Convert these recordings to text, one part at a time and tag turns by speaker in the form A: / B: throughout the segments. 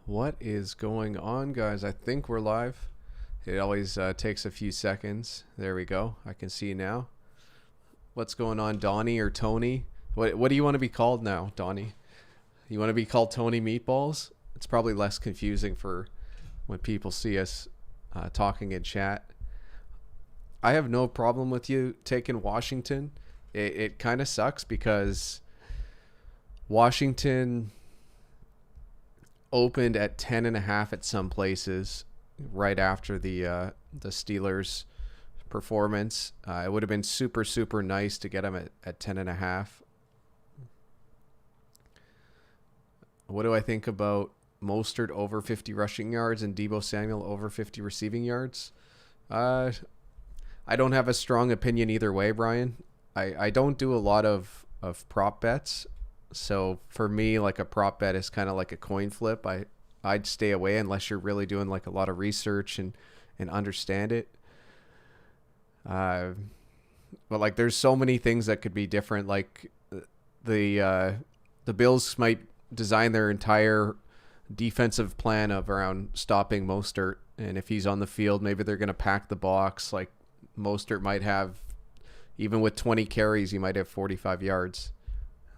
A: What is going on, guys? I think we're live. It always takes a few seconds. There we go. I can see now. What's going on, Donnie or Tony? What do you want to be called now, Donnie? You want to be called Tony Meatballs? It's probably less confusing for when people see us talking in chat. I have no problem with you taking Washington. It kind of sucks because Washington opened at 10.5 at some places right after the Steelers performance. It would have been super nice to get them at 10.5. What do I think about Mostert over 50 rushing yards and Deebo Samuel over 50 receiving yards? I don't have a strong opinion either way, Brian. I don't do a lot of prop bets. So for me, like a prop bet is kind of like a coin flip. I'd stay away unless you're really doing like a lot of research and understand it. But like there's so many things that could be different. Like the Bills might design their entire defensive plan of around stopping Mostert, and if he's on the field, maybe they're going to pack the box. Like Mostert might have, even with 20 carries, he might have 45 yards.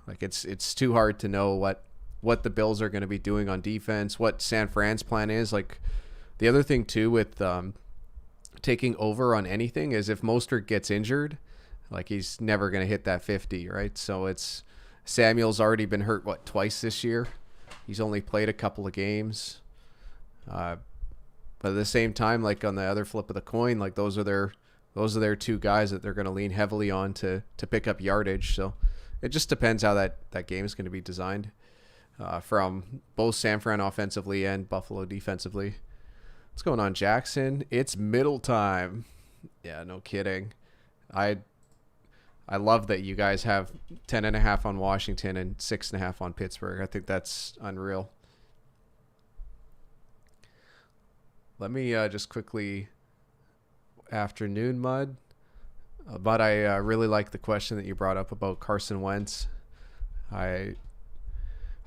A: Like it's too hard to know what the Bills are going to be doing on defense, what San Fran's plan is. Like the other thing too with taking over on anything is if Mostert gets injured, like he's never going to hit that 50, right? So it's Samuel's already been hurt twice this year. He's only played a couple of games. But at the same time, like on the other flip of the coin, like those are their two guys that they're going to lean heavily on to pick up yardage. So it just depends how that game is going to be designed from both San Fran offensively and Buffalo defensively. What's going on, Jackson? It's middle time. Yeah, no kidding. I love that you guys have 10.5 on Washington and 6.5 on Pittsburgh. I think that's unreal. Let me just quickly, afternoon mud. But I really like the question that you brought up about Carson Wentz. I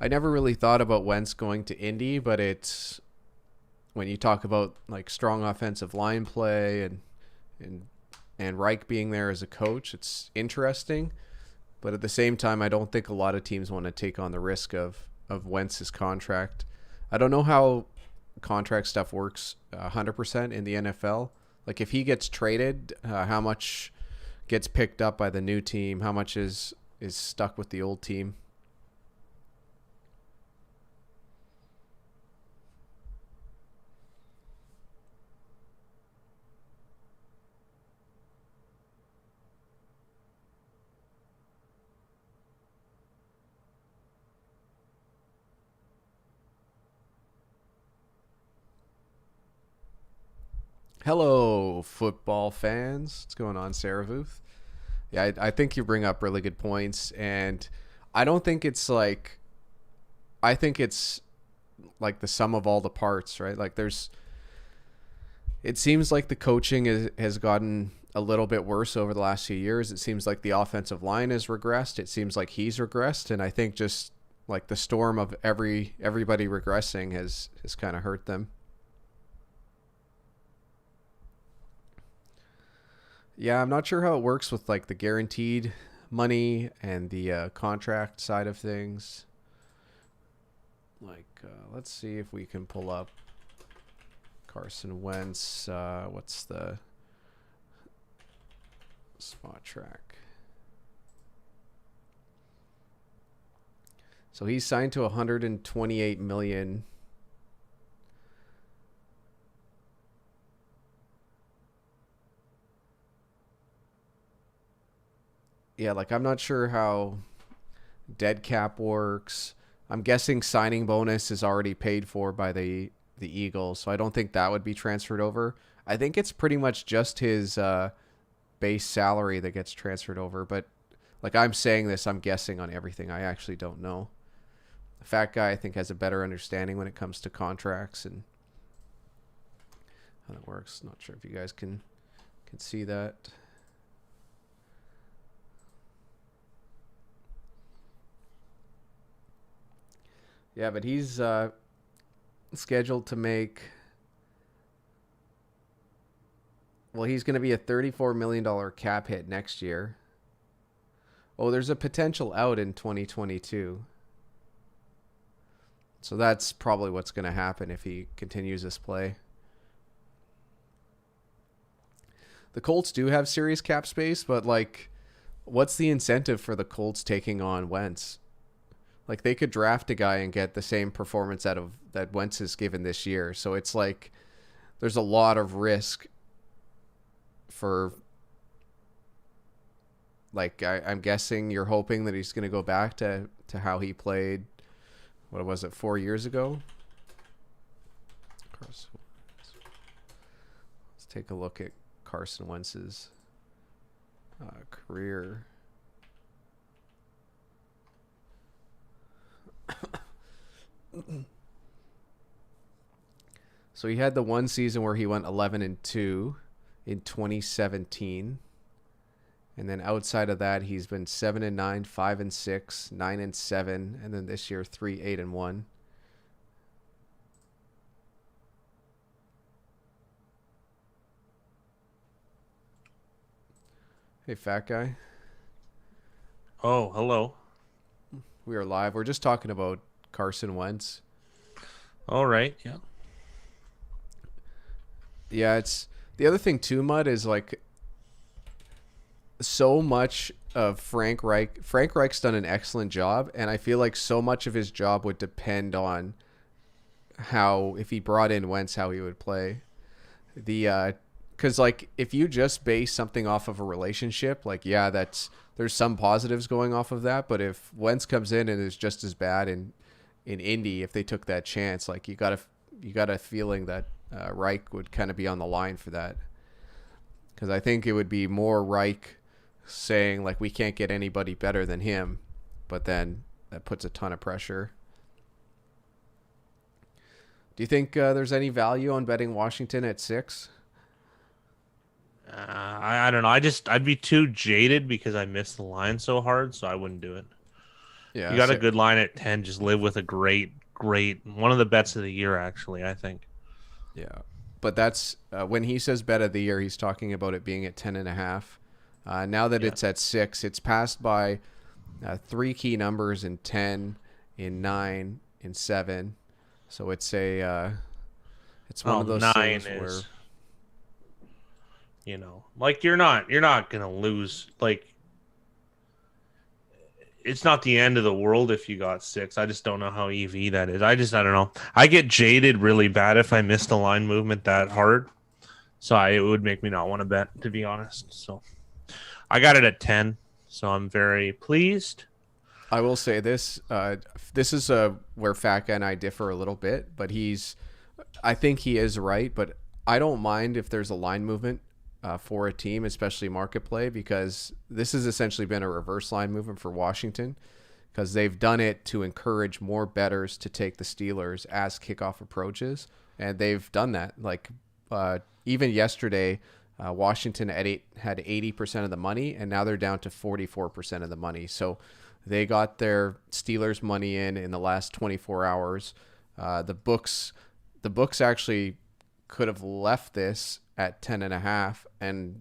A: never really thought about Wentz going to Indy, but it's when you talk about like strong offensive line play and Reich being there as a coach, it's interesting. But at the same time, I don't think a lot of teams want to take on the risk of Wentz's contract. I don't know how contract stuff works 100% in the NFL. Like if he gets traded, how much gets picked up by the new team, how much is stuck with the old team? Hello, football fans. What's going on, Sarah Vuth? Yeah, I think you bring up really good points, and I don't think it's like, I think it's like the sum of all the parts, right? Like it seems like the coaching has gotten a little bit worse over the last few years. It seems like the offensive line has regressed. It seems like he's regressed, and I think just like the storm of everybody regressing has kind of hurt them. Yeah, I'm not sure how it works with like the guaranteed money and the contract side of things. Like, let's see if we can pull up Carson Wentz. What's the spot track? So he's signed to 128 million. Yeah, like I'm not sure how dead cap works. I'm guessing signing bonus is already paid for by the Eagles, so I don't think that would be transferred over. I think it's pretty much just his base salary that gets transferred over. But like I'm saying this, I'm guessing on everything. I actually don't know. The fat guy, I think, has a better understanding when it comes to contracts and how that works. Not sure if you guys can see that. Yeah, but he's scheduled to make. Well, he's going to be a $34 million cap hit next year. Oh, there's a potential out in 2022. So that's probably what's going to happen if he continues this play. The Colts do have serious cap space, but like, what's the incentive for the Colts taking on Wentz? Like, they could draft a guy and get the same performance out of that Wentz has given this year. So it's like there's a lot of risk for, like, I'm guessing you're hoping that he's going to go back to how he played, what was it, 4 years ago? Let's take a look at Carson Wentz's career. So he had the one season where he went 11-2 in 2017, and then outside of that, he's been 7-9, 5-6, 9-7, and then this year 3-8-1. Hey, fat guy.
B: Oh, hello.
A: We are live. We're just talking about Carson Wentz.
B: All right. Yeah.
A: Yeah, it's the other thing too, Mud, is like so much of Frank Reich. Frank Reich's done an excellent job, and I feel like so much of his job would depend on how, if he brought in Wentz, how he would play. Because like if you just base something off of a relationship, like there's some positives going off of that, but if Wentz comes in and is just as bad in Indy, if they took that chance, like you got a feeling that Reich would kind of be on the line for that, because I think it would be more Reich saying like we can't get anybody better than him, but then that puts a ton of pressure. Do you think there's any value on betting Washington at 6?
B: I don't know. I'd be too jaded because I missed the line so hard, so I wouldn't do it.
A: Yeah,
B: you got a good line at 10. Just live with a great one of the bets of the year, actually, I think.
A: Yeah, but that's when he says bet of the year, he's talking about it being at 10.5. Now that it's at 6, it's passed by 3 key numbers in 10, in 9, in 7. So it's it's one of those
B: 9
A: things
B: is,
A: where,
B: like you're not gonna lose. Like, it's not the end of the world if you got 6. I just don't know how EV that is. I don't know. I get jaded really bad if I miss the line movement that hard. So it would make me not want to bet, to be honest. So I got it at 10. So I'm very pleased.
A: I will say this. This is where Fat Guy and I differ a little bit, but I think he is right, but I don't mind if there's a line movement for a team, especially market play, because this has essentially been a reverse line movement for Washington, because they've done it to encourage more bettors to take the Steelers as kickoff approaches, and they've done that. Like even yesterday, Washington had 80% of the money, and now they're down to 44% of the money. So they got their Steelers money in the last 24 hours. The books actually could have left this at 10.5, and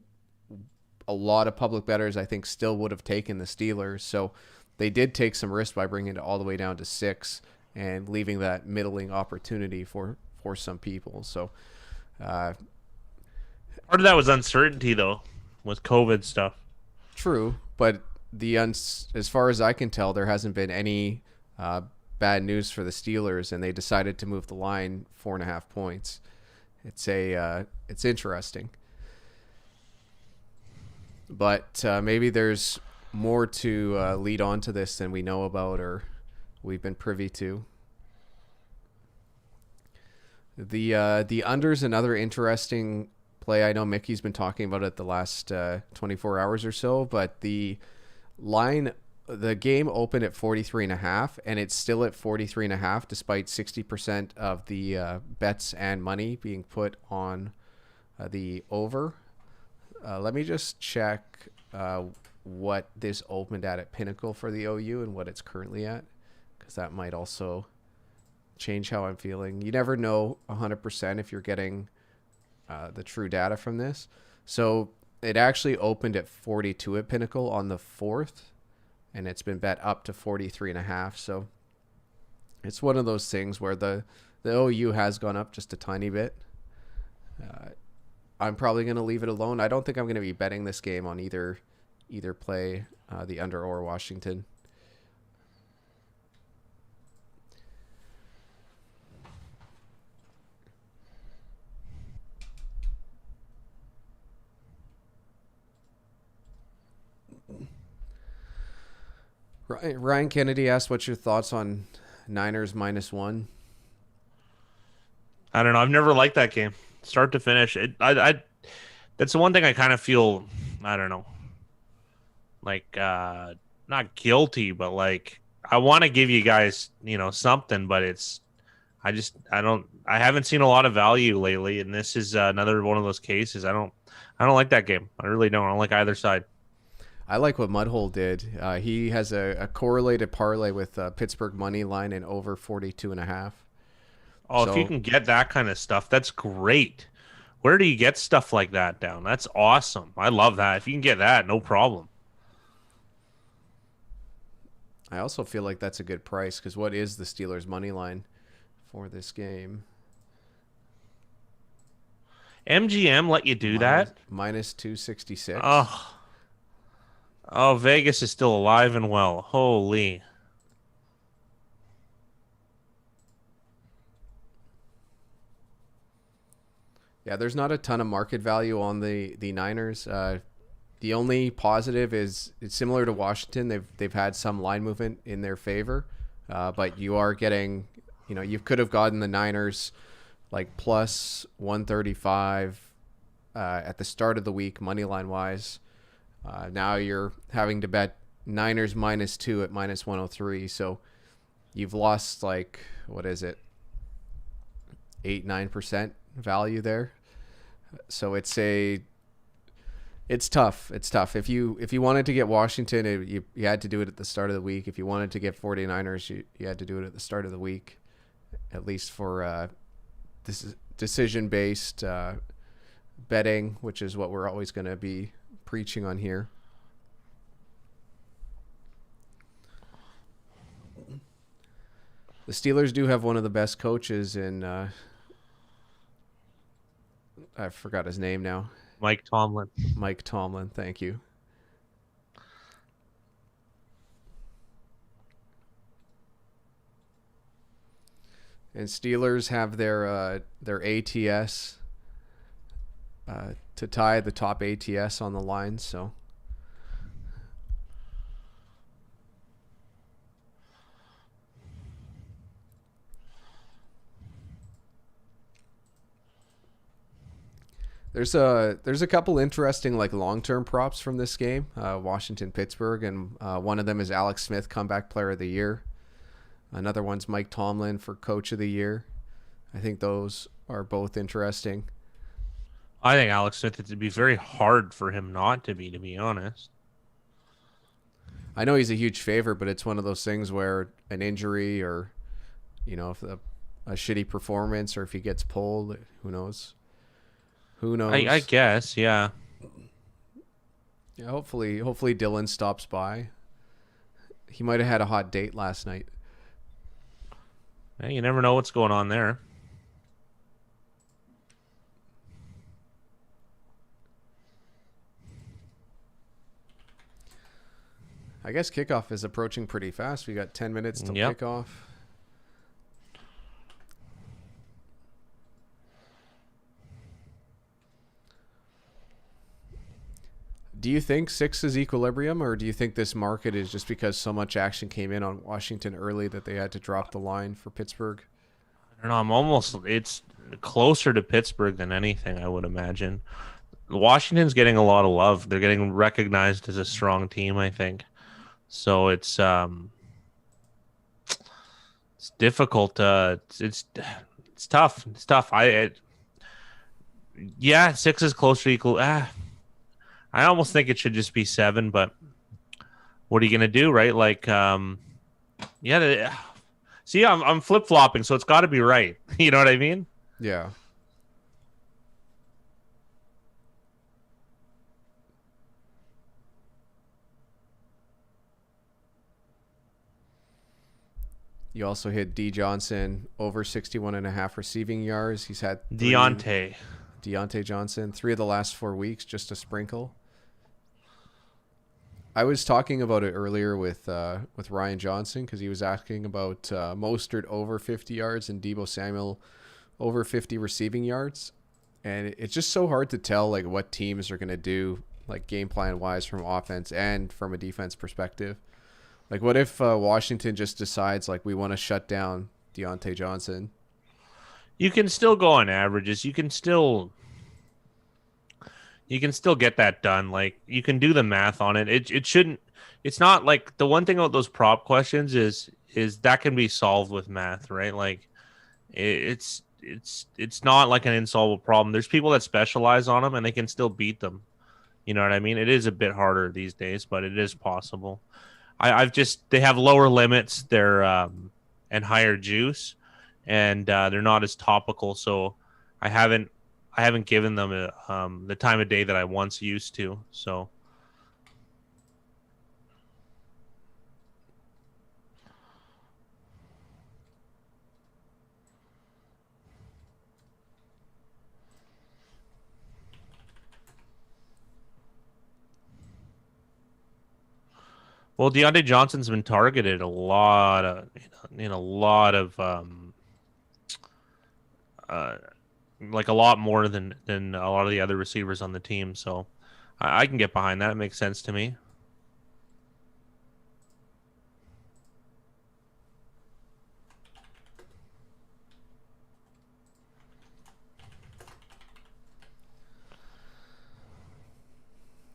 A: a lot of public bettors, I think, still would have taken the Steelers. So they did take some risk by bringing it all the way down to 6 and leaving that middling opportunity for some people. So
B: part of that was uncertainty, though, with COVID stuff.
A: True, but as far as I can tell, there hasn't been any bad news for the Steelers, and they decided to move the line 4.5 points. It's interesting, but maybe there's more to lead on to this than we know about or we've been privy to. The under's another interesting play. I know Mickey's been talking about it the last 24 hours or so, but the game opened at 43.5, and it's still at 43.5 despite 60% of the bets and money being put on the over. Let me just check what this opened at Pinnacle for the OU and what it's currently at, because that might also change how I'm feeling. You never know 100% if you're getting the true data from this. So it actually opened at 42 at Pinnacle on the 4th, and it's been bet up to 43.5. So it's one of those things where the OU has gone up just a tiny bit. I'm probably going to leave it alone. I don't think I'm going to be betting this game on either play, the under or Washington. Ryan Kennedy asked, what's your thoughts on Niners -1?
B: I don't know. I've never liked that game, start to finish. That's the one thing I kind of feel. I don't know, like not guilty, but like I want to give you guys, something, but I haven't seen a lot of value lately, and this is another one of those cases. I don't like that game. I really don't. I don't like either side.
A: I like what Mudhole did. He has a correlated parlay with Pittsburgh money line and over 42.5.
B: Oh, so, if you can get that kind of stuff, that's great. Where do you get stuff like that down? That's awesome. I love that. If you can get that, no problem.
A: I also feel like that's a good price because what is the Steelers money line for this game?
B: MGM let you do that?
A: -266.
B: Oh, Vegas is still alive and well. Holy.
A: Yeah, there's not a ton of market value on the Niners. The only positive is it's similar to Washington. They've had some line movement in their favor, but you are getting, you could have gotten the Niners like plus 135 at the start of the week money line wise. Now you're having to bet Niners -2 at -103. So you've lost like, what is it? 8-9% value there. So it's tough. It's tough. If you wanted to get Washington, you had to do it at the start of the week. If you wanted to get 49ers, you had to do it at the start of the week, at least for this is decision-based betting, which is what we're always going to be preaching on here. The Steelers do have one of the best coaches in I forgot his name now.
B: Mike Tomlin.
A: Mike Tomlin, thank you. And Steelers have their ATS to tie the top ATS on the line, so there's a couple interesting like long-term props from this game, Washington Pittsburgh, and one of them is Alex Smith comeback player of the year. Another one's Mike Tomlin for coach of the year. I think those are both interesting.
B: I think Alex Smith, it'd be very hard for him not to be honest.
A: I know he's a huge favorite, but it's one of those things where an injury or, if a shitty performance or if he gets pulled, who knows? Who knows?
B: I guess, yeah.
A: Yeah, hopefully Dylan stops by. He might have had a hot date last night.
B: Yeah, you never know what's going on there.
A: I guess kickoff is approaching pretty fast. We got 10 minutes till kickoff. Do you think 6 is equilibrium, or do you think this market is just because so much action came in on Washington early that they had to drop the line for Pittsburgh?
B: I don't know. It's closer to Pittsburgh than anything, I would imagine. Washington's getting a lot of love. They're getting recognized as a strong team, I think. So it's difficult. It's tough. It's tough. 6 is closer to equal. I almost think it should just be 7, but what are you going to do, right? Like, See, I'm flip flopping, so it's got to be right. You know what I mean?
A: Yeah. You also hit D Johnson over 61.5 receiving yards. He's had
B: Deontay
A: Johnson, 3 of the last 4 weeks, just a sprinkle. I was talking about it earlier with Ryan Johnson because he was asking about Mostert over 50 yards and Deebo Samuel over 50 receiving yards. And it's just so hard to tell like what teams are going to do like game plan wise from offense and from a defense perspective. Like what if Washington just decides like we want to shut down Deontay Johnson?
B: You can still go on averages. You can still get that done. Like you can do the math on it. It shouldn't. It's not like the one thing about those prop questions is that can be solved with math, right? Like it's not like an insoluble problem. There's people that specialize on them and they can still beat them. You know what I mean? It is a bit harder these days, but it is possible. They have lower limits. They're and higher juice, and they're not as topical. So I haven't given them the time of day that I once used to. So well, Deontay Johnson's been targeted a lot of in a lot of like a lot more than a lot of the other receivers on the team. So I can get behind that. It makes sense to me.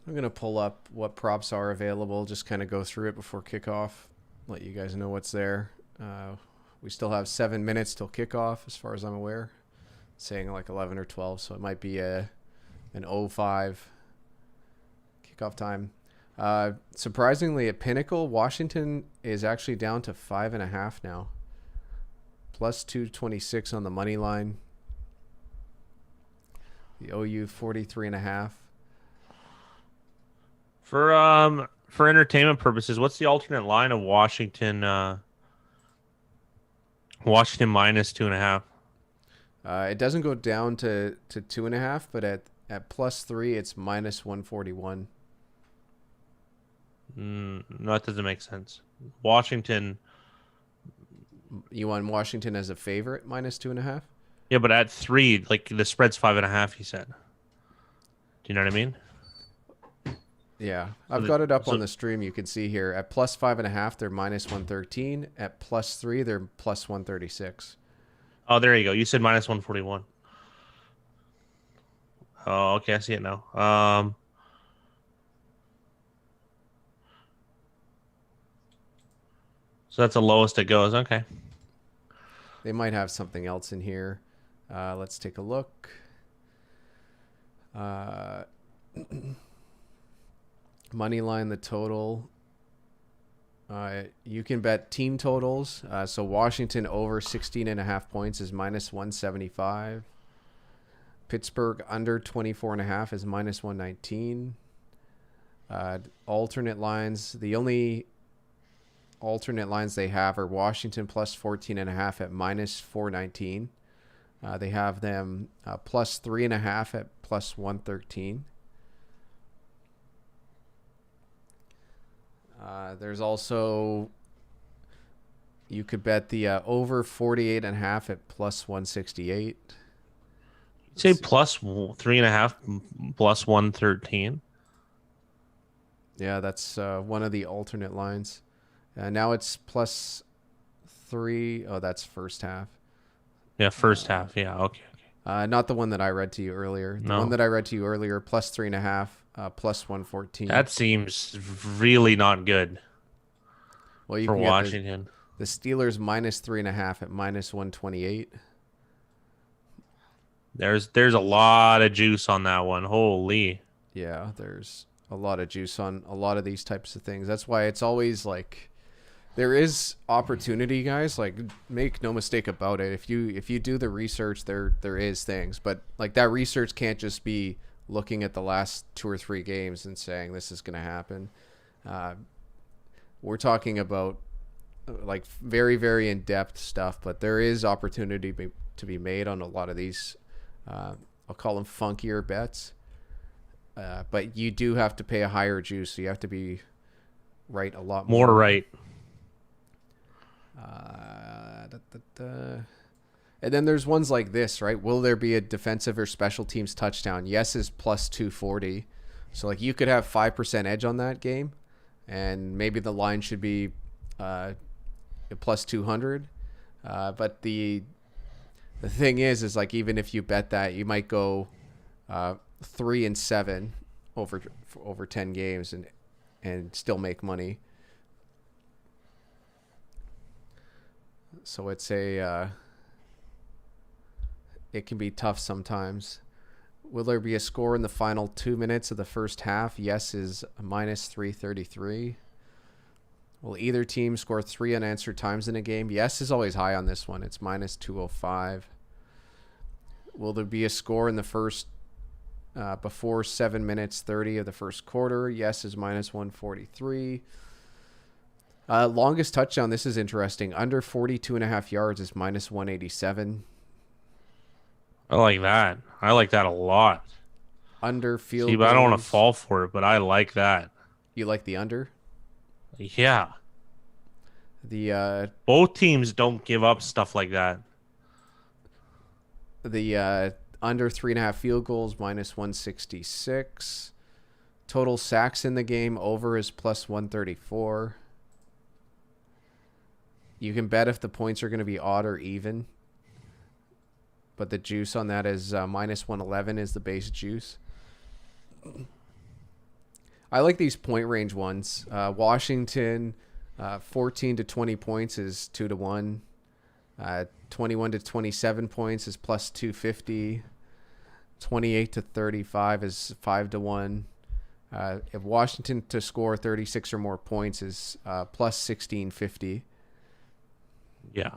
A: I'm going to pull up what props are available, just kind of go through it before kickoff, let you guys know what's there. We still have 7 minutes till kickoff, as far as I'm aware. Saying like 11 or 12, so it might be an 05 kickoff time. Surprisingly, at Pinnacle, Washington is actually down to 5.5 now. Plus 226 on the money line. The OU 43.5.
B: For entertainment purposes, what's the alternate line of Washington? Washington minus 2.5.
A: It doesn't go down to 2.5, but at plus 3, it's minus 141.
B: No, that doesn't make sense. Washington.
A: You want Washington as a favorite minus 2.5?
B: Yeah, but at 3, like the spread's 5.5. He said. Do you know what I mean?
A: Yeah, I've got it up on the stream. You can see here at plus 5.5, they're minus 113. At plus 3, they're plus 136.
B: Oh, there you go. You said minus 141. Oh, okay. I see it now. So that's the lowest it goes. Okay.
A: They might have something else in here. Let's take a look. Money line, the total. You can bet team totals. So Washington over 16.5 points is minus 175. Pittsburgh under 24.5 is minus 119. Alternate lines. The only alternate lines they have are Washington plus 14.5 at minus 419. They have them plus 3.5 at plus 113. There's also, you could bet the over 48.5 at plus 168.
B: You say plus 3.5 plus 113.
A: Yeah, that's one of the alternate lines. Now it's plus 3. Oh, that's first half.
B: Yeah, first half. Yeah, okay.
A: Not the one that I read to you earlier. The one that I read to you earlier, plus 3.5, plus 114.
B: That seems really not good.
A: Well, you
B: for
A: can
B: Washington.
A: The Steelers minus 3.5 at minus 128.
B: There's a lot of juice on that one. Holy.
A: Yeah, there's a lot of juice on a lot of these types of things. That's why it's always like There is opportunity, guys. Like, make no mistake about it. If you do the research, there is things, but like that research can't just be looking at the last 2 or 3 games and saying this is going to happen. Uh, we're talking about like very very in depth stuff, but there is opportunity to be made on a lot of these. I'll call them funkier bets, but you do have to pay a higher juice, so you have to be right a lot more.
B: More right.
A: And then there's ones like this, right? Will there be a defensive or special teams touchdown? Yes is plus 240. So like you could have 5% edge on that game, and maybe the line should be plus 200. But the thing is like even if you bet that, you might go 3-7 over 10 games and still make money. So it's it can be tough sometimes. Will there be a score in the final 2 minutes of the first half? Yes is minus 333. Will either team score 3 unanswered times in a game? Yes is always high on this one. It's minus 205. Will there be a score in the first before 7 minutes 30 of the first quarter? Yes is minus 143. Longest touchdown, this is interesting. Under 42.5 yards is minus 187.
B: I like that. I like that a lot.
A: Under field
B: See, but I don't want
A: goals.
B: to fall for it, but I like that.
A: You like the under?
B: Yeah.
A: The
B: Both teams don't give up stuff like that.
A: The under 3.5 field goals, minus 166. Total sacks in the game, over is plus 134. You can bet if the points are going to be odd or even. But the juice on that is minus 111 is the base juice. I like these point range ones. Washington, 14 to 20 points is 2-1. 21 to 27 points is plus 250. 28 to 35 is 5-1. If Washington to score 36 or more points is plus 1650.
B: Yeah.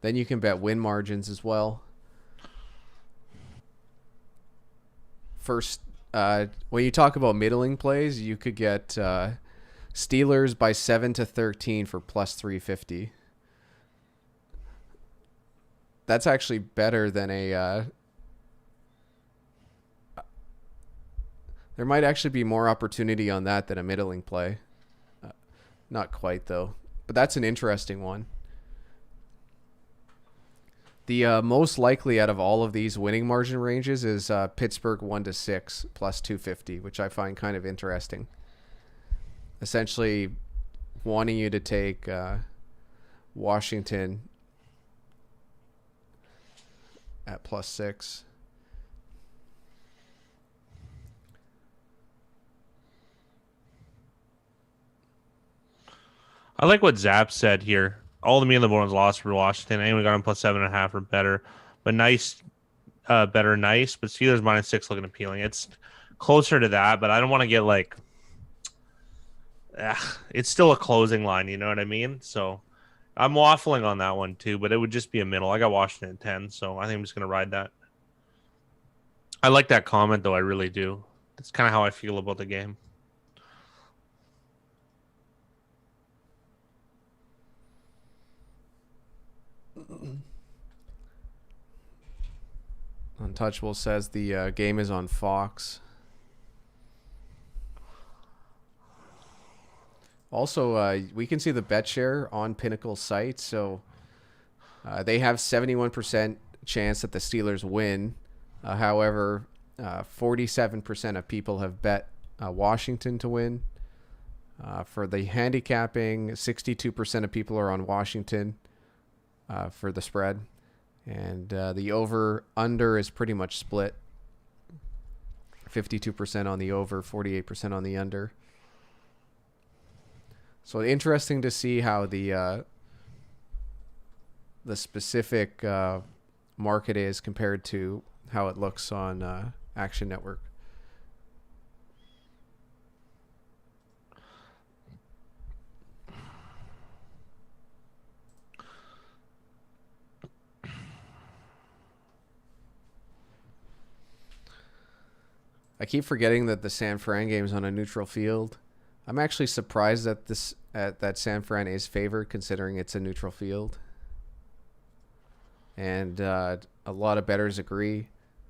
A: Then you can bet win margins as well. First, when you talk about middling plays, you could get Steelers by 7 to 13 for plus 350. That's actually better than a... there might actually be more opportunity on that than a middling play. Not quite, though. But that's an interesting one. The most likely out of all of these winning margin ranges is Pittsburgh 1 to 6 plus 250, which I find kind of interesting. Essentially wanting you to take Washington at plus 6.
B: I like what Zap said here. All the me and the ones lost for Washington. Anyone got him plus 7.5 or better. But nice, better, nice. But Steelers minus 6 looking appealing. It's closer to that, but I don't want to get like. It's still a closing line, you know what I mean? So I'm waffling on that one too, but it would just be a middle. I got Washington at 10, so I think I'm just going to ride that. I like that comment, though. I really do. That's kind of how I feel about the game.
A: Untouchable says the game is on Fox. Also, we can see the bet share on Pinnacle site. So they have 71% chance that the Steelers win. However, 47% of people have bet Washington to win. For the handicapping, 62% of people are on Washington for the spread. And the over-under is pretty much split. 52% on the over, 48% on the under. So interesting to see how the specific market is compared to how it looks on Action Network. I keep forgetting that the San Fran game's on a neutral field. I'm actually surprised that that San Fran is favored considering it's a neutral field. And a lot of bettors agree.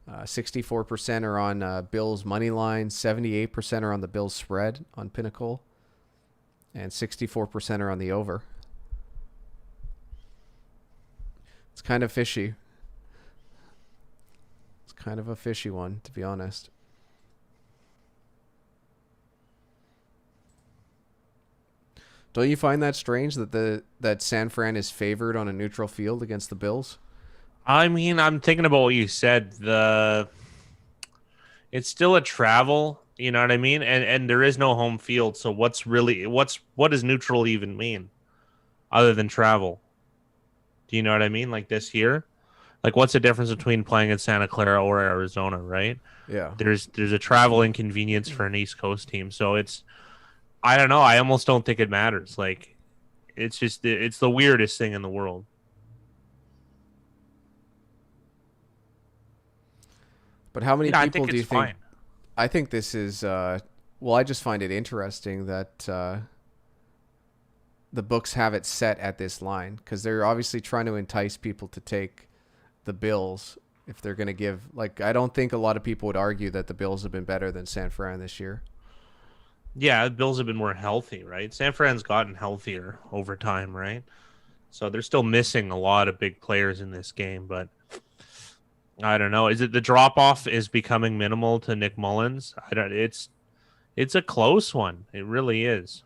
A: 64% are on Bills money line, 78% are on the Bills spread on Pinnacle, and 64% are on the over. It's kind of fishy. It's kind of a fishy one, to be honest. Don't you find that strange that San Fran is favored on a neutral field against the Bills?
B: I mean, I'm thinking about what you said. It's still a travel, you know what I mean? And there is no home field, so what does neutral even mean other than travel? Do you know what I mean? Like this year? Like what's the difference between playing in Santa Clara or Arizona, right?
A: Yeah.
B: There's a travel inconvenience for an East Coast team. So I don't know, I almost don't think it matters. Like it's the weirdest thing in the world.
A: But how many people do you think?
B: Fine.
A: I think this is. Well, I just find it interesting that the books have it set at this line because they're obviously trying to entice people to take the Bills if they're going to give. Like, I don't think a lot of people would argue that the Bills have been better than San Fran this year.
B: Yeah, the Bills have been more healthy, right? San Fran's gotten healthier over time, right? So they're still missing a lot of big players in this game, but I don't know. Is it the drop off is becoming minimal to Nick Mullins? It's a close one. It really is.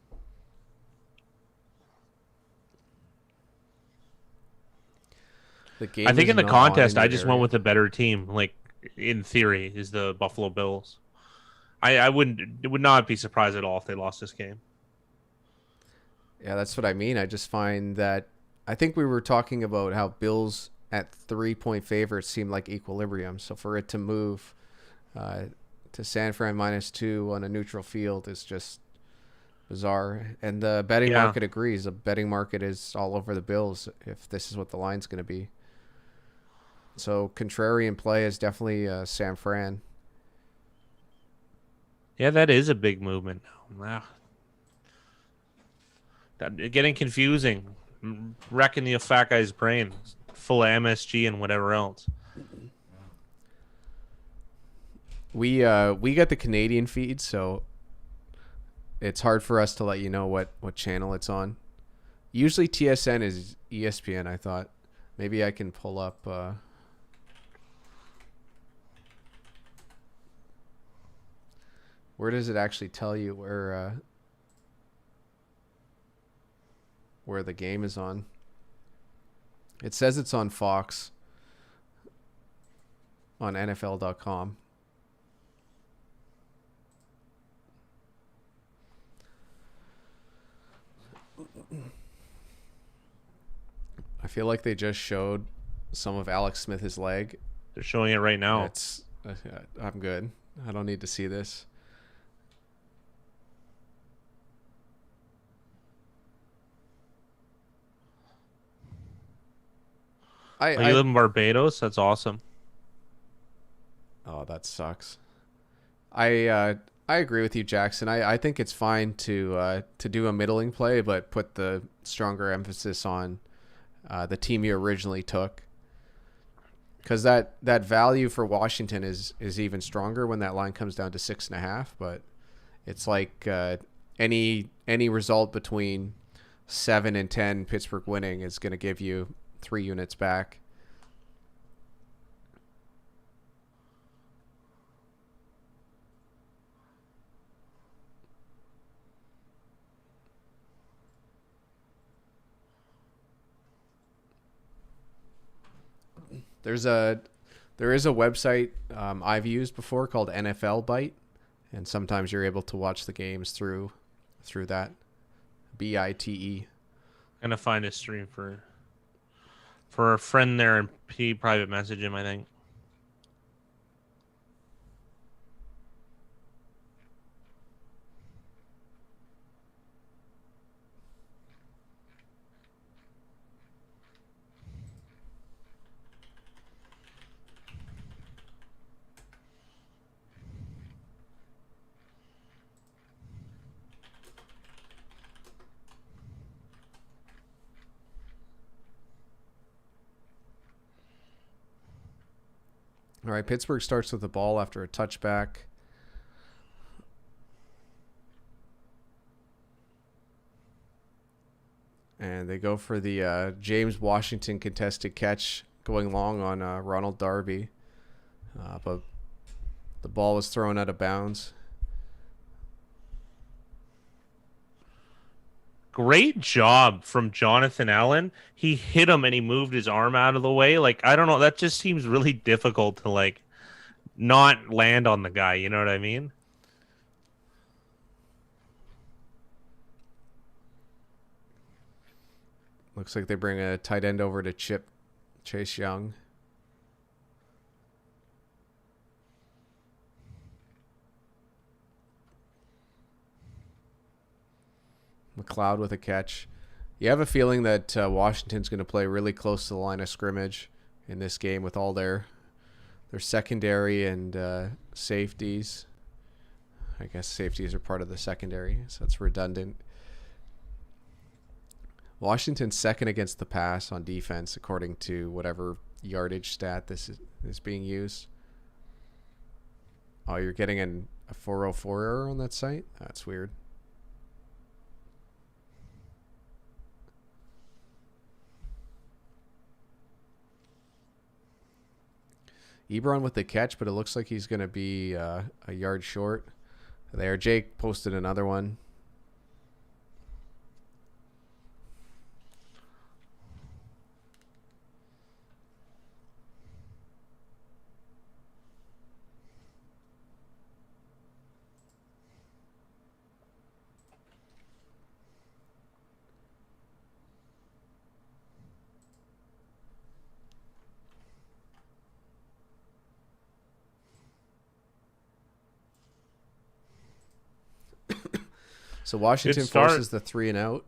B: I think in the contest, I just went with a better team. Like in theory, is the Buffalo Bills. I would not be surprised at all if they lost this game.
A: Yeah, that's what I mean. I just find that I think we were talking about how Bills at 3-point favorites seem like equilibrium. So for it to move to San Fran -2 on a neutral field is just bizarre. And the betting market agrees. The betting market is all over the Bills if this is what the line's going to be. So contrarian play is definitely San Fran.
B: Yeah, that is a big movement. Wow. Getting confusing. Wrecking the fat guy's brain. Full of MSG and whatever else.
A: We got the Canadian feed, so it's hard for us to let you know what channel it's on. Usually TSN is ESPN, I thought. Maybe I can pull up where does it actually tell you where the game is on? It says it's on Fox on NFL.com. I feel like they just showed some of Alex Smith's leg.
B: They're showing it right now.
A: I'm good. I don't need to see this.
B: You live in Barbados? That's awesome.
A: Oh, that sucks. I agree with you, Jackson. I think it's fine to do a middling play, but put the stronger emphasis on the team you originally took, because that value for Washington is even stronger when that line comes down to 6.5. But it's like any result between 7 and 10, Pittsburgh winning is going to give you 3 units back. There is a website I've used before called NFL Byte, and sometimes you're able to watch the games through that. BITE.
B: I'm gonna find a stream for a friend there and private message him, I think.
A: All right, Pittsburgh starts with the ball after a touchback. And they go for the James Washington contested catch going long on Ronald Darby. But the ball was thrown out of bounds.
B: Great job from Jonathan Allen. He hit him and he moved his arm out of the way. Like, I don't know. That just seems really difficult to, like, not land on the guy. You know what I mean?
A: Looks like they bring a tight end over to Chase Young. McLeod with a catch. You have a feeling that Washington's going to play really close to the line of scrimmage in this game with all their secondary and safeties. I guess safeties are part of the secondary, so it's redundant. Washington's second against the pass on defense, according to whatever yardage stat this is being used. Oh, you're getting a 404 error on that site? That's weird. Ebron with the catch, but it looks like he's going to be a yard short. There, Jake posted another one. So Washington forces the 3 and out.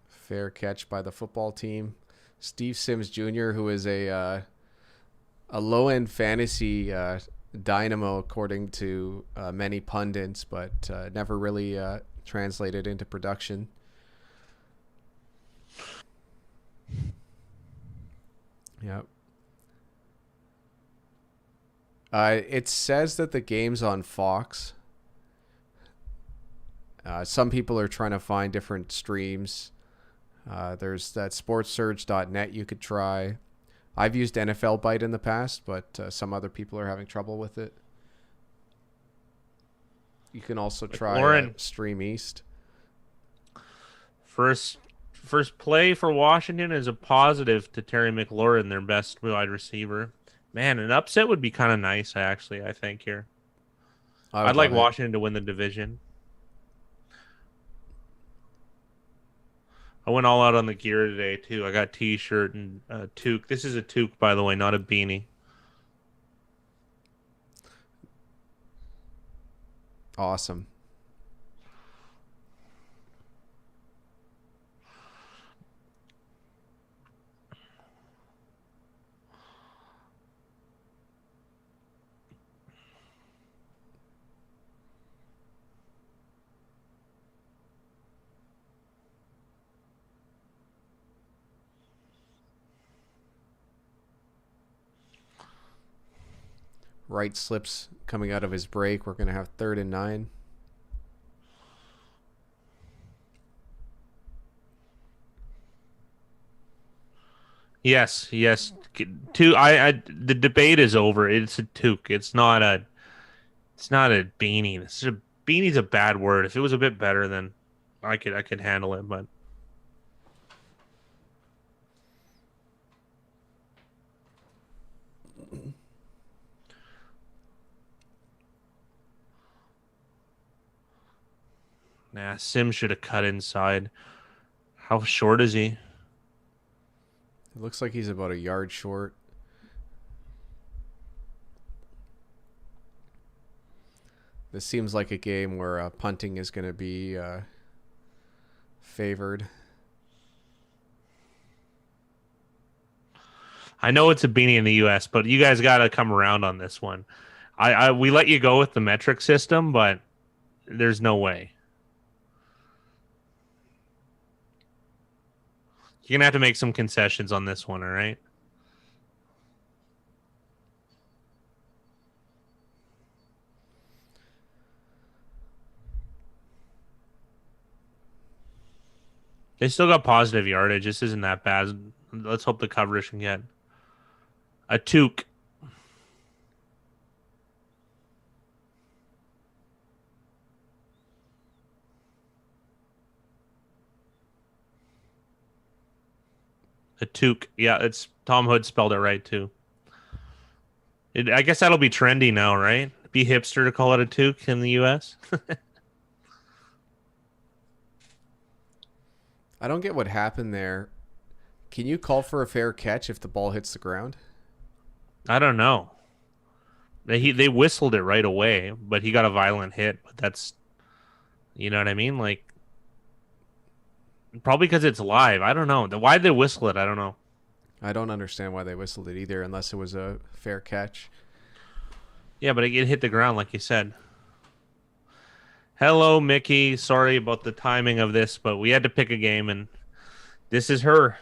A: Fair catch by the football team. Steve Sims Jr., who is a low-end fantasy dynamo, according to many pundits, but never really translated into production. Yep. It says that the game's on Fox. Some people are trying to find different streams. There's that sportsurge.net you could try. I've used NFL Byte in the past, but some other people are having trouble with it. You can also try Stream East.
B: First play for Washington is a positive to Terry McLaurin, their best wide receiver. Man, an upset would be kind of nice, actually, I think, here. I'd like Washington to win the division. I went all out on the gear today, too. I got T-shirt and a toque. This is a toque, by the way, not a beanie.
A: Awesome. Wright slips coming out of his break. We're going to have 3rd and 9.
B: Yes. The debate is over. It's a toque. It's not a beanie. Beanie's a bad word. If it was a bit better, then I could handle it, but nah, Sim should have cut inside. How short is he?
A: It looks like he's about a yard short. This seems like a game where punting is going to be favored.
B: I know it's a beanie in the U.S., but you guys got to come around on this one. We let you go with the metric system, but there's no way. You're gonna have to make some concessions on this one, all right? They still got positive yardage. This isn't that bad. Let's hope the coverage can get a toque. A toque. Yeah, it's Tom Hood spelled it right too. I guess that'll be trendy now, right? Be hipster to call it a toque in the U.S.
A: I don't get what happened there. Can you call for a fair catch if the ball hits the ground?
B: I don't know. They whistled it right away, but he got a violent hit. But that's, you know what I mean? Like, probably because it's live. I don't know. Why'd they whistle it? I don't know.
A: I don't understand why they whistled it either, unless it was a fair catch.
B: Yeah, but it hit the ground, like you said. Hello, Mickey. Sorry about the timing of this, but we had to pick a game, and this is her.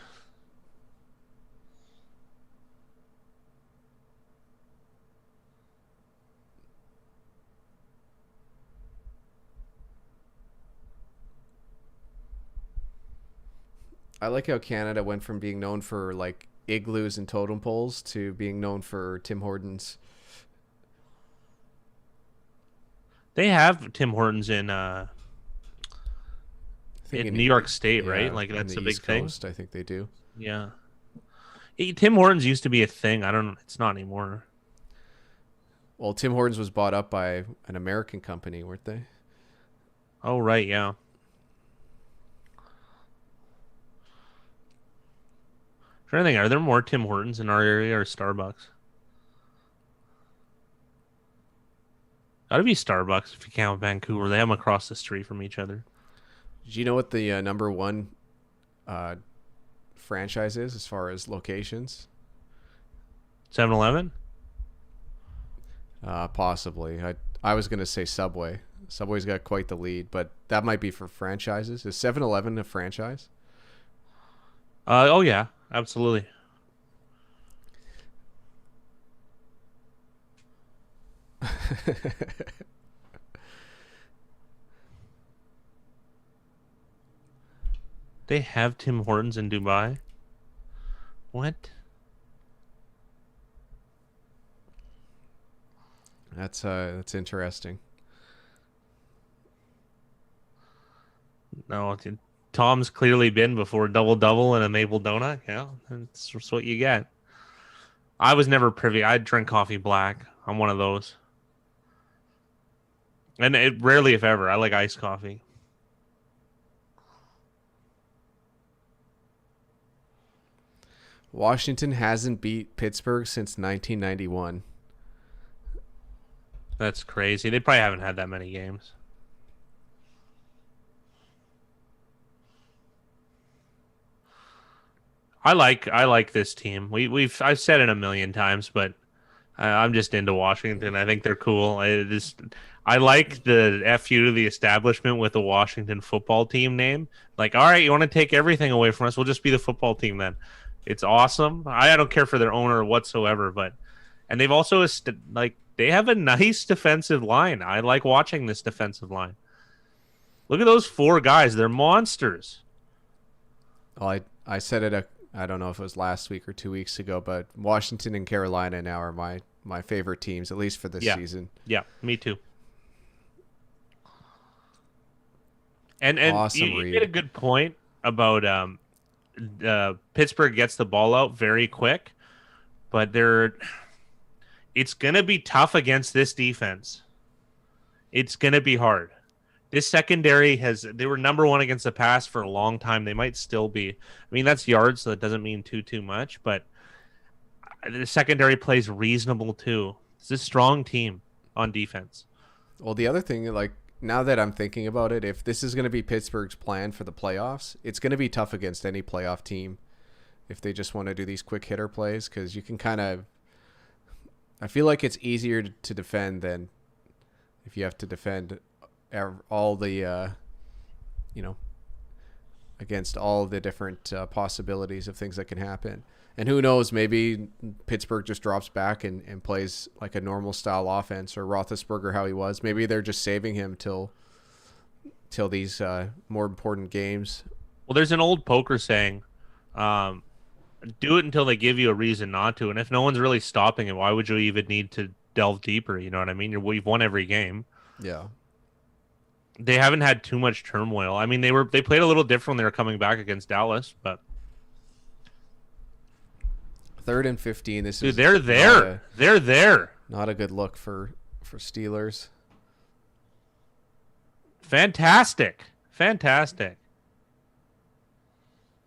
A: I like how Canada went from being known for like igloos and totem poles to being known for Tim Hortons.
B: They have Tim Hortons in New York State,
A: yeah,
B: right? Like that's a big
A: East
B: thing.
A: Coast, I think they do.
B: Yeah. Tim Hortons used to be a thing. I don't know. It's not anymore.
A: Well, Tim Hortons was bought up by an American company, weren't they?
B: Oh, right. Yeah. Trying to think, are there more Tim Hortons in our area or Starbucks? Gotta be Starbucks if you count Vancouver. They have them across the street from each other.
A: Did you know what the number one franchise is as far as locations?
B: 7-Eleven?
A: Possibly. I was going to say Subway. Subway's got quite the lead, but that might be for franchises. Is 7-Eleven a franchise?
B: Oh, yeah. Absolutely. They have Tim Hortons in Dubai? What?
A: That's interesting.
B: No, Tom's clearly been before double and a maple donut. Yeah, that's just what you get. I was never privy. I drink coffee black. I'm one of those. And it rarely, if ever, I like iced coffee.
A: Washington hasn't beat Pittsburgh since 1991.
B: That's crazy. They probably haven't had that many games. I like this team. I've said it a million times, but I'm just into Washington. I think they're cool. I like the FU to the establishment with the Washington football team name. Like, all right, you want to take everything away from us? We'll just be the football team then. It's awesome. I don't care for their owner whatsoever, and they've also they have a nice defensive line. I like watching this defensive line. Look at those four guys. They're monsters.
A: Well, I said it I don't know if it was last week or 2 weeks ago, but Washington and Carolina now are my favorite teams, at least for this season.
B: Yeah, me too. And
A: awesome
B: you made a good point about Pittsburgh gets the ball out very quick, but it's going to be tough against this defense. It's going to be hard. This secondary they were number one against the pass for a long time. They might still be. I mean, that's yards, so that doesn't mean too much, but the secondary plays reasonable too. It's a strong team on defense.
A: Well, the other thing, like, now that I'm thinking about it, if this is going to be Pittsburgh's plan for the playoffs, it's going to be tough against any playoff team if they just want to do these quick hitter plays, because you can kind of, I feel like it's easier to defend than if you have to defend all the against all the different possibilities of things that can happen. And who knows, maybe Pittsburgh just drops back and plays like a normal style offense, or Roethlisberger how he was. Maybe they're just saving him till these more important games.
B: Well, there's an old poker saying, do it until they give you a reason not to. And if no one's really stopping it, why would you even need to delve deeper? You know what I mean? You've won every game.
A: Yeah.
B: They haven't had too much turmoil. I mean, they played a little different when they were coming back against Dallas, but
A: 3rd and 15.
B: Dude, they're there. They're there.
A: Not a good look for Steelers.
B: Fantastic.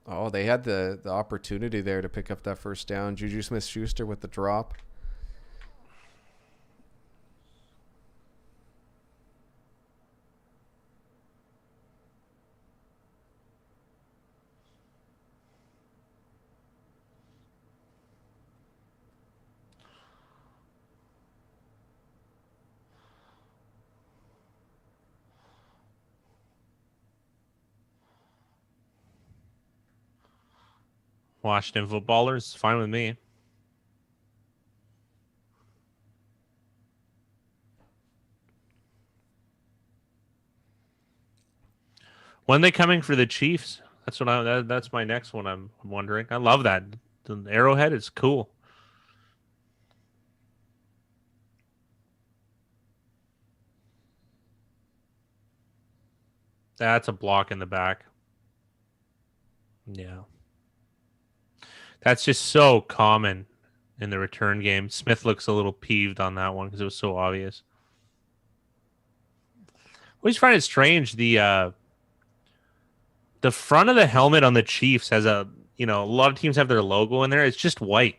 A: Oh, they had the opportunity there to pick up that first down. Juju Smith-Schuster with the drop.
B: Washington footballers, fine with me. When are they coming for the Chiefs? That's my next one. I'm wondering. I love that. The Arrowhead is cool. That's a block in the back. Yeah. That's just so common in the return game. Smith looks a little peeved on that one because it was so obvious. I always find it strange. The front of the helmet on the Chiefs has a lot of teams have their logo in there. It's just white.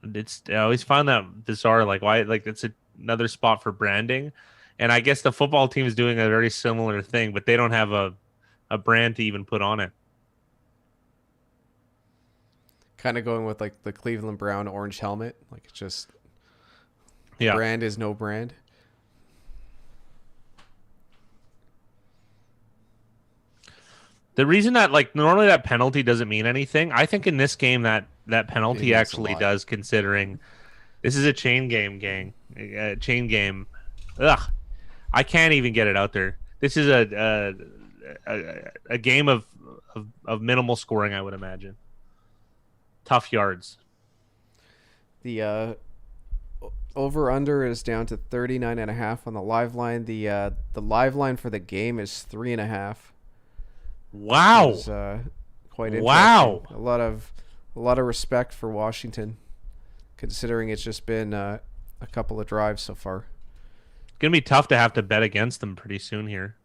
B: I always find that bizarre. Like why? Like it's another spot for branding. And I guess the football team is doing a very similar thing, but they don't have a brand to even put on it.
A: Kind of going with like the Cleveland Brown orange helmet. Like it's just brand is no brand.
B: The reason that normally that penalty doesn't mean anything, I think in this game that penalty actually does, considering this is a chain game, gang. Chain game. Ugh. I can't even get it out there. This is a game of minimal scoring, I would imagine. Tough yards.
A: The over-under is down to 39.5 on the live line. The live line for the game is 3.5.
B: Wow.
A: Which is, quite interesting.
B: Wow.
A: A lot of respect for Washington, considering it's just been a couple of drives so far.
B: It's going to be tough to have to bet against them pretty soon here.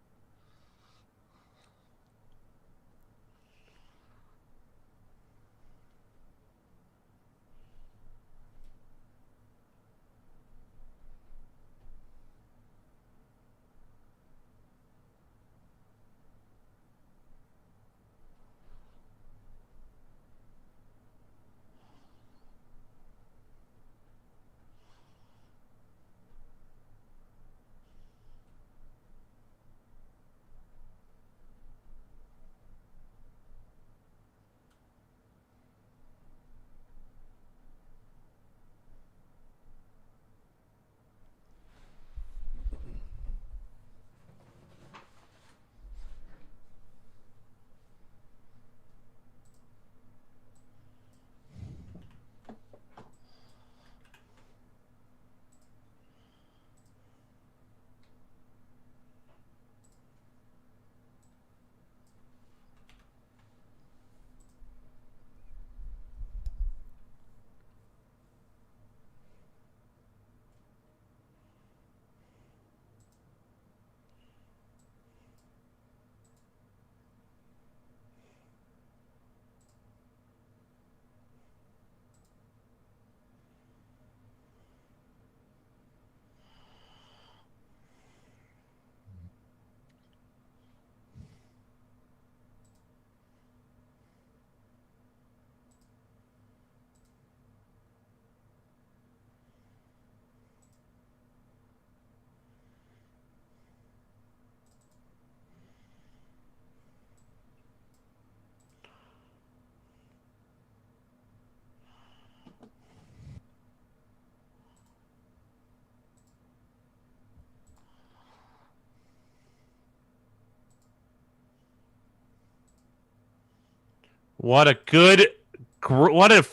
B: What a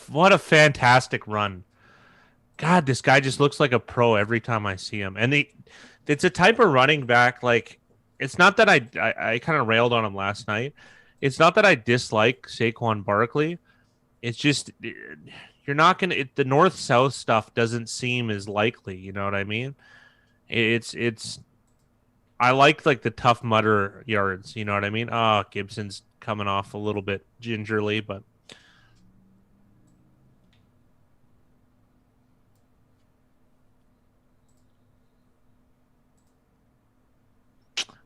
B: what a fantastic run. God, this guy just looks like a pro every time I see him. And it's a type of running back like it's not that I kind of railed on him last night. It's not that I dislike Saquon Barkley. It's just you're not gonna the north south stuff doesn't seem as likely. You know what I mean? It's I like the tough mutter yards. You know what I mean? Oh, Gibson's coming off a little bit gingerly, but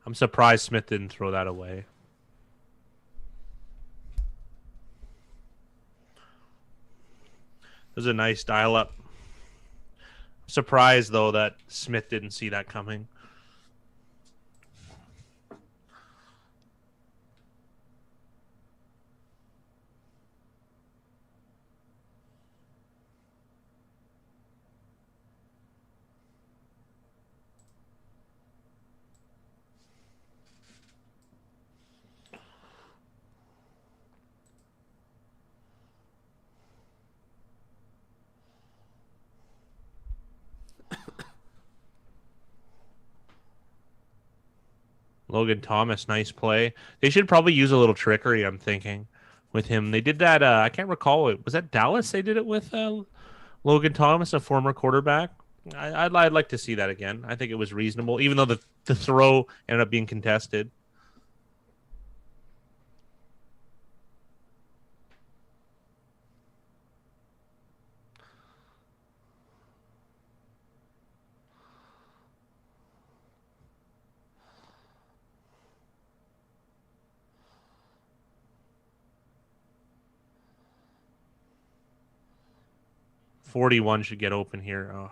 B: I'm surprised Smith didn't throw that away. It was a nice dial up. Surprised though that Smith didn't see that coming. Logan Thomas, nice play. They should probably use a little trickery, I'm thinking, with him. They did that. I can't recall it. Was that Dallas they did it with Logan Thomas, a former quarterback? I'd like to see that again. I think it was reasonable, even though the throw ended up being contested. $41 should get open here. Oh.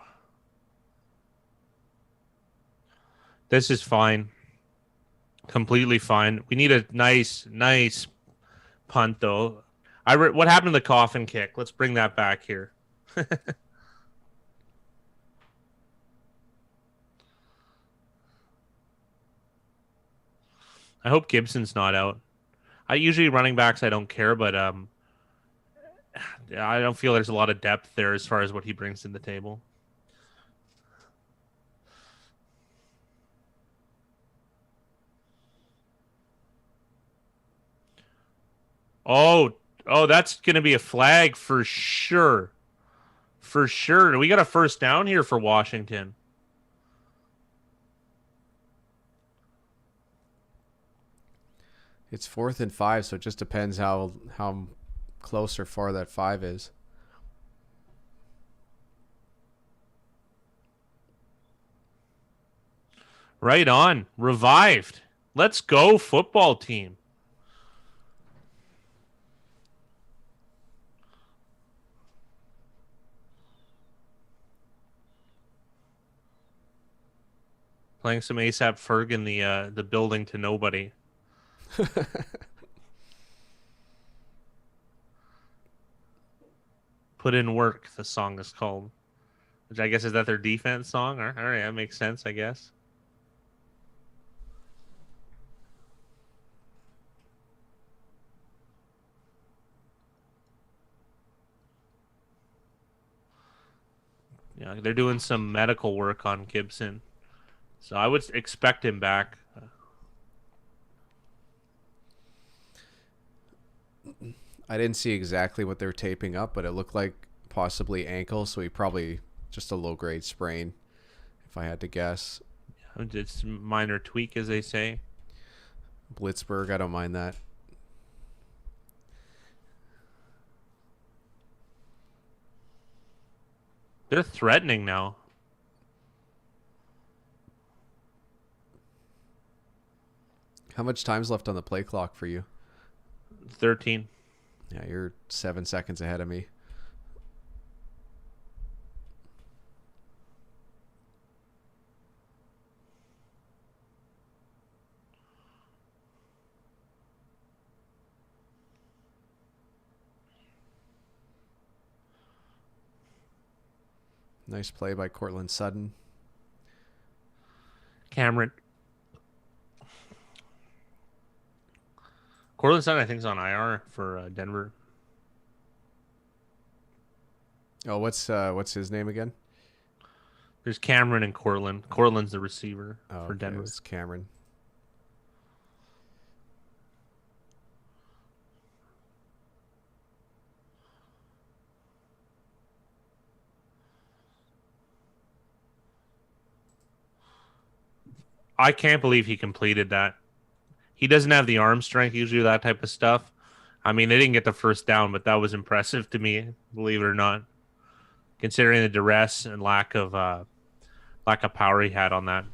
B: This is fine. Completely fine. We need a nice punt, though. What happened to the coffin kick? Let's bring that back here. I hope Gibson's not out. I usually running backs I don't care, but I don't feel there's a lot of depth there as far as what he brings to the table. Oh, that's going to be a flag for sure. For sure. We got a first down here for Washington.
A: It's 4th and 5, so it just depends how close or far that 5 is.
B: Right on. Revived. Let's go, football team. Playing some ASAP Ferg in the building to nobody. Put in work, the song is called. Which I guess is that their defense song? All right, that makes sense, I guess. Yeah, they're doing some medical work on Gibson. So I would expect him back.
A: I didn't see exactly what they're taping up, but it looked like possibly ankle, so he probably just a low-grade sprain, if I had to guess.
B: It's a minor tweak, as they say.
A: Blitzburg, I don't mind that.
B: They're threatening now.
A: How much time's left on the play clock for you?
B: 13.
A: Yeah, you're 7 seconds ahead of me. Nice play by Cortland Sutton.
B: Cameron. Cortland Sutton, I think, is on IR for Denver.
A: Oh, what's his name again?
B: There's Cameron and Cortland. Cortland's the receiver
A: Oh,
B: for
A: okay, it
B: Denver.
A: was Cameron.
B: I can't believe he completed that. He doesn't have the arm strength usually, that type of stuff. I mean, they didn't get the first down, but that was impressive to me, believe it or not, considering the duress and lack of power he had on that.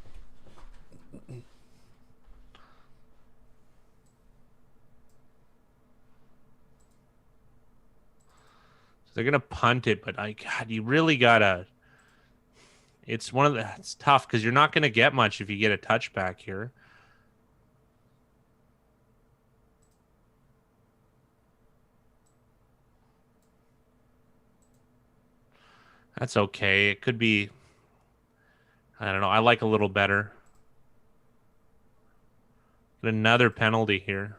B: So they're gonna punt it, but God, you really gotta. It's tough because you're not gonna get much if you get a touchback here. That's okay. It could be. I don't know. I like a little better. Another penalty here.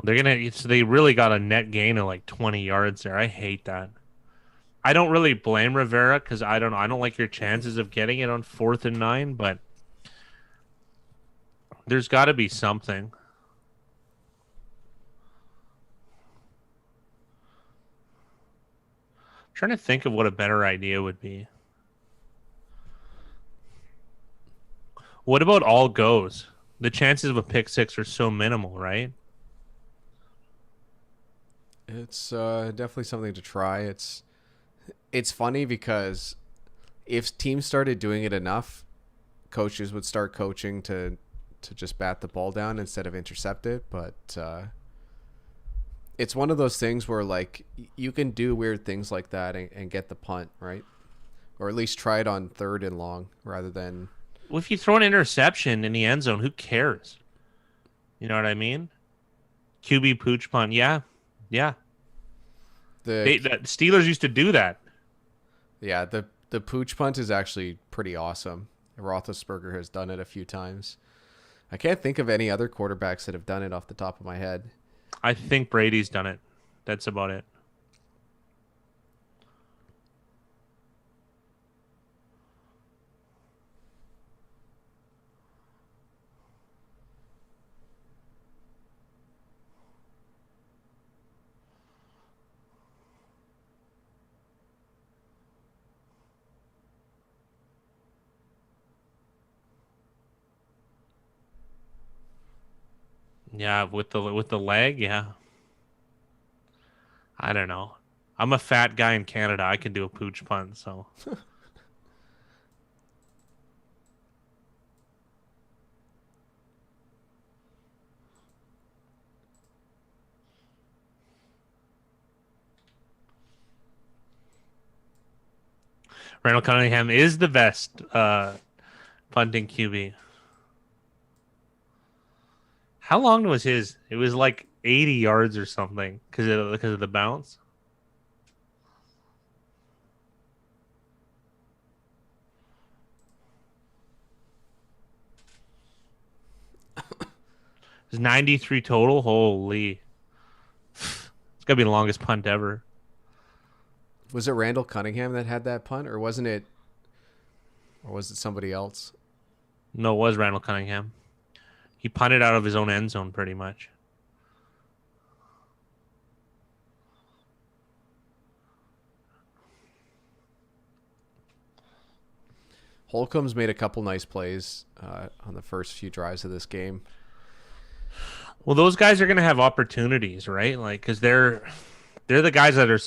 B: They really got a net gain of like 20 yards there. I hate that. I don't really blame Rivera because I don't like your chances of getting it on 4th and 9, but there's got to be something. I'm trying to think of what a better idea would be. What about all goes? The chances of a pick six are so minimal, right?
A: It's definitely something to try. It's funny because if teams started doing it enough, coaches would start coaching to just bat the ball down instead of intercept it. But it's one of those things where like you can do weird things like that and get the punt, right? Or at least try it on 3rd and long rather than.
B: Well, if you throw an interception in the end zone, who cares? You know what I mean? QB pooch punt. Yeah. Yeah. The Steelers used to do that.
A: Yeah, the pooch punt is actually pretty awesome. Roethlisberger has done it a few times. I can't think of any other quarterbacks that have done it off the top of my head.
B: I think Brady's done it. That's about it. Yeah, with the leg, yeah. I don't know. I'm a fat guy in Canada. I can do a pooch punt, so Randall Cunningham is the best punting QB. How long was his? It was like 80 yards or something because of the bounce. It was 93 total. Holy. It's got to be the longest punt ever.
A: Was it Randall Cunningham that had that punt, or wasn't it? Or was it somebody else?
B: No, it was Randall Cunningham. He punted out of his own end zone pretty much.
A: Holcomb's made a couple nice plays on the first few drives of this game.
B: Well, those guys are going to have opportunities, right? Like, because they're the guys that are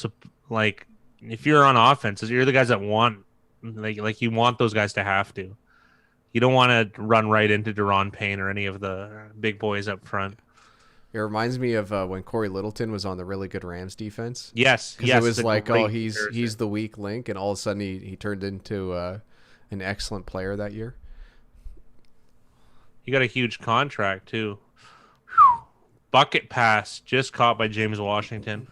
B: like, if you're on offense, you're the guys that want like you want those guys to have to. You don't want to run right into Deron Payne or any of the big boys up front.
A: It reminds me of when Corey Littleton was on the really good Rams defense.
B: Yes,
A: because it was like, oh, he's the weak link, and all of a sudden he turned into an excellent player that year.
B: He got a huge contract too. Bucket pass just caught by James Washington.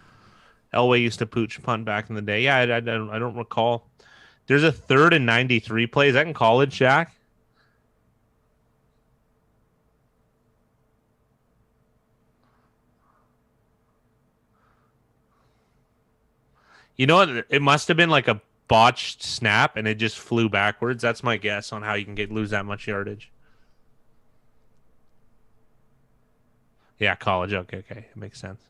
B: Elway used to pooch punt back in the day. Yeah, I don't recall. There's a 3rd and 93 play. Is that in college, Jack? You know what? It must have been like a botched snap, and it just flew backwards. That's my guess on how you can lose that much yardage. Yeah, college. Okay. It makes sense.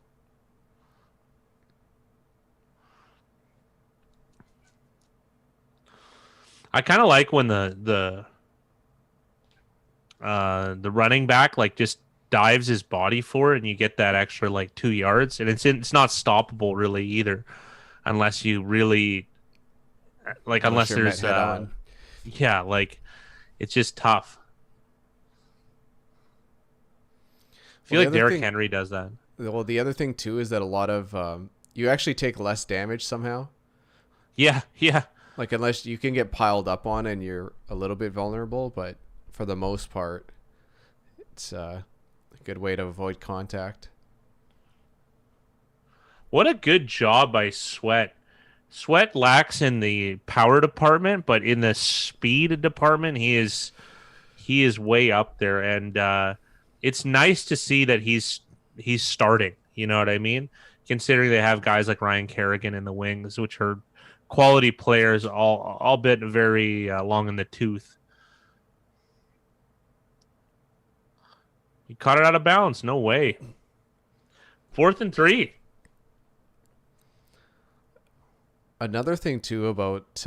B: I kind of like when the running back like just dives his body for it, and you get that extra like 2 yards, and it's not stoppable really either, unless you really like unless there's yeah, like it's just tough. I feel like Derrick Henry does that.
A: Well, the other thing too is that a lot of you actually take less damage somehow.
B: Yeah.
A: Like unless you can get piled up on and you're a little bit vulnerable, but for the most part, it's a good way to avoid contact.
B: What a good job by Sweat. Sweat lacks in the power department, but in the speed department, he is way up there, and it's nice to see that he's starting. You know what I mean? Considering they have guys like Ryan Kerrigan in the wings, which are quality players, all bit very long in the tooth. He caught it out of bounds. No way. 4th and 3.
A: Another thing too about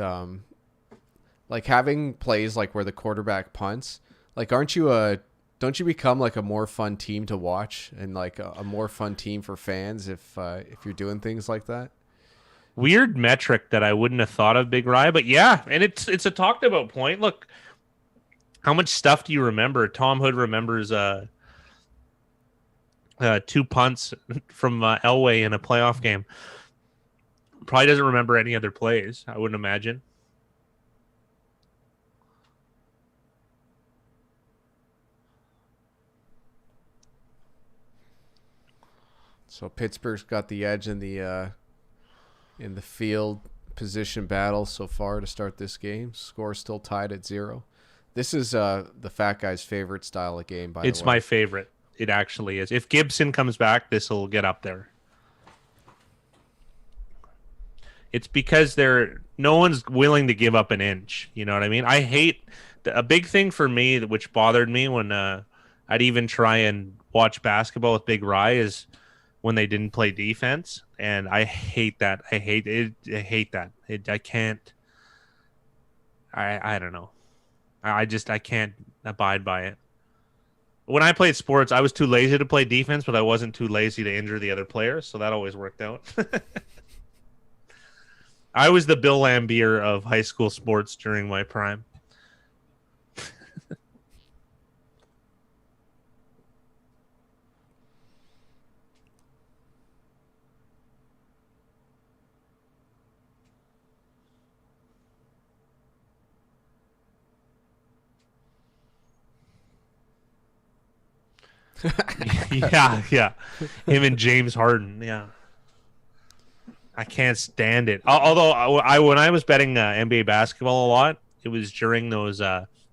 A: like having plays like where the quarterback punts, like don't you become like a more fun team to watch and like a more fun team for fans if you're doing things like that?
B: Weird metric that I wouldn't have thought of, Big Rye, but yeah, and it's a talked about point. Look, how much stuff do you remember? Tom Hood remembers 2 punts from Elway in a playoff game. Probably doesn't remember any other plays, I wouldn't imagine.
A: So Pittsburgh's got the edge in the field position battle so far to start this game. Score still tied at 0. This is the fat guy's favorite style of game, by the way.
B: It's my favorite. It actually is. If Gibson comes back, this will get up there. It's because no one's willing to give up an inch. You know what I mean? I hate a big thing for me, which bothered me when I'd even try and watch basketball with Big Rye, is when they didn't play defense, and I hate that. I hate it. I hate that. I can't. I don't know. I can't abide by it. When I played sports, I was too lazy to play defense, but I wasn't too lazy to injure the other players, so that always worked out. I was the Bill Laimbeer of high school sports during my prime. yeah. Him and James Harden, yeah. I can't stand it. Although when I was betting NBA basketball a lot, it was during those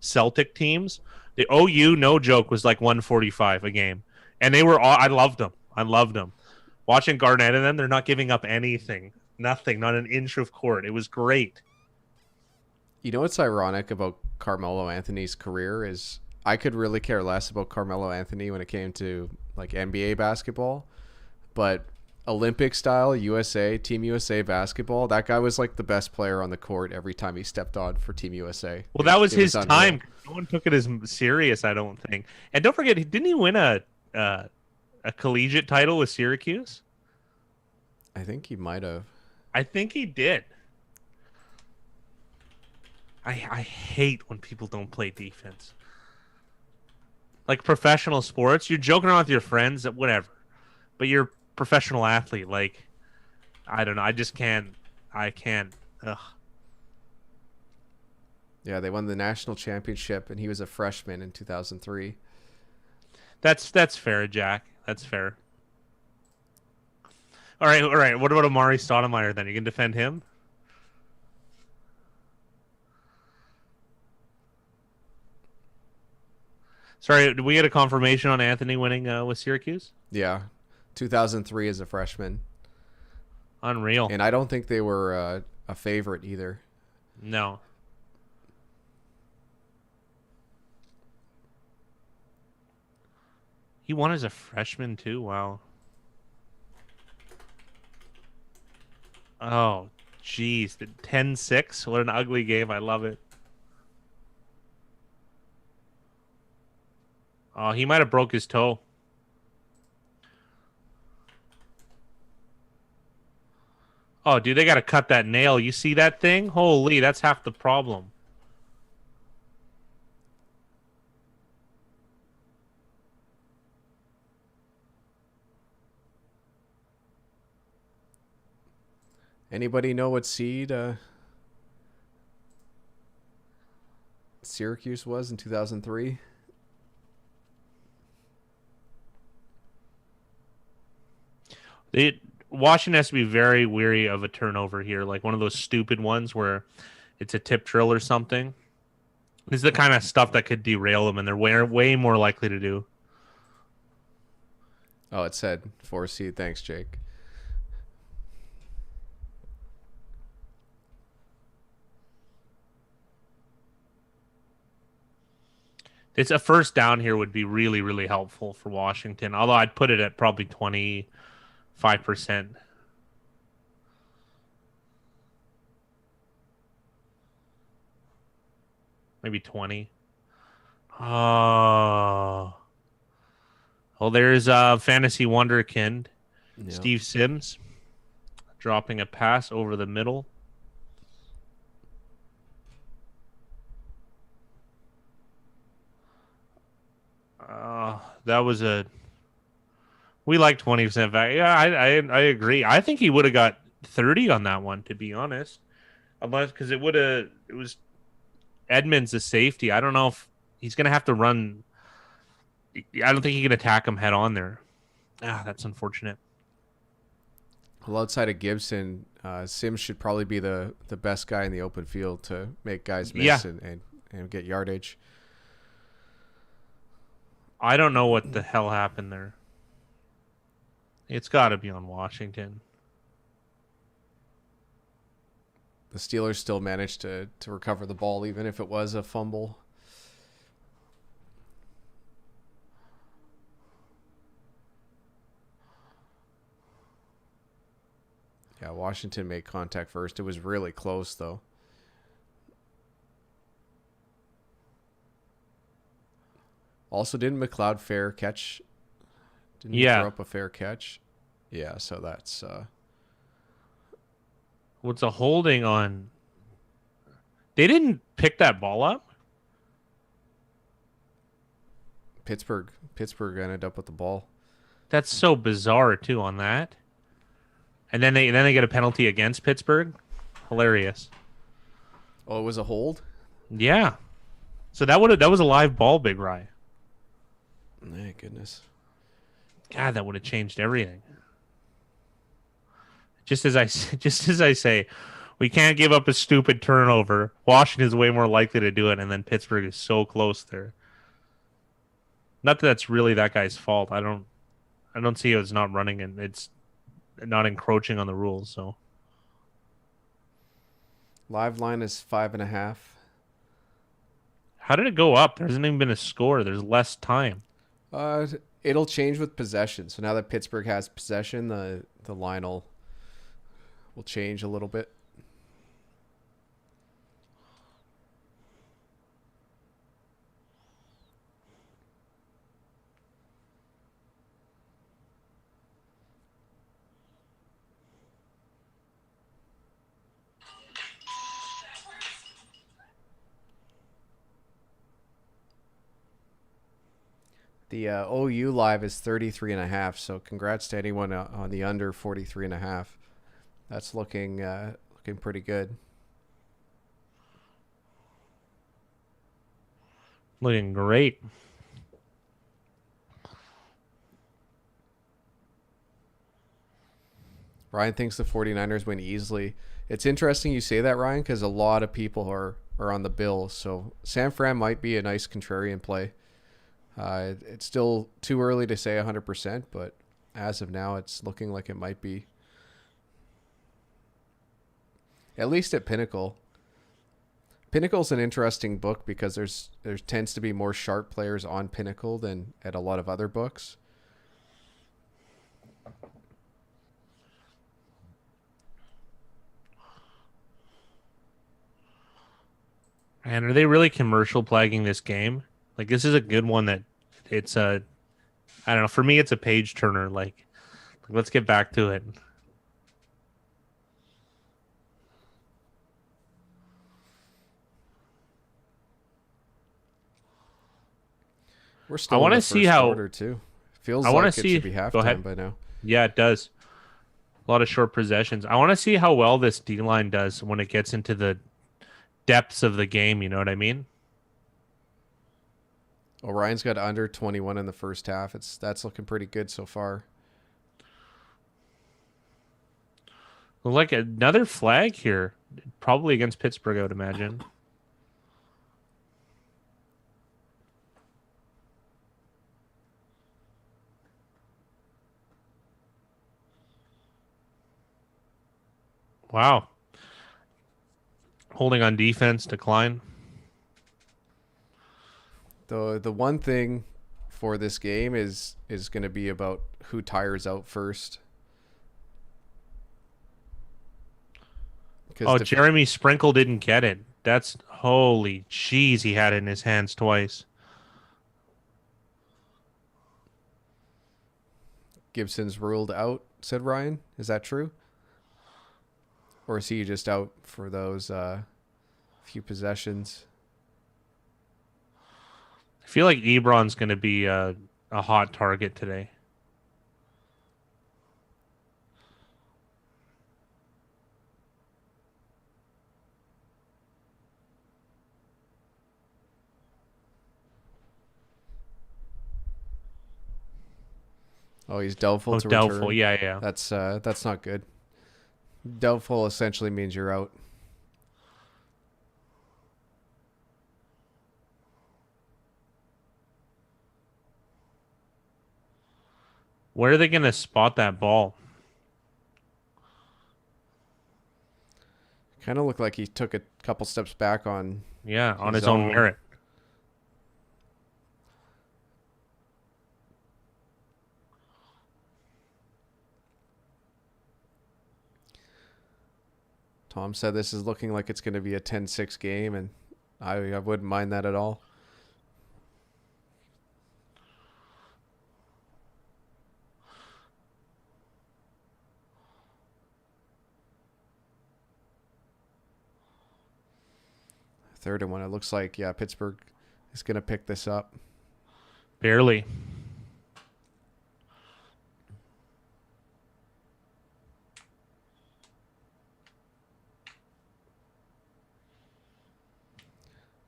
B: Celtic teams. The OU, no joke, was like 145 a game, and they were all. I loved them. Watching Garnett and them, they're not giving up anything, nothing, not an inch of court. It was great.
A: You know what's ironic about Carmelo Anthony's career is I could really care less about Carmelo Anthony when it came to like NBA basketball, but Olympic style USA, Team USA basketball, that guy was like the best player on the court every time he stepped on for Team USA.
B: Well, that was
A: It
B: his
A: unreal.
B: time. No one took it as serious, I don't think. And don't forget, didn't he win a collegiate title with Syracuse?
A: I think he might have.
B: I think he did. I hate when people don't play defense. Like professional sports, you're joking around with your friends, whatever. But you're a professional athlete. Like, I don't know. I just can't. I can't. Ugh.
A: Yeah, they won the national championship, and he was a freshman in 2003.
B: That's fair, Jack. That's fair. All right. What about Amari Stoudemire then? You can defend him? Sorry, did we get a confirmation on Anthony winning with Syracuse?
A: Yeah, 2003 as a freshman.
B: Unreal.
A: And I don't think they were a favorite either.
B: No. He won as a freshman too? Wow. Oh, jeez. 10-6? What an ugly game. I love it. Oh, he might have broke his toe. Oh, dude, they got to cut that nail. You see that thing? Holy, that's half the problem.
A: Anybody know what seed Syracuse was in 2003?
B: Washington has to be very weary of a turnover here, like one of those stupid ones where it's a tip drill or something. This is the kind of stuff that could derail them, and they're way more likely to do.
A: Oh, it said 4 seed. Thanks, Jake.
B: It's a first down here would be really, really helpful for Washington, although I'd put it at probably 25%. Maybe 20. Oh. Well, there's Fantasy Wonderkind,
A: Yeah.
B: Steve Sims, dropping a pass over the middle. That was a... We like 20% back. Yeah, I agree. I think he would have got 30 on that one, to be honest. Unless, because it was Edmonds, the safety. I don't know if he's going to have to run. I don't think he can attack him head on there. That's unfortunate.
A: Well, outside of Gibson, Sims should probably be the best guy in the open field to make guys miss and get yardage.
B: I don't know what the hell happened there. It's got to be on Washington.
A: The Steelers still managed to recover the ball, even if it was a fumble. Yeah, Washington made contact first. It was really close, though. Also, didn't McLeod fair catch? Didn't he throw up a fair catch? Yeah, so that's...
B: What's a holding on? They didn't pick that ball up?
A: Pittsburgh ended up with the ball.
B: That's so bizarre, too, on that. And then they get a penalty against Pittsburgh? Hilarious.
A: Oh, it was a hold?
B: Yeah. So that was a live ball, Big Rye.
A: My goodness.
B: God, that would have changed everything. Just as I say, we can't give up a stupid turnover. Washington's way more likely to do it, and then Pittsburgh is so close there. Not that that's really that guy's fault. I don't see it's not running and it's not encroaching on the rules. So
A: live line is 5.5.
B: How did it go up? There hasn't even been a score. There's less time.
A: It'll change with possession. So now that Pittsburgh has possession, the line will change a little bit. The OU live is 33.5. So congrats to anyone on the under 43.5. That's looking pretty good.
B: Looking great.
A: Ryan thinks the 49ers win easily. It's interesting you say that, Ryan, because a lot of people are on the Bills. So San Fran might be a nice contrarian play. It's still too early to say 100%, but as of now, it's looking like it might be. At least at Pinnacle. Pinnacle's an interesting book because there tends to be more sharp players on Pinnacle than at a lot of other books.
B: And are they really commercial plaguing this game? Like, this is a good one that it's a, I don't know. For me, it's a page turner. Like let's get back to it.
A: We're still.
B: I want to see how.
A: Quarter too. Feels
B: I
A: like
B: want to see.
A: It should be halftime by now.
B: Yeah, it does. A lot of short possessions. I want to see how well this D line does when it gets into the depths of the game. You know what I mean?
A: Orion's got under 21 in the first half. That's looking pretty good so far.
B: Like another flag here, probably against Pittsburgh, I would imagine. Wow. Holding on defense, decline.
A: The one thing for this game is going to be about who tires out first.
B: Oh, Jeremy Sprinkle didn't get it. That's holy jeez. He had it in his hands twice.
A: Gibson's ruled out, said Ryan. Is that true? Or is he just out for those few possessions?
B: I feel like Ebron's going to be a hot target today.
A: Oh, he's doubtful to
B: doubtful.
A: return.
B: Yeah.
A: That's not good. Doubtful essentially means you're out.
B: Where are they going to spot that ball?
A: Kind of looked like he took a couple steps back on.
B: Yeah, on his own merit.
A: Tom said this is looking like it's going to be a 10-6 game, and I wouldn't mind that at all. Third and one. It looks like, Pittsburgh is going to pick this up.
B: Barely.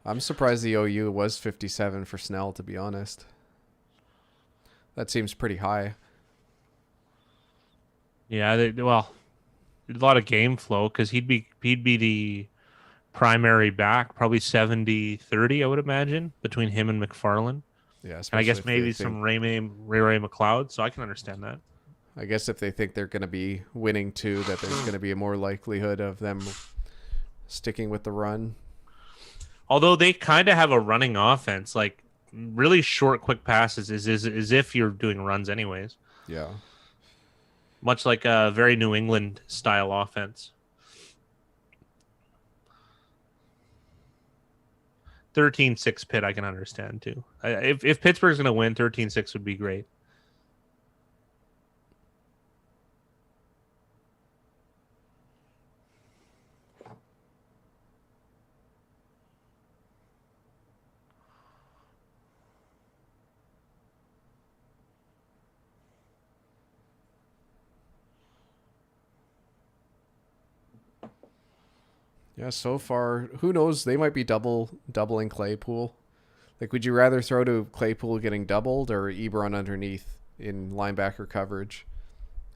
A: I'm surprised the OU was 57 for Snell, to be honest. That seems pretty high.
B: Yeah, a lot of game flow because he'd be the primary back, probably 70-30, I would imagine, between him and McFarland.
A: Yeah,
B: and I guess maybe some Ray McLeod, so I can understand that.
A: I guess if they think they're going to be winning too, that there's going to be a more likelihood of them sticking with the run.
B: Although they kind of have a running offense, like really short, quick passes is if you're doing runs anyways.
A: Yeah.
B: Much like a very New England style offense. 13-6 Pitt, I can understand too. If Pittsburgh's going to win, 13-6 would be great.
A: Yeah, so far, who knows? They might be doubling Claypool. Like, would you rather throw to Claypool getting doubled or Ebron underneath in linebacker coverage?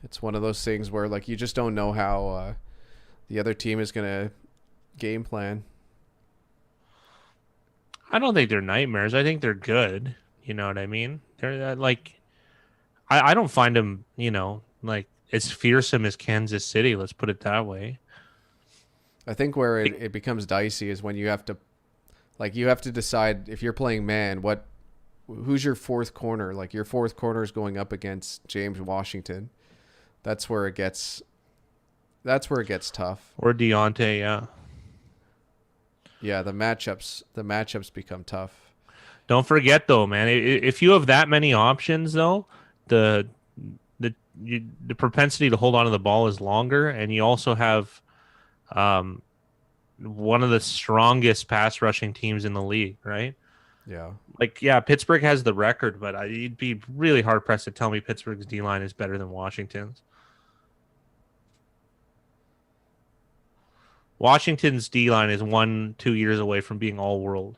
A: It's one of those things where, like, you just don't know how the other team is going to game plan.
B: I don't think they're nightmares. I think they're good. You know what I mean? They're like, I don't find them, like as fearsome as Kansas City. Let's put it that way.
A: I think where it becomes dicey is when you have to decide if you're playing man, who's your fourth corner? Like, your fourth corner is going up against James Washington. That's where it gets tough.
B: Or Deontay, yeah.
A: Yeah, the matchups become tough.
B: Don't forget though, man. If you have that many options, though, the propensity to hold on to the ball is longer, and you also have one of the strongest pass rushing teams in the league, right?
A: Yeah.
B: Like, yeah, Pittsburgh has the record, but you'd be really hard pressed to tell me Pittsburgh's D line is better than Washington's. Washington's D line is 1-2 years away from being all world.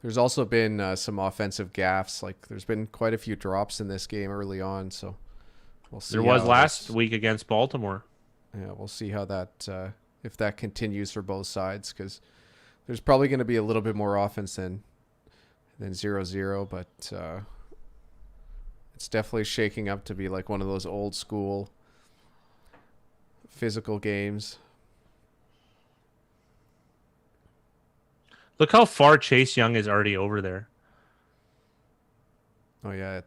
A: There's also been some offensive gaffes. Like, there's been quite a few drops in this game early on, so we'll see.
B: There was last week against Baltimore.
A: Yeah, we'll see how that if that continues for both sides, because there's probably going to be a little bit more offense than 0-0, but it's definitely shaking up to be like one of those old school physical games.
B: Look how far Chase Young is already over there.
A: Oh yeah,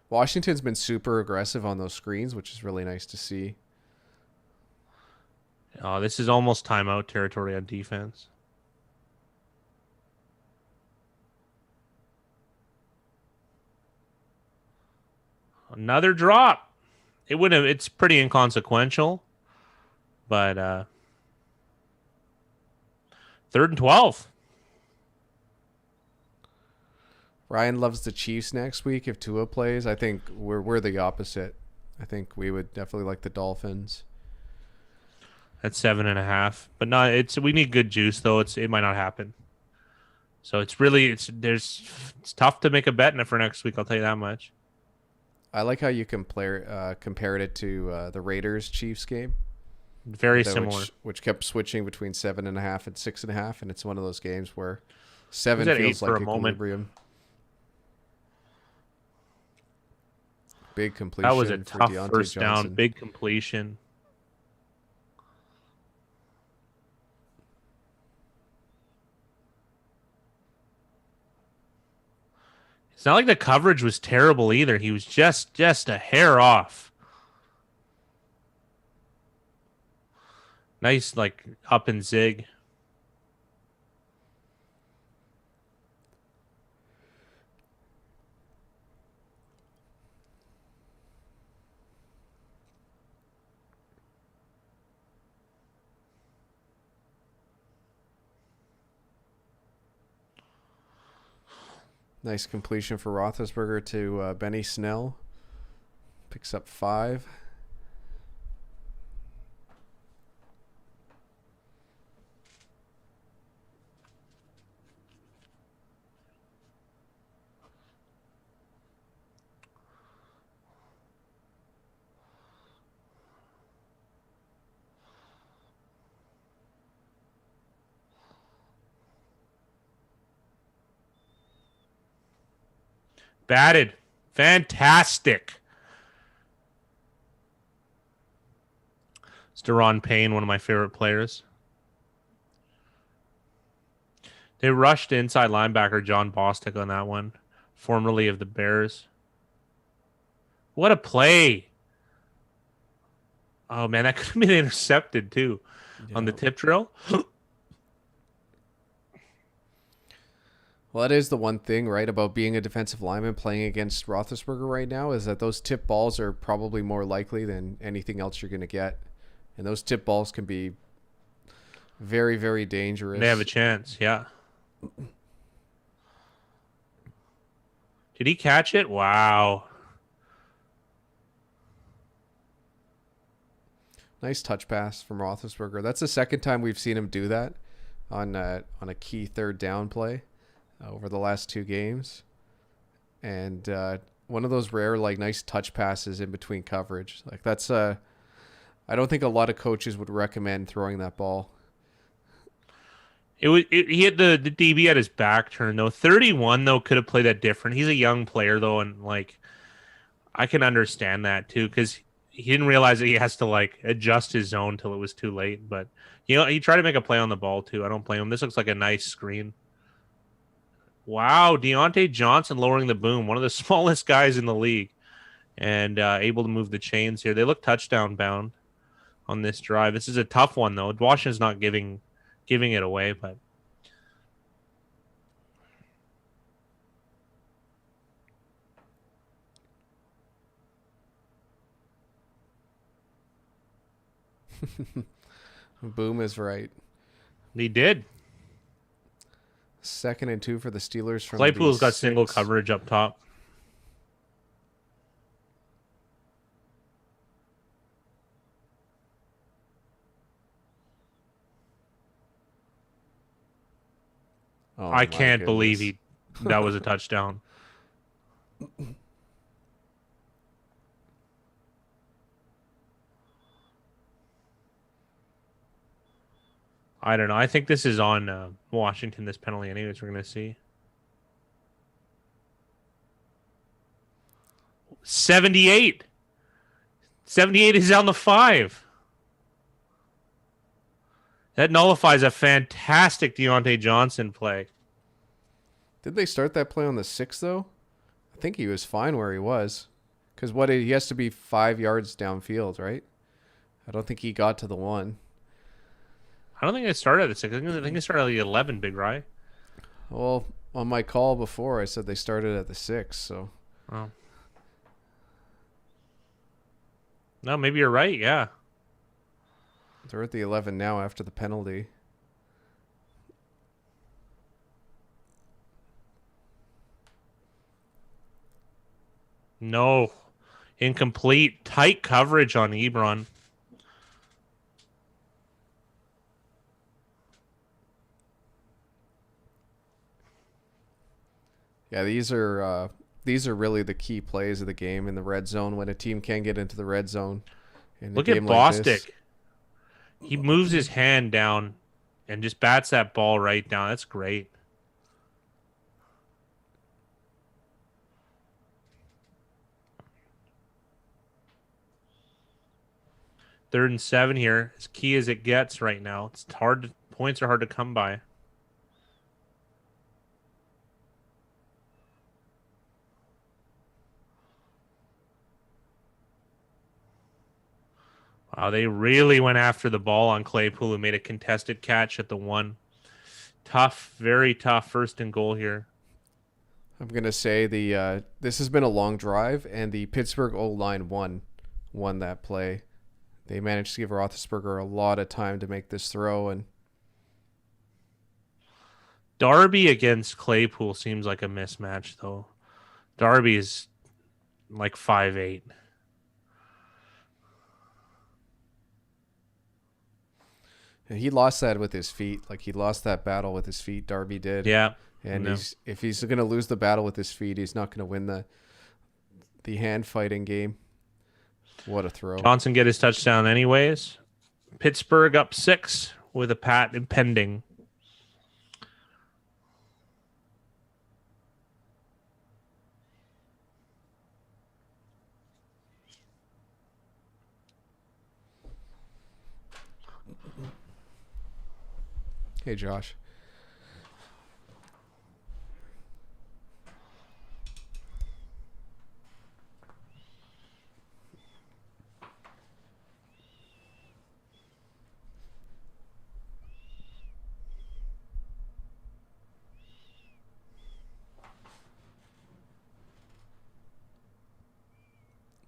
A: Washington's been super aggressive on those screens, which is really nice to see.
B: Oh, this is almost timeout territory on defense. Another drop. It's pretty inconsequential, but 3rd and 12.
A: Ryan loves the Chiefs next week if Tua plays. I think we're the opposite. I think we would definitely like the Dolphins.
B: That's 7.5, but not. We need good juice though. It might not happen. So it's tough to make a bet in it for next week. I'll tell you that much.
A: I like how you compared it to the Raiders Chiefs game.
B: Very similar.
A: Which kept switching between 7.5 and 6.5, and it's one of those games where 7 feels like equilibrium. Big completion.
B: That was a tough
A: Deontay
B: first
A: Johnson.
B: down. Big completion. It's not like the coverage was terrible either. He was just a hair off. Nice, like, up and zig.
A: Nice completion for Roethlisberger to Benny Snell. Picks up 5.
B: Batted. Fantastic. It's Deron Payne, one of my favorite players. They rushed inside linebacker John Bostic on that one, formerly of the Bears. What a play. Oh, man, that could have been intercepted, too, on the tip drill.
A: Well, that is the one thing, right, about being a defensive lineman playing against Roethlisberger right now is that those tip balls are probably more likely than anything else you're going to get. And those tip balls can be very, very dangerous.
B: They have a chance, yeah. Did he catch it? Wow.
A: Nice touch pass from Roethlisberger. That's the second time we've seen him do that on a key third down play over the last 2 games. And one of those rare, like, nice touch passes in between coverage. Like, that's I don't think a lot of coaches would recommend throwing that ball.
B: He hit the DB at his back turn, though. 31, though, could have played that different. He's a young player, though, and, like, I can understand that, too, because he didn't realize that he has to, like, adjust his zone till it was too late. But, you know, he tried to make a play on the ball, too. I don't blame him. This looks like a nice screen. Wow, Deontay Johnson lowering the boom, one of the smallest guys in the league, and able to move the chains here. They look touchdown bound on this drive. This is a tough one, though. Washington's not giving it away, but
A: Boom is right.
B: he did.
A: 2nd and 2 for the Steelers. From
B: Claypool's got
A: 6.
B: single coverage up top.
A: Oh,
B: I can't believe that was a touchdown. I don't know. I think this is on Washington, this penalty anyways, we're going to see. 78. 78 is on the 5. That nullifies a fantastic Deontay Johnson play.
A: Did they start that play on the 6, though? I think he was fine where he was. Because he has to be 5 yards downfield, right? I don't think he got to the 1.
B: I don't think it started at the 6. I think it started at the 11, Big Rye.
A: Well, on my call before, I said they started at the 6, so.
B: Oh. No, maybe you're right, yeah.
A: They're at the 11 now after the penalty.
B: No. Incomplete. Tight coverage on Ebron.
A: Yeah, these are really the key plays of the game in the red zone when a team can get into the red zone.
B: Look at Bostic. He moves his hand down and just bats that ball right down. That's great. Third and 7 here. As key as it gets right now. It's hard. Points are hard to come by. Wow, they really went after the ball on Claypool, who made a contested catch at the 1. Tough, very tough 1st and goal here.
A: I'm going to say this has been a long drive, and the Pittsburgh O-line won that play. They managed to give Roethlisberger a lot of time to make this throw. And
B: Darby against Claypool seems like a mismatch, though. Darby is like 5'8".
A: he lost that with his feet. Like, he lost that battle with his feet, Darby did.
B: Yeah.
A: And if he's going to lose the battle with his feet, he's not going to win the hand fighting game. What a throw.
B: Johnson get his touchdown anyways. Pittsburgh up 6 with a pat impending.
A: Hey, Josh.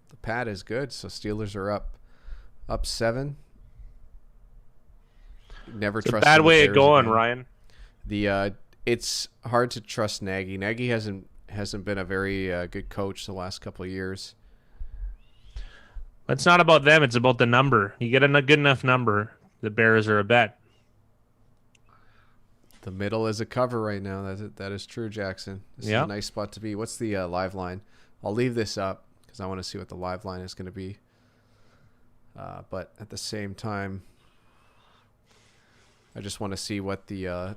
A: The pad is good, so Steelers are up 7. Never
B: It's a
A: trust
B: bad
A: the
B: way of
A: Bears
B: going,
A: again.
B: Ryan.
A: It's hard to trust Nagy. Nagy hasn't been a very good coach the last couple of years.
B: It's not about them. It's about the number. You get a good enough number, the Bears are a bet.
A: The middle is a cover right now. That is true, Jackson. This is a nice spot to be. What's the live line? I'll leave this up because I want to see what the live line is going to be. But at the same time, I just want to see what the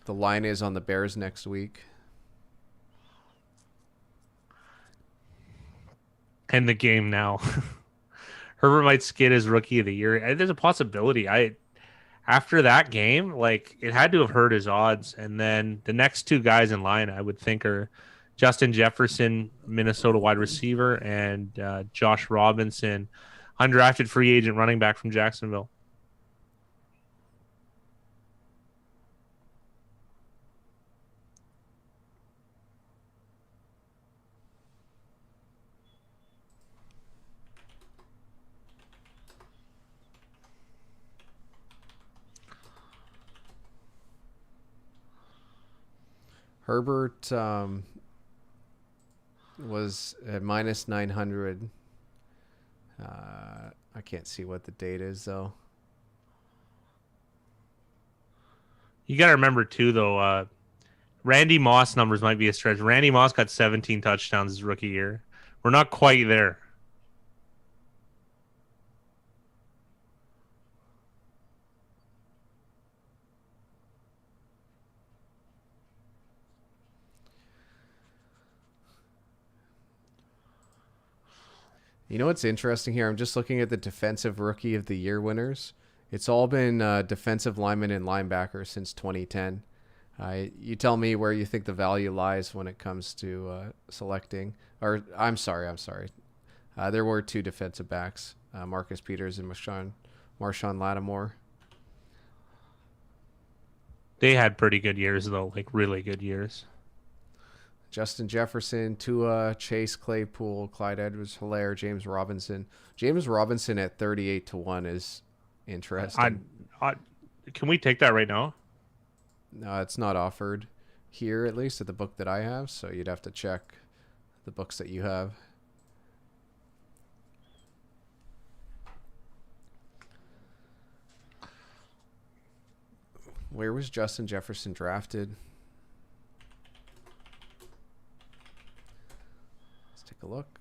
A: line is on the Bears next week.
B: End the game now. Herbert might skid his rookie of the year. There's a possibility. After that game, like, it had to have hurt his odds. And then the next two guys in line, I would think, are Justin Jefferson, Minnesota wide receiver, and Josh Robinson, undrafted free agent running back from Jacksonville.
A: Herbert was at minus 900. I can't see what the date is, though.
B: You got to remember, too, though, Randy Moss numbers might be a stretch. Randy Moss got 17 touchdowns his rookie year. We're not quite there.
A: You know what's interesting here? I'm just looking at the defensive rookie of the year winners. It's all been defensive linemen and linebackers since 2010. You tell me where you think the value lies when it comes to selecting. Or I'm sorry. There were 2 defensive backs, Marcus Peters and Marshawn Lattimore.
B: They had pretty good years, though, like really good years.
A: Justin Jefferson, Tua, Chase Claypool, Clyde Edwards-Helaire, James Robinson. James Robinson at 38-1 is interesting.
B: Can we take that right now?
A: No, it's not offered here, at least at the book that I have, so you'd have to check the books that you have. Where was Justin Jefferson drafted? Take a look.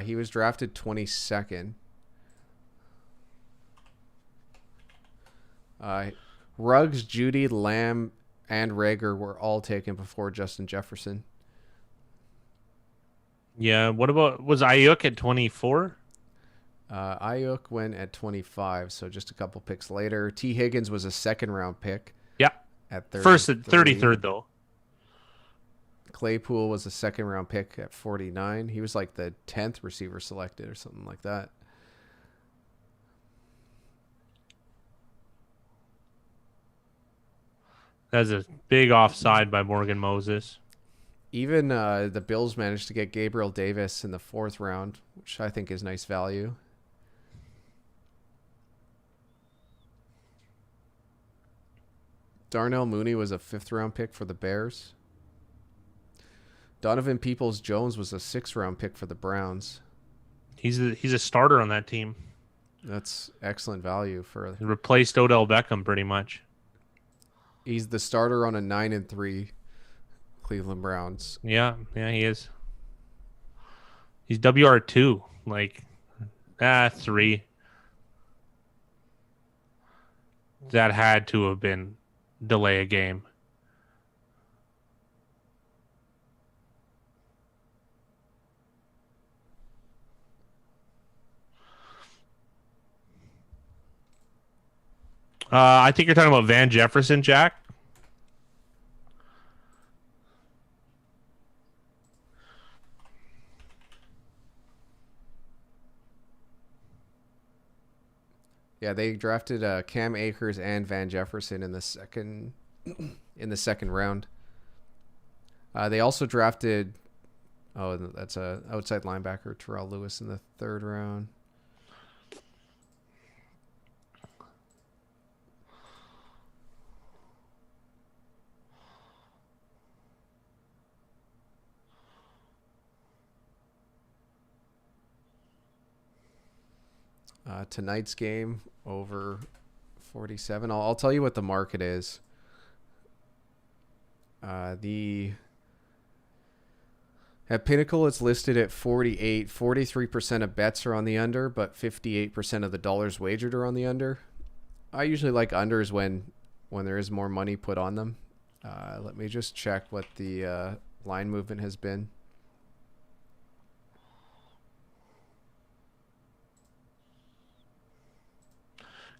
A: He was drafted 22nd. Ruggs, Judy, Lamb, and Rager were all taken before Justin Jefferson.
B: Yeah. What about, was Ayuk at 24?
A: Ayuk went at 25, so just a couple picks later. T. Higgins was a second-round pick.
B: Yeah.
A: At 33.
B: First at 33rd, though.
A: Claypool was a second-round pick at 49. He was like the 10th receiver selected or something like that.
B: That's a big offside by Morgan Moses.
A: Even the Bills managed to get Gabriel Davis in the 4th round, which I think is nice value. Darnell Mooney was a 5th-round pick for the Bears. Donovan Peoples-Jones was a 6th-round pick for the Browns.
B: He's a starter on that team.
A: That's excellent value for.
B: He replaced Odell Beckham pretty much.
A: He's the starter on a 9-3 Cleveland Browns.
B: Yeah, he is. He's WR2, like 3. That had to have been delay a game. I think you're talking about Van Jefferson, Jack.
A: Yeah, they drafted Cam Akers and Van Jefferson in the second round. They also drafted, that's a outside linebacker, Terrell Lewis, in the third round. Tonight's game over 47. I'll tell you what the market is. At Pinnacle, it's listed at 48. 43% of bets are on the under, but 58% of the dollars wagered are on the under. I usually like unders when there is more money put on them. Let me just check what the line movement has been.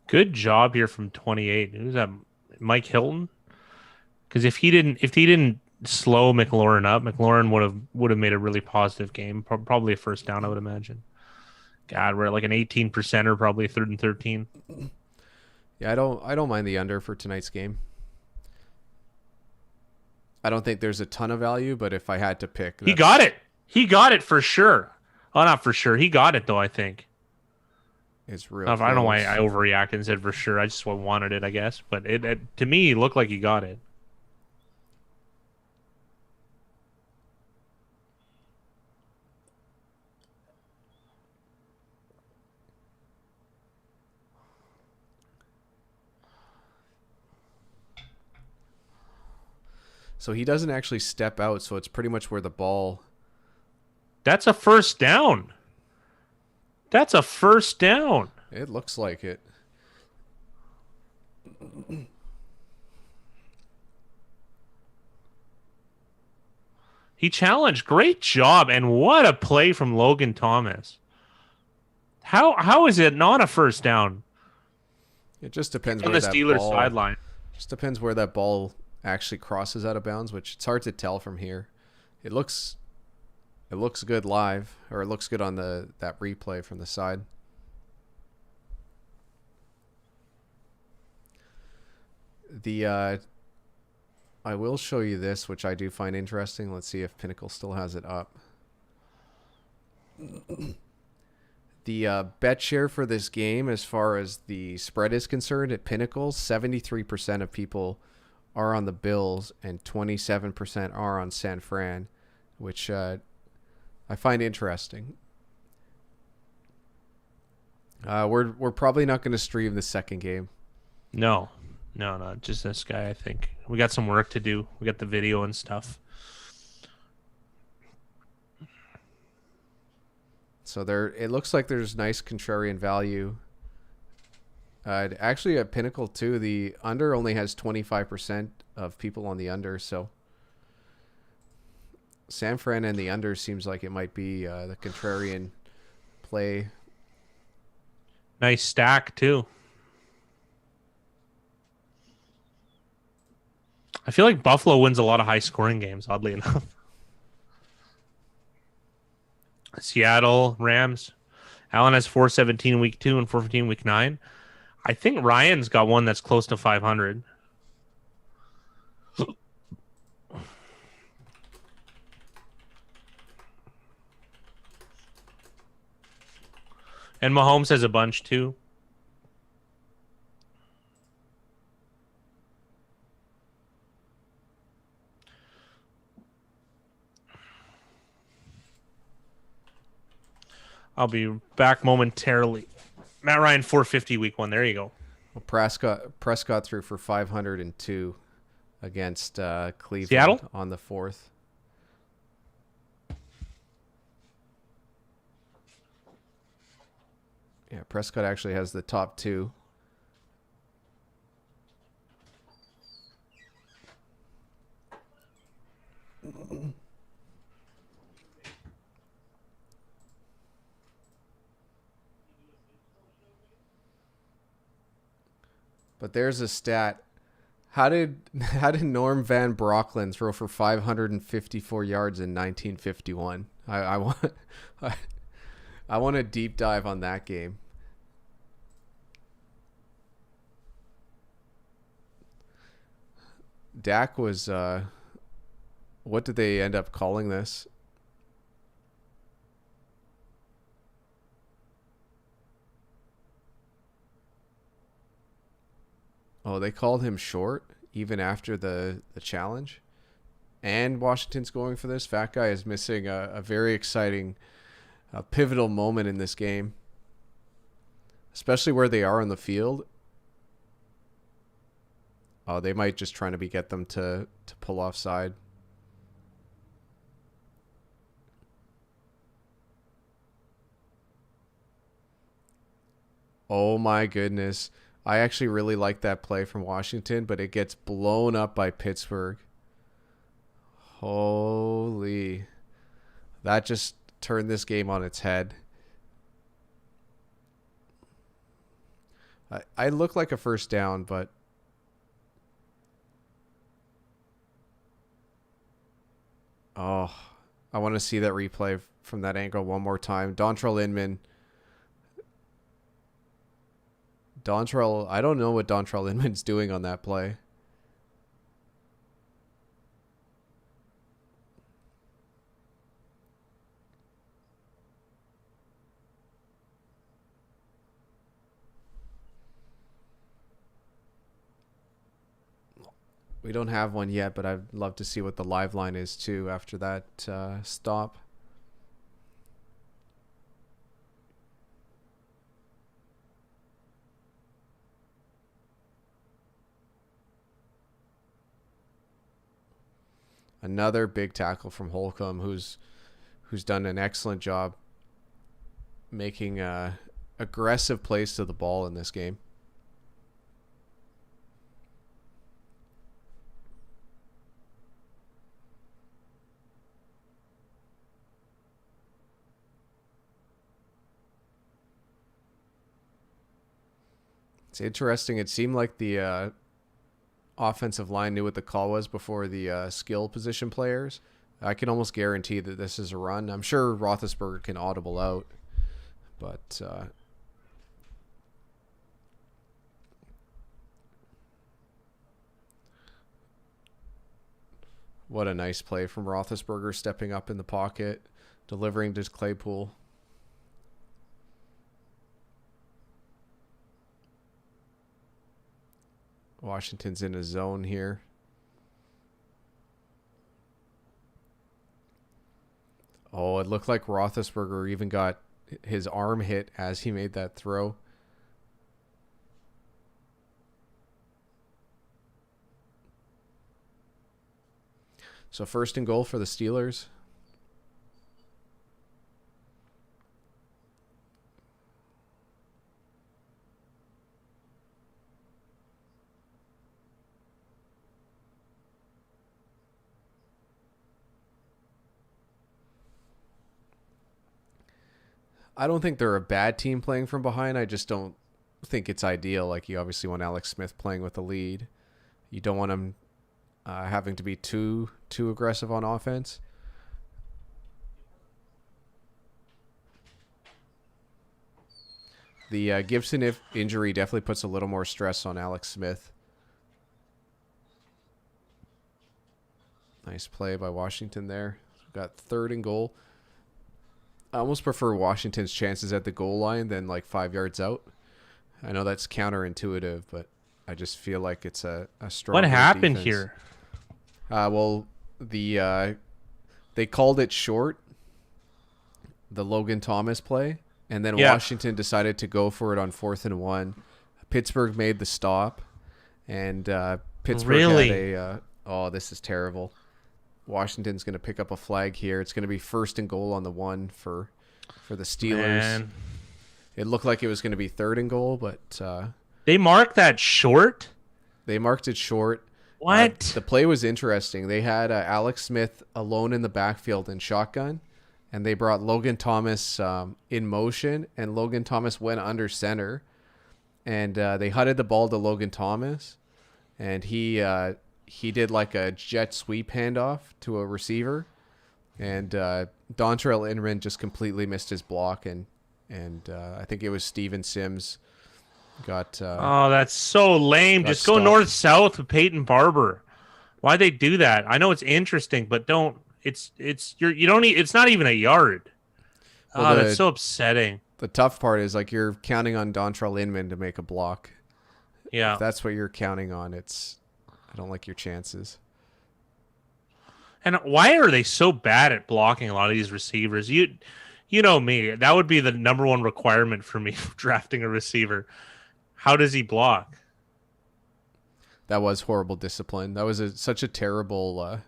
B: Good job here from 28. Who's that? Mike Hilton? Because if he didn't slow McLaurin up, McLaurin would have made a really positive game. Probably a first down, I would imagine. God, we're at like an 18%er, probably 3rd and 13.
A: Yeah, I don't mind the under for tonight's game. I don't think there's a ton of value, but if I had to pick,
B: he got it. He got it for sure. Oh, not for sure. He got it though, I think.
A: It's real.
B: I don't know why I overreacted and said for sure. I just wanted it, I guess. But it to me, it looked like he got it.
A: So he doesn't actually step out, so it's pretty much where the ball...
B: That's a first down. That's a first down.
A: It looks like it.
B: He challenged. Great job. And what a play from Logan Thomas. How is it not a first down?
A: It just depends
B: on
A: where
B: the
A: that
B: Steelers
A: ball...
B: sideline.
A: Just depends where that ball actually crosses out of bounds, which it's hard to tell from here. It looks good live, or it looks good on that replay from the side. I will show you this, which I do find interesting. Let's see if Pinnacle still has it up. The bet share for this game, as far as the spread is concerned, at Pinnacle, 73% of people are on the Bills and 27% are on San Fran, which I find interesting. We're probably not going to stream the second game.
B: No, just this guy. I think we got some work to do. We got the video and stuff.
A: So it looks like there's nice contrarian value. Actually, at Pinnacle too, the under only has 25% of people on the under. So San Fran and the under seems like it might be the contrarian play.
B: Nice stack too. I feel like Buffalo wins a lot of high-scoring games, oddly enough. Seattle, Rams. Allen has 417 week 2 and 415 week 9. I think Ryan's got one that's close to 500. And Mahomes has a bunch too. I'll be back momentarily. Matt Ryan 450 week 1. There you go.
A: Well, Prescott threw for 502 against Cleveland
B: Seattle?
A: On the 4th. Yeah, Prescott actually has the top 2. But there's a stat. How did Norm Van Brocklin throw for 554 yards in 1951? I want I want a deep dive on that game. Dak was what did they end up calling this? Oh, they called him short even after the challenge. And Washington's going for this. Fat Guy is missing a very exciting, pivotal moment in this game, especially where they are on the field. Oh, they might just trying to get them to pull offside. Oh my goodness. I actually really like that play from Washington, but it gets blown up by Pittsburgh. Holy. That just turned this game on its head. I look like a first down, but oh, I want to see that replay from that angle one more time. Dontrell Inman. I don't know what Dontrell Inman's doing on that play. We don't have one yet, but I'd love to see what the live line is too after that stop. Another big tackle from Holcomb, who's done an excellent job making aggressive plays to the ball in this game. It's interesting. It seemed like the offensive line knew what the call was before the skill position players. I can almost guarantee that this is a run. I'm sure Roethlisberger can audible out, but what a nice play from Roethlisberger, stepping up in the pocket, delivering to Claypool. Washington's in a zone here. Oh, it looked like Roethlisberger even got his arm hit as he made that throw. So 1st and goal for the Steelers. I don't think they're a bad team playing from behind. I just don't think it's ideal. Like, you obviously want Alex Smith playing with the lead. You don't want him having to be too aggressive on offense. The Gibson injury definitely puts a little more stress on Alex Smith. Nice play by Washington there. We've got 3rd and goal. I almost prefer Washington's chances at the goal line than like 5 yards out. I know that's counterintuitive, but I just feel like it's a strong.
B: What happened
A: defense
B: here?
A: Well, they called it short, the Logan Thomas play, and then Washington decided to go for it on 4th and 1. Pittsburgh made the stop, and Pittsburgh had a this is terrible. Washington's going to pick up a flag here. It's going to be 1st and goal on the 1 for the Steelers. Man. It looked like it was going to be 3rd and goal, but
B: they marked that short.
A: They marked it short.
B: What?
A: The play was interesting. They had Alex Smith alone in the backfield in shotgun, and they brought Logan Thomas in motion, and Logan Thomas went under center. and they hunted the ball to Logan Thomas, and he did like a jet sweep handoff to a receiver, and Dontrell Inman just completely missed his block, and I think it was Steven Sims got.
B: Oh, that's so lame. Just go
A: stopped.
B: north-south with Peyton Barber. Why they do that? I know it's interesting, but don't. You don't need. It's not even a yard.
A: Well,
B: That's so upsetting.
A: The tough part is like you're counting on Dontrell Inman to make a block.
B: Yeah,
A: If that's what you're counting on, I don't like your chances.
B: and why are they so bad at blocking a lot of these receivers? You know me. That would be the number one requirement for me drafting a receiver. How does he block?
A: That was horrible discipline. That was such a terrible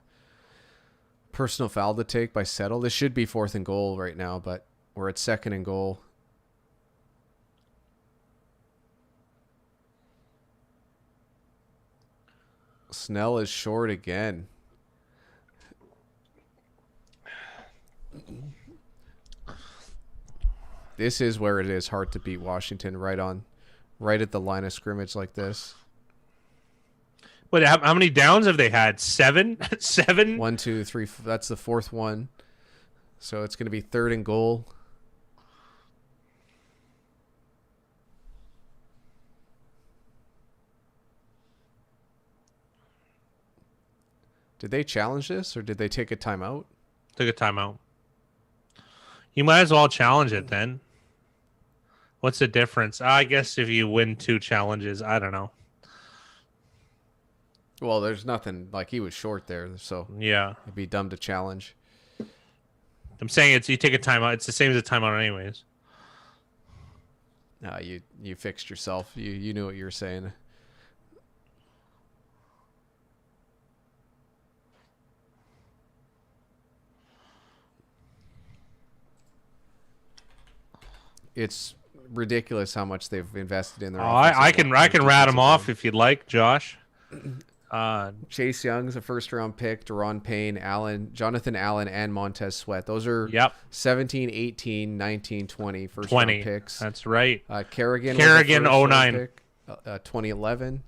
A: personal foul to take by Settle. This should be 4th and goal right now, but we're at 2nd and goal. Snell is short again. This is where it is hard to beat Washington, right at the line of scrimmage like this.
B: Wait, how many downs have they had? 7? 7?
A: 1, 2, 3. That's the 4th one. So it's going to be 3rd and goal. Did they challenge this, or did they take a timeout?
B: Took a timeout. You might as well challenge it then. What's the difference? I guess if you win 2 challenges, I don't know.
A: Well, there's nothing, like he was short there, so
B: Yeah.
A: it'd be dumb to challenge.
B: I'm saying you take a timeout. It's the same as a timeout anyways.
A: You fixed yourself. You knew what you were saying. It's ridiculous how much they've invested in their offensive
B: I can
A: line.
B: rat them off if you'd like, Josh.
A: Chase Young's a 1st-round pick, Deron Payne, Jonathan Allen, and Montez Sweat. Those are 17, 18, 19, 20 first-round picks.
B: That's right.
A: Kerrigan
B: 09.
A: Pick, 2011.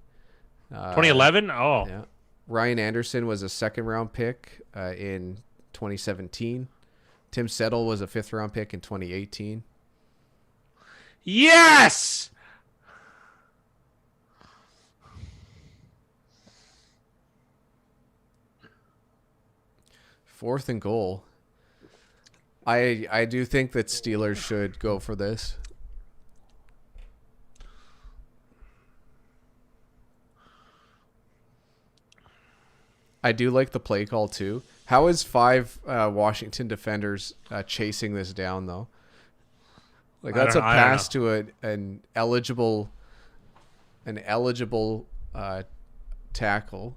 B: 2011? Oh.
A: Yeah. Ryan Anderson was a 2nd-round pick in 2017. Tim Settle was a 5th-round pick in 2018.
B: Yes!
A: Fourth and goal. I do think that Steelers should go for this. I do like the play call too. How is 5 Washington defenders chasing this down though? Like that's a pass to an eligible tackle.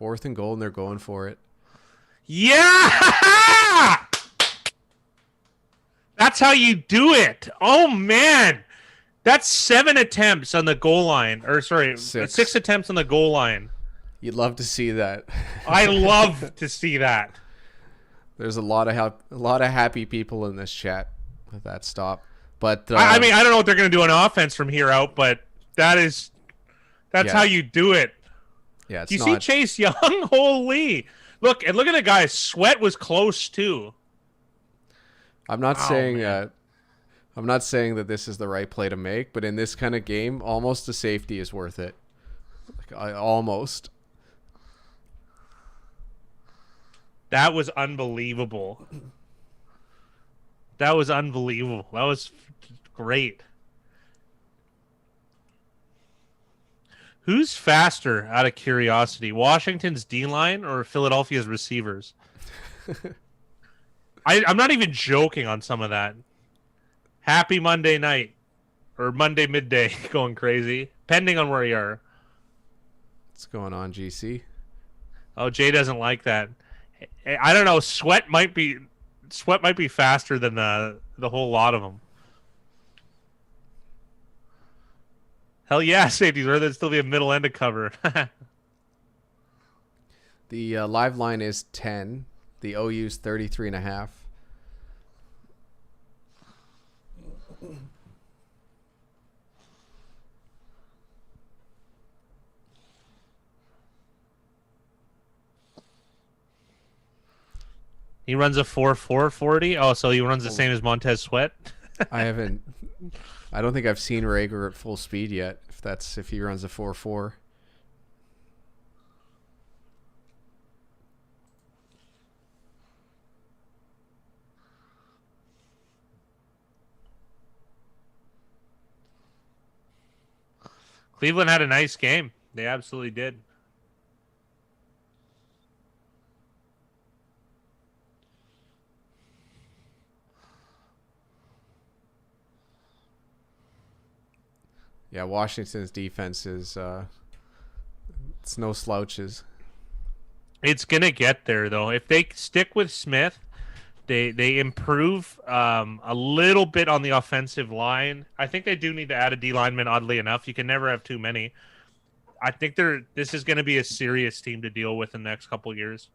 A: 4th and goal, and they're going for it.
B: Yeah! That's how you do it. Oh, man. That's 7 attempts on the goal line. Or, sorry, 6 attempts on the goal line.
A: You'd love to see that.
B: I love to see that.
A: There's a lot of happy people in this chat with that stop. But
B: I mean, I don't know what they're going to do on offense from here out, but that's how you do it.
A: Yeah,
B: you see Chase Young? Holy. Look at the guy. Sweat was close too.
A: I'm not saying that this is the right play to make, but in this kind of game, almost a safety is worth it. Almost.
B: That was unbelievable. That was unbelievable. That was great. Who's faster, out of curiosity? Washington's D-line or Philadelphia's receivers? I'm not even joking on some of that. Happy Monday night. Or Monday midday going crazy. Depending on where you are.
A: What's going on, GC?
B: Oh, Jay doesn't like that. I don't know. Sweat might be faster than the whole lot of them. Hell yeah, safeties. Or there'd still be a middle end to cover.
A: The live line is 10. The OU's 33.5.
B: He runs a 4.4 40. Oh, so he runs the same as Montez Sweat.
A: I don't think I've seen Rager at full speed yet. If he runs a 4.4.
B: Cleveland had a nice game. They absolutely did.
A: Yeah, Washington's defense is it's no slouches.
B: It's gonna get there though. If they stick with Smith, they improve a little bit on the offensive line. I think they do need to add a D lineman. Oddly enough, you can never have too many. I think this is going to be a serious team to deal with in the next couple of years.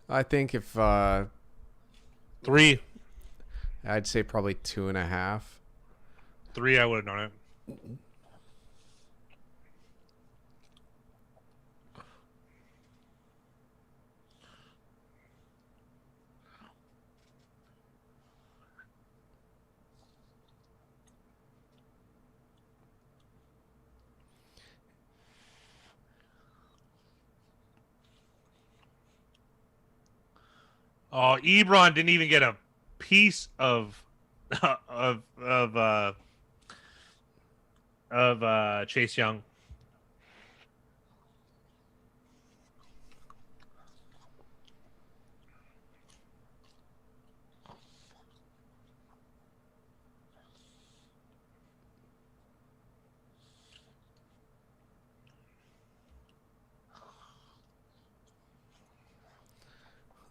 A: I think if
B: 3,
A: I'd say probably 2.5.
B: 3, I would have done it. Oh, Ebron didn't even get a piece of Chase Young.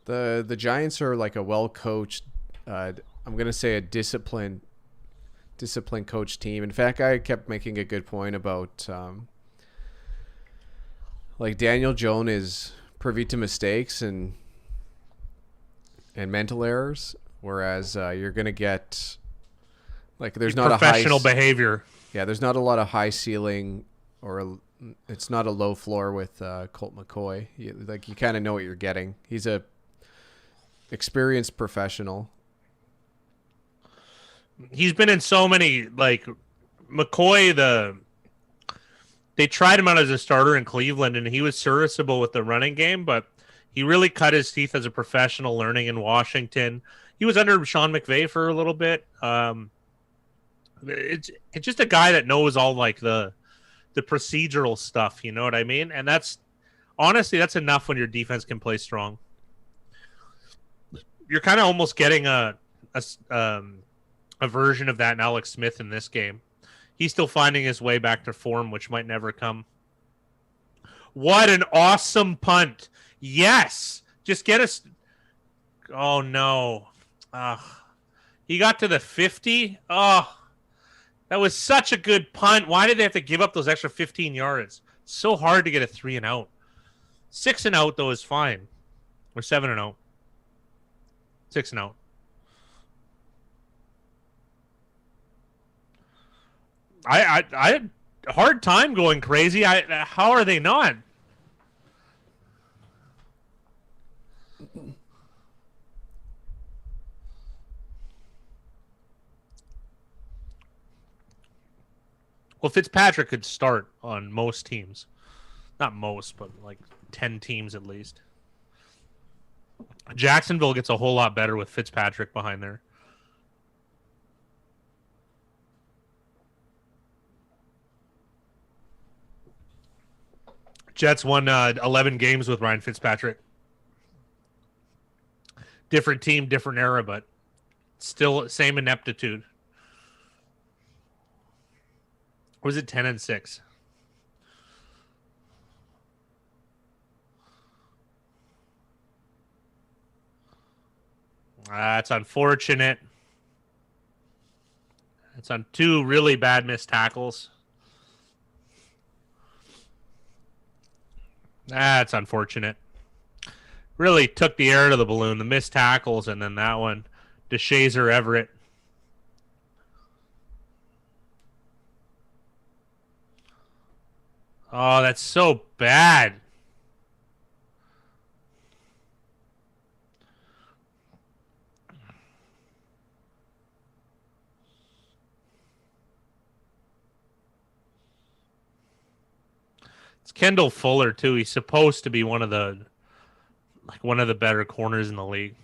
A: The Giants are like a well coached. I'm gonna say a disciplined coach team. In fact, I kept making a good point about like Daniel Jones is privy to mistakes and mental errors, whereas you're gonna get like there's not
B: professional
A: a high
B: behavior.
A: Yeah, there's not a lot of high ceiling it's not a low floor with Colt McCoy. You kind of know what you're getting. He's a experienced professional.
B: He's been in so many, like McCoy, they tried him out as a starter in Cleveland and he was serviceable with the running game, but he really cut his teeth as a professional learning in Washington. He was under Sean McVay for a little bit. It's just a guy that knows all like the procedural stuff, you know what I mean? And that's enough when your defense can play strong. You're kind of almost getting a version of that in Alex Smith in this game. He's still finding his way back to form, which might never come. What an awesome punt. Yes. Just get us. Oh, no. He got to the 50. Oh, that was such a good punt. Why did they have to give up those extra 15 yards? So hard to get a 3 and out. 6 and out, though, is fine. Or 7 and out. 6 and out. I had a hard time going crazy. How are they not? Well, Fitzpatrick could start on most teams. Not most, but like 10 teams at least. Jacksonville gets a whole lot better with Fitzpatrick behind there. Jets won 11 games with Ryan Fitzpatrick. Different team, different era, but still same ineptitude. Or was it 10 and 6? That's unfortunate. It's on 2 really bad missed tackles. That's unfortunate. Really took the air out of the balloon. The missed tackles, and then that one. DeShazer Everett. Oh, that's so bad. It's Kendall Fuller too. He's supposed to be one of the better corners in the league.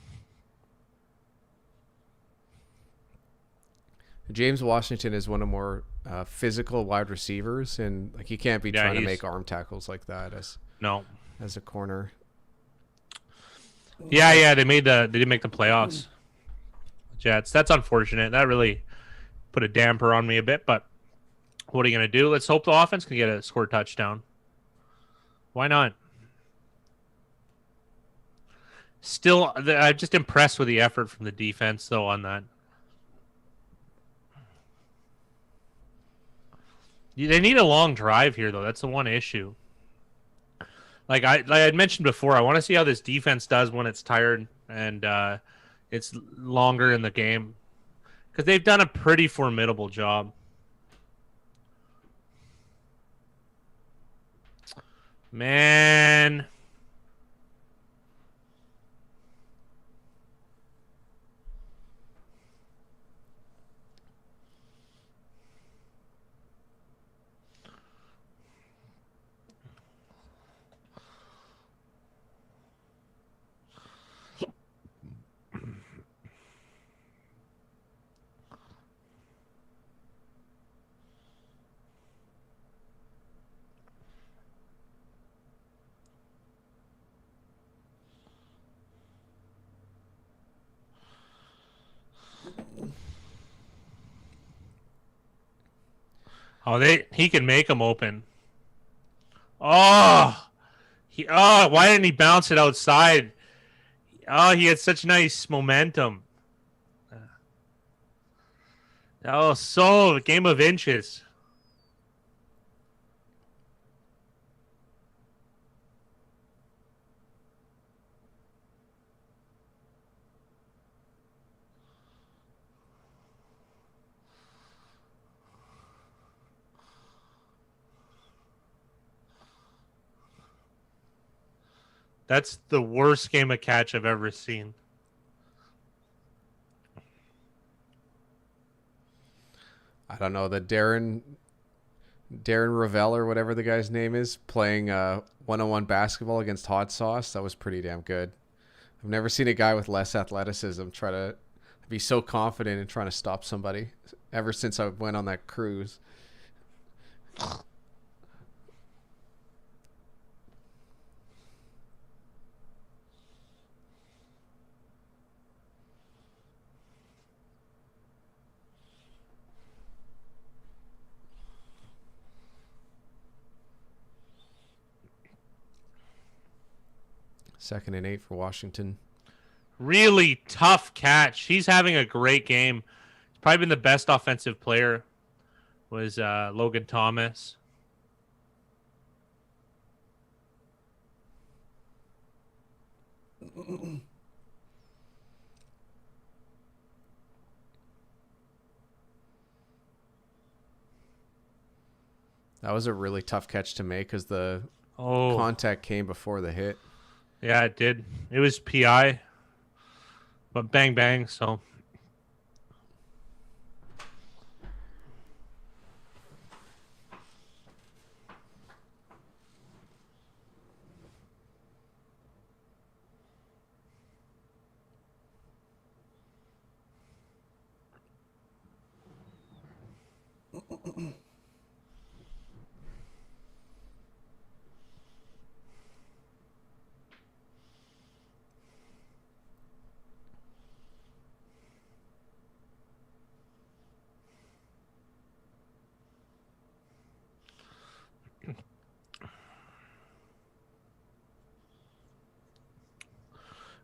A: James Washington is one of more physical wide receivers, and like you can't be trying to make arm tackles like that as a corner.
B: Yeah, they didn't make the playoffs. Jets. That's unfortunate. That really put a damper on me a bit, but what are you gonna do? Let's hope the offense can get a score touchdown. Why not? Still, I'm just impressed with the effort from the defense, though, on that. They need a long drive here, though. That's the one issue. Like I had mentioned before, I want to see how this defense does when it's tired and it's longer in the game. Because they've done a pretty formidable job. Man. Oh, he can make them open. Why didn't he bounce it outside? Oh, he had such nice momentum. Oh, so a game of inches. That's the worst game of catch I've ever seen.
A: I don't know, the Darren Ravel or whatever the guy's name is playing one-on-one basketball against Hot Sauce. That was pretty damn good. I've never seen a guy with less athleticism try to be so confident in trying to stop somebody ever since I went on that cruise. Second and 8 for Washington.
B: Really tough catch. He's having a great game. He's probably been the best offensive player. Was Logan Thomas.
A: That was a really tough catch to make because the contact came before the hit.
B: Yeah, it did. It was PI, but bang, bang, so.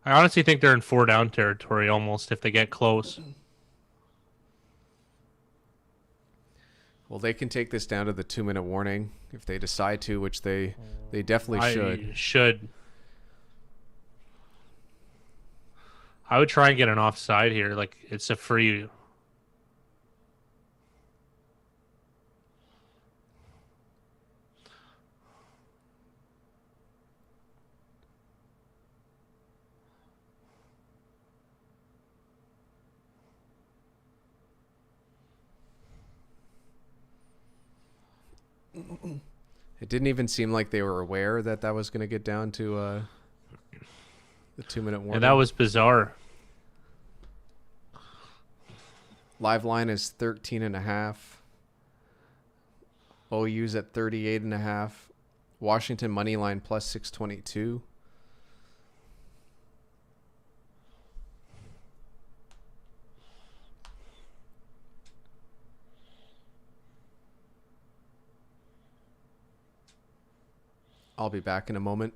B: I honestly think they're in 4-down territory almost if they get close.
A: Well, they can take this down to the 2-minute warning if they decide to, which they definitely should.
B: I would try and get an offside here. Like, it's a free.
A: It didn't even seem like they were aware that was going to get down to the 2-minute warning.
B: And that was bizarre.
A: Live line is 13.5. OU's at 38.5. Washington money line plus 622. I'll be back in a moment.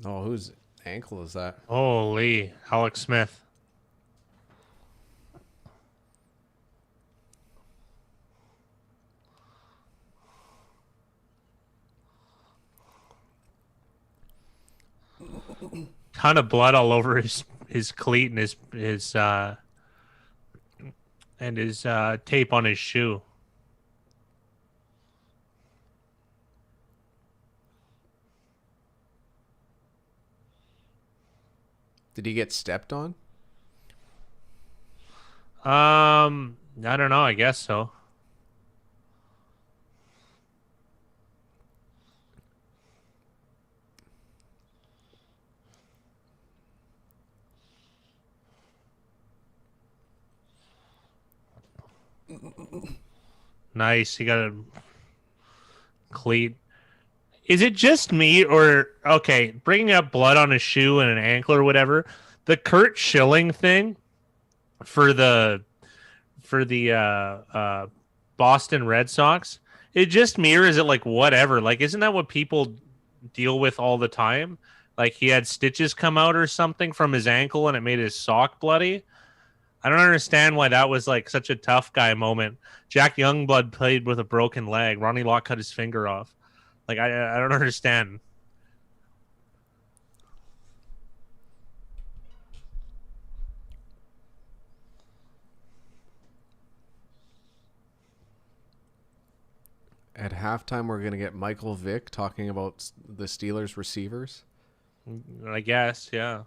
A: Oh, whose ankle is that?
B: Holy, Alex Smith. Ton of blood all over his cleat and his tape on his shoe.
A: Did he get stepped on?
B: I don't know. I guess so. Nice. He got a cleat. Is it just me or okay? Bringing up blood on a shoe and an ankle or whatever. The Kurt Schilling thing for the Boston Red Sox. It just me or is it like whatever? Like, isn't that what people deal with all the time? Like he had stitches come out or something from his ankle and it made his sock bloody. I don't understand why that was like such a tough guy moment. Jack Youngblood played with a broken leg. Ronnie Lott cut his finger off. Like I don't understand.
A: At halftime, we're going to get Michael Vick talking about the Steelers receivers.
B: I guess, yeah.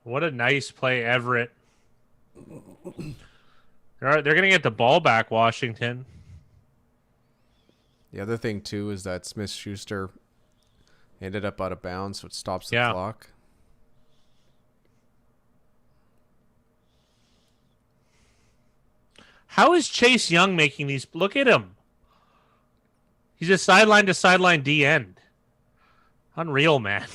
B: What a nice play, Everett. They're going to get the ball back, Washington.
A: The other thing, too, is that Smith-Schuster ended up out of bounds, so it stops the clock.
B: How is Chase Young making these? Look at him. He's a sideline to sideline D end. Unreal, man.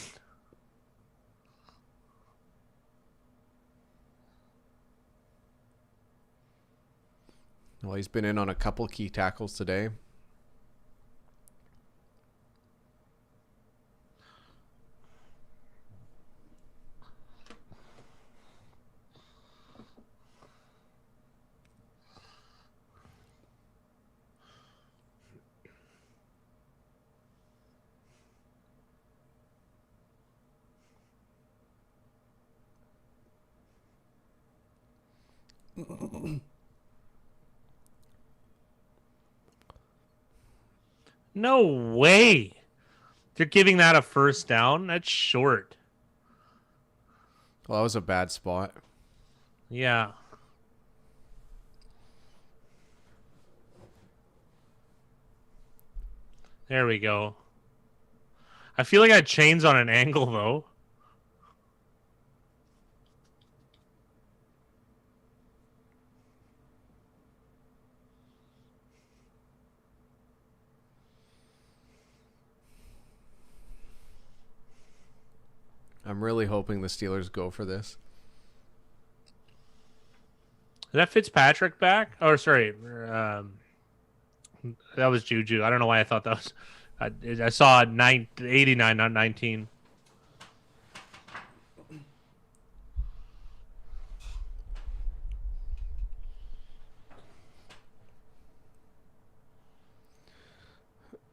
A: Well, he's been in on a couple key tackles today.
B: No way. They're giving that a first down. That's short.
A: Well, that was a bad spot.
B: Yeah. There we go. I feel like I had chains on an angle, though.
A: I'm really hoping the Steelers go for this.
B: Is that Fitzpatrick back? Oh, sorry. That was Juju. I don't know why I thought that was... I saw 89, not 19.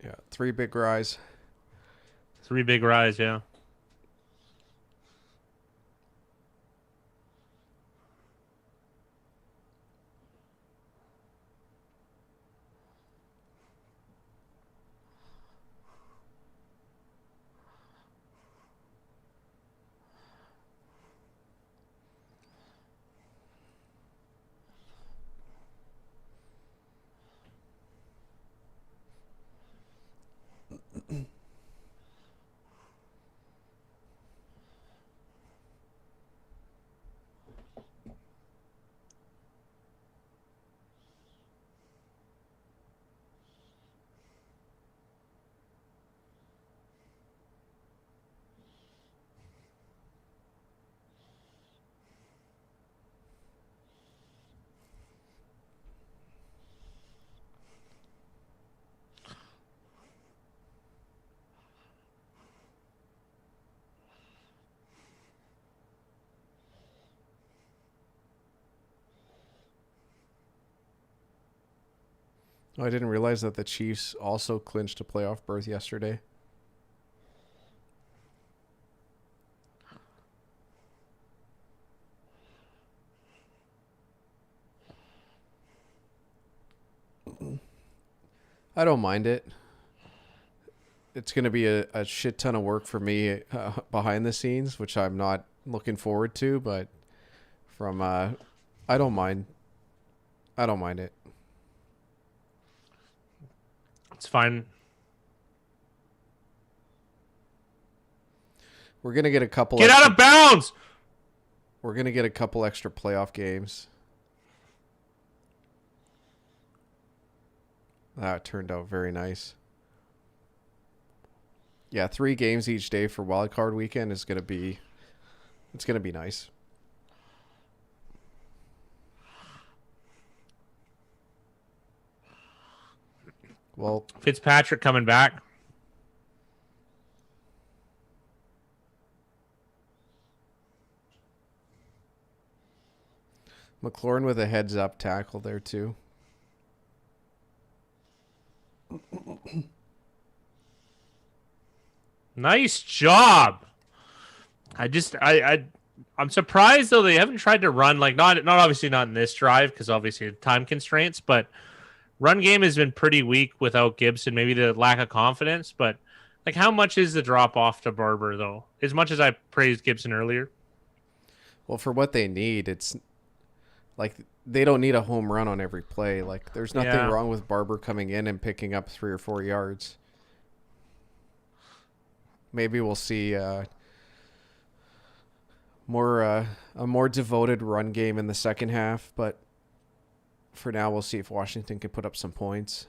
A: Yeah, 3 big rise.
B: 3 big rise, yeah.
A: Oh, I didn't realize that the Chiefs also clinched a playoff berth yesterday. I don't mind it. It's going to be a shit ton of work for me behind the scenes, which I'm not looking forward to, but from I don't mind. I don't mind it.
B: It's fine.
A: We're going to get a couple
B: Get out of bounds!
A: We're going to get a couple extra playoff games. That turned out very nice. Yeah, 3 games each day for Wild Card weekend is going to be nice. Well,
B: Fitzpatrick coming back.
A: McLaurin with a heads-up tackle there, too.
B: Nice job. I'm surprised though they haven't tried to run like not obviously not in this drive because obviously time constraints, but run game has been pretty weak without Gibson. Maybe the lack of confidence, but like how much is the drop off to Barber though? As much as I praised Gibson earlier.
A: Well, for what they need, it's like they don't need a home run on every play. Like there's nothing wrong with Barber coming in and picking up 3 or 4 yards. Maybe we'll see a more devoted run game in the second half, but for now we'll see if Washington can put up some points.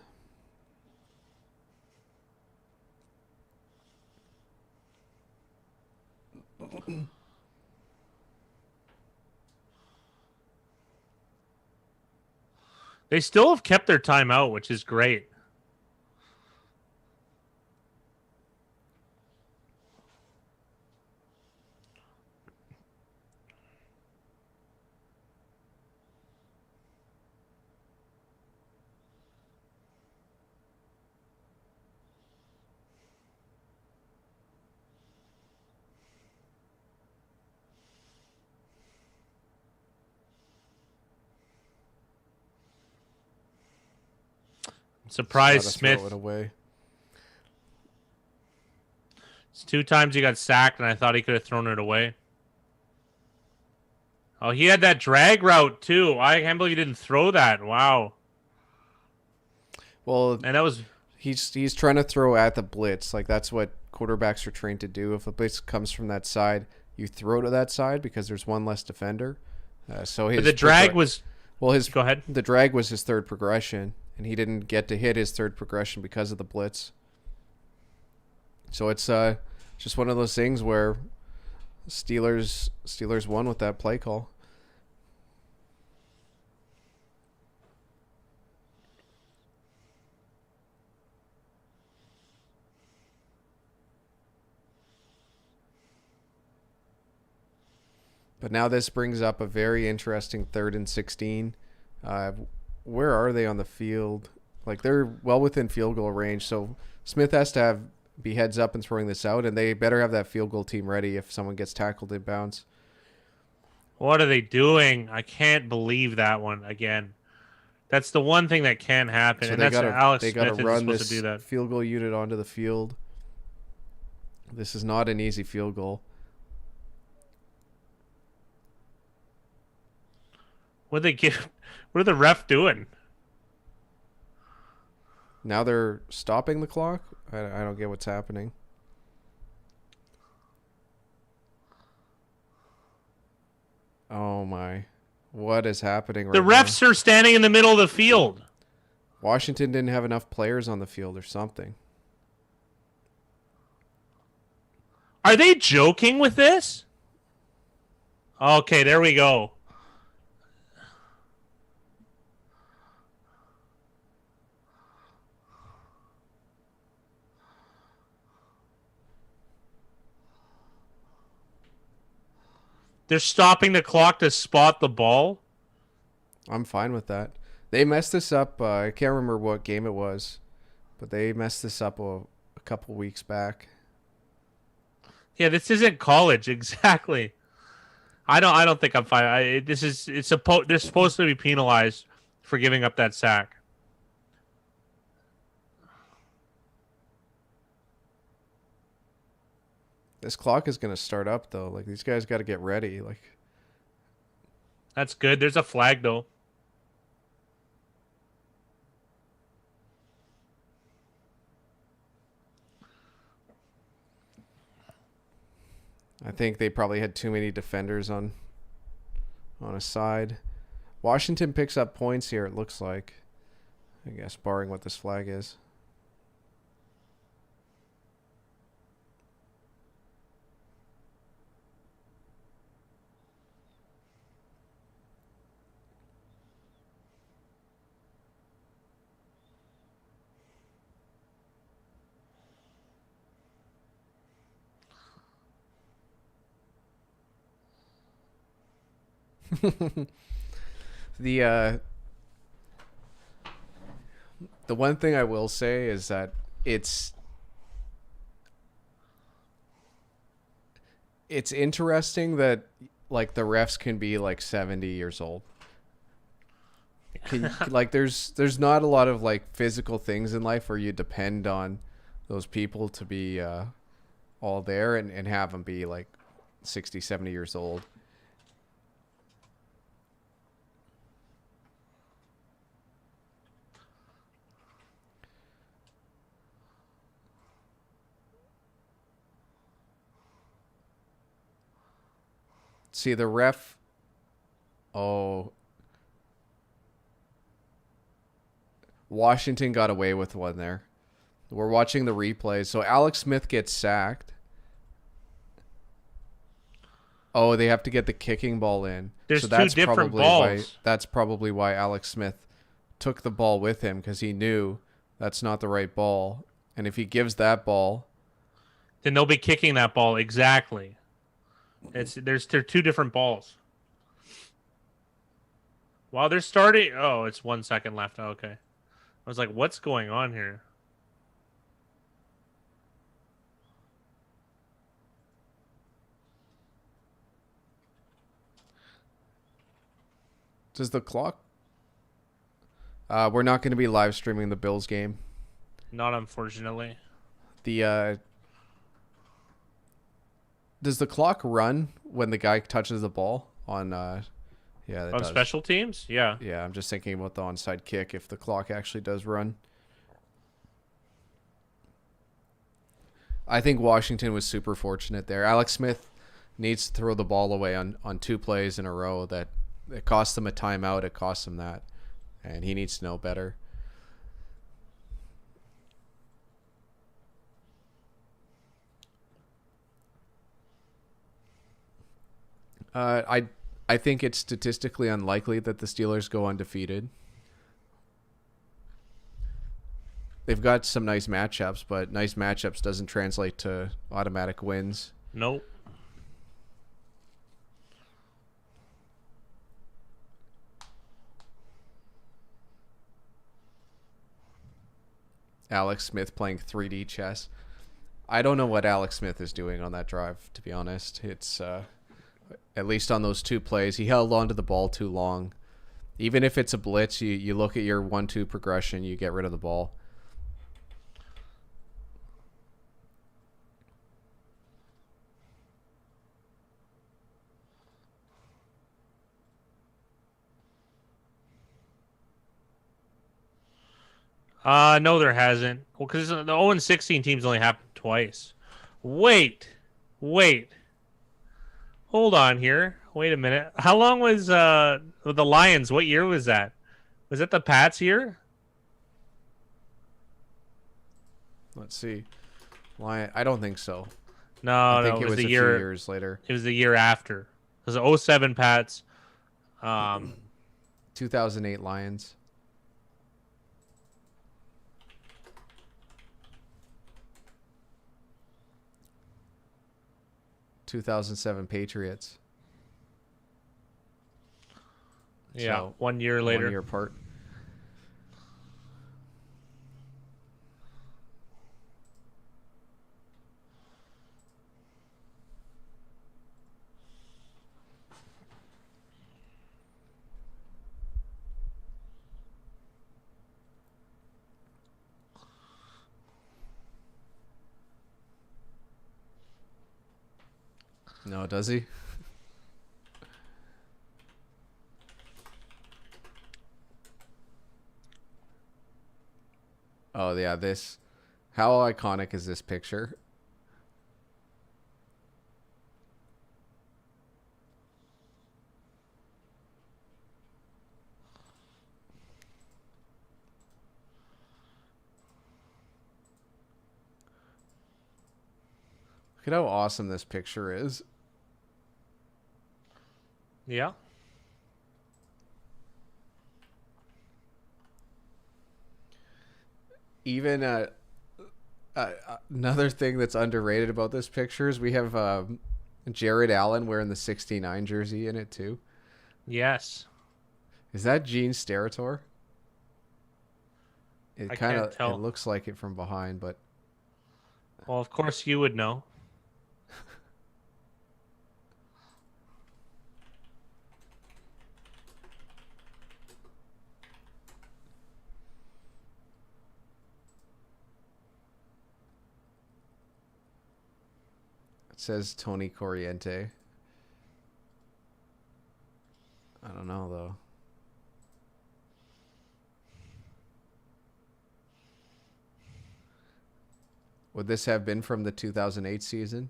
B: They still have kept their timeout, which is great. Surprise Smith.
A: Throw it away.
B: It's 2 times he got sacked, and I thought he could have thrown it away. Oh, he had that drag route, too. I can't believe he didn't throw that. Wow.
A: Well,
B: and that was...
A: He's trying to throw at the blitz. Like, that's what quarterbacks are trained to do. If a blitz comes from that side, you throw to that side because there's one less defender. But
B: the drag was...
A: Well,
B: Go ahead.
A: The drag was his third progression, and he didn't get to hit his third progression because of the blitz. So it's just one of those things where Steelers won with that play call. But now this brings up a very interesting 3rd and 16. Where are they on the field? Like they're well within field goal range. So Smith has to be heads up and throwing this out, and they better have that field goal team ready if someone gets tackled in bounds.
B: What are they doing? I can't believe that one again. That's the one thing that can happen,
A: So
B: and that's Alex
A: they
B: Smith
A: got to
B: is
A: run
B: supposed
A: this
B: to do that.
A: field goal unit onto the field. This is not an easy field goal.
B: What are the ref doing?
A: Now they're stopping the clock? I don't get what's happening. Oh my. What is happening right
B: now? The refs are standing in the middle of the field.
A: Washington didn't have enough players on the field or something.
B: Are they joking with this? Okay, there we go. They're stopping the clock to spot the ball.
A: I'm fine with that. They messed this up. I can't remember what game it was, but they messed this up a couple weeks back.
B: Yeah, this isn't college exactly. I don't think I'm fine. They're supposed to be penalized for giving up that sack.
A: This clock is going to start up though. Like these guys got to get ready. Like
B: That's good. There's a flag though.
A: I think they probably had too many defenders on a side. Washington picks up points here. It looks like. I guess barring what this flag is. The one thing I will say is that it's interesting that like the refs can be like 70 years old. Like there's not a lot of like physical things in life where you depend on those people to be all there and have them be like 60, 70 years old. See the ref. Oh, Washington got away with one there. We're watching the replay. So Alex Smith gets sacked. Oh, they have to get the kicking ball in.
B: There's
A: so that's
B: two different
A: probably
B: balls.
A: That's probably why Alex Smith took the ball with him, because he knew that's not the right ball. And if he gives that ball,
B: then they'll be kicking that ball exactly. They're two different balls. While they're starting, oh, it's 1 second left. Oh, okay, I was like, what's going on here?
A: does the clock? We're not going to be live streaming the Bills game.
B: Not unfortunately.
A: Does the clock run when the guy touches the ball on? Yeah, it
B: On
A: does.
B: special teams, yeah.
A: Yeah, I'm just thinking about the onside kick if the clock actually does run. I think Washington was super fortunate there. Alex Smith needs to throw the ball away on 2 plays in a row. That it cost them a timeout. It cost them that, and he needs to know better. I think it's statistically unlikely that the Steelers go undefeated. They've got some nice matchups, but nice matchups doesn't translate to automatic wins.
B: Nope.
A: Alex Smith playing 3D chess. I don't know what Alex Smith is doing on that drive, to be honest. It's at least on those 2 plays, he held on to the ball too long. Even if it's a blitz, you look at your 1-2 progression, you get rid of the ball.
B: No, there hasn't. Well, because the 0-16 teams only happened twice. Wait. Hold on here. Wait a minute. How long was the Lions? What year was that? Was that the Pats year?
A: Let's see. I don't think so.
B: No,
A: I think
B: it was
A: a
B: the
A: few
B: year.
A: years later.
B: It was the year after. It was the 07 Pats.
A: 2008 Lions. 2007 Patriots.
B: Yeah,
A: So,
B: 1 year later.
A: 1 year apart. No, does he? Oh yeah, this. How iconic is this picture? Look at how awesome this picture is.
B: Yeah.
A: Even another thing that's underrated about this picture is we have Jared Allen wearing the 69 jersey in it too.
B: Yes.
A: Is that Gene Steratore? It
B: I
A: kind
B: can't
A: of it
B: tell.
A: looks like it from behind, but
B: Well, of course you would know.
A: it says Tony Corriente. I don't know though. Would this have been from the 2008 season?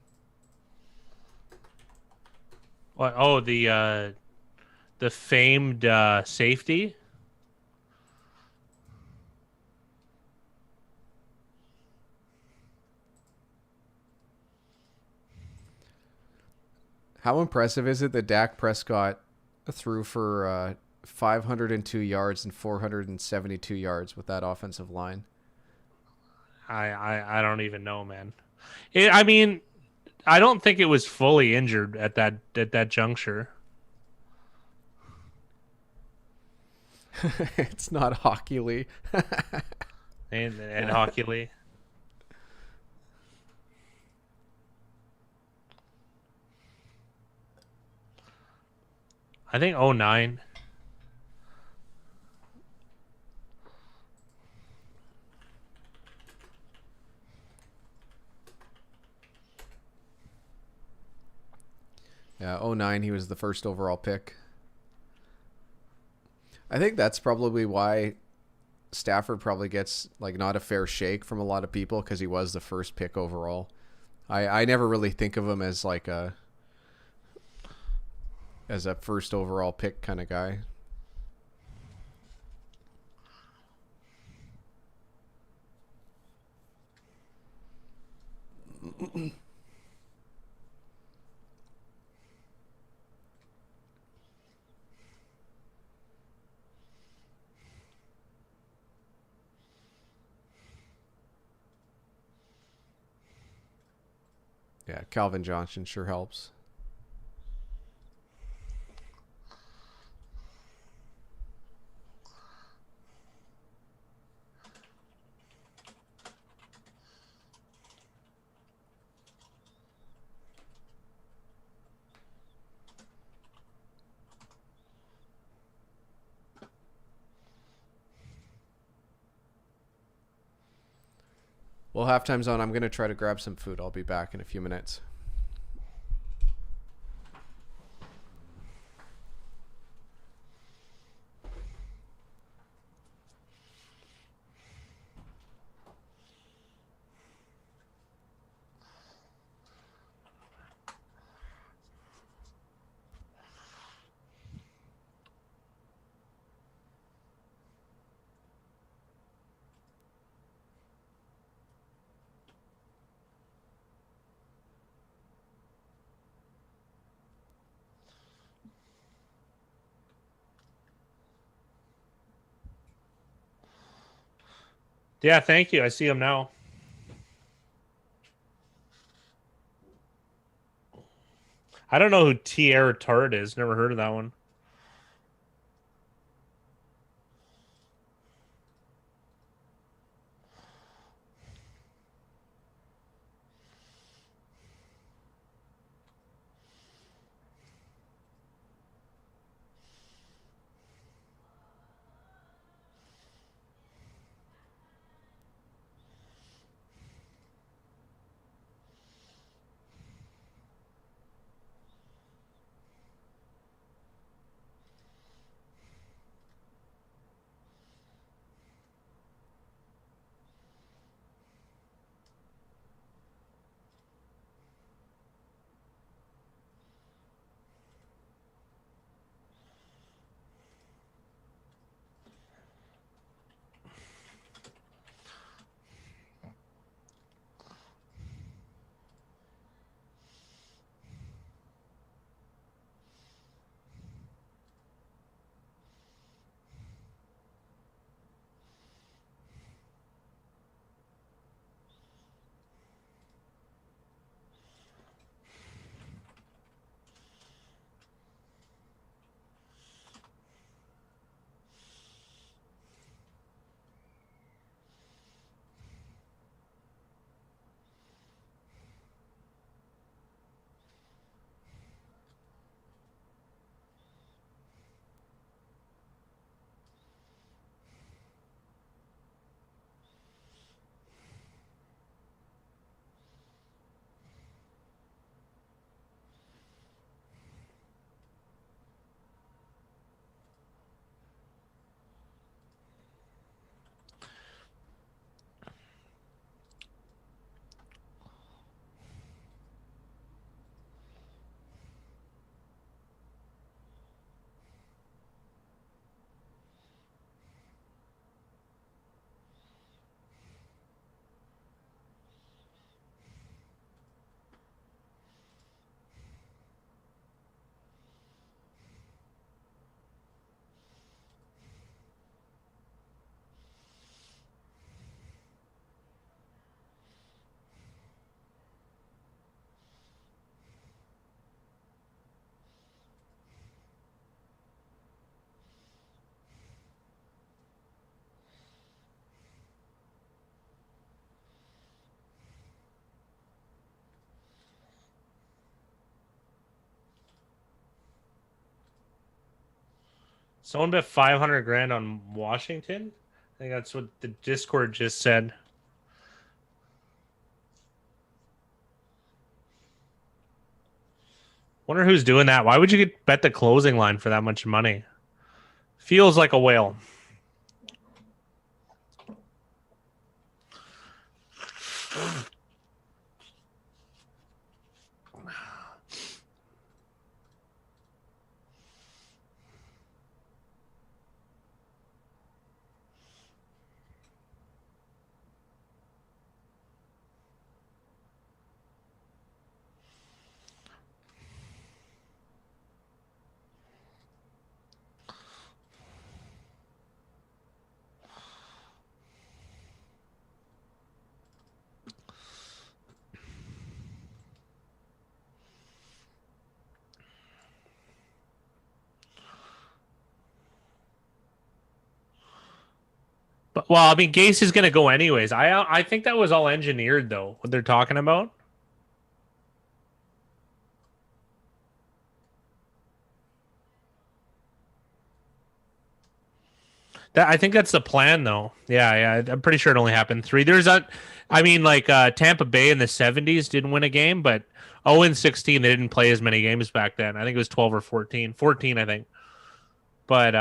B: What? Oh, the famed safety.
A: How impressive is it that Dak Prescott threw for 502 yards and 472 yards with that offensive line?
B: I don't even know, man. I mean, I don't think it was fully injured at that juncture.
A: It's not Hockey Lee.
B: And Hockey Lee. I think 09.
A: Yeah, '09 he was the first overall pick. I think that's probably why Stafford probably gets like not a fair shake from a lot of people because he was the first pick overall. I never really think of him as like a first overall pick kind of guy. Yeah, Calvin Johnson sure helps. Well, halftime's on. I'm going to try to grab some food. I'll be back in a few minutes.
B: Yeah, thank you. I see him now. I don't know who Tierra Tart is. Never heard of that one. Someone bet 500 grand on Washington. I think that's what the Discord just said. Wonder who's doing that. Why would you bet the closing line for that much money? Feels like a whale. But well, I mean, Gase is going to go anyways. I think that was all engineered though. What they're talking about. I think that's the plan though. Yeah. I'm pretty sure it only happened 3. I mean, like Tampa Bay in the 70s didn't win a game, but 0-16 they didn't play as many games back then. I think it was 12 or 14. 14, I think. But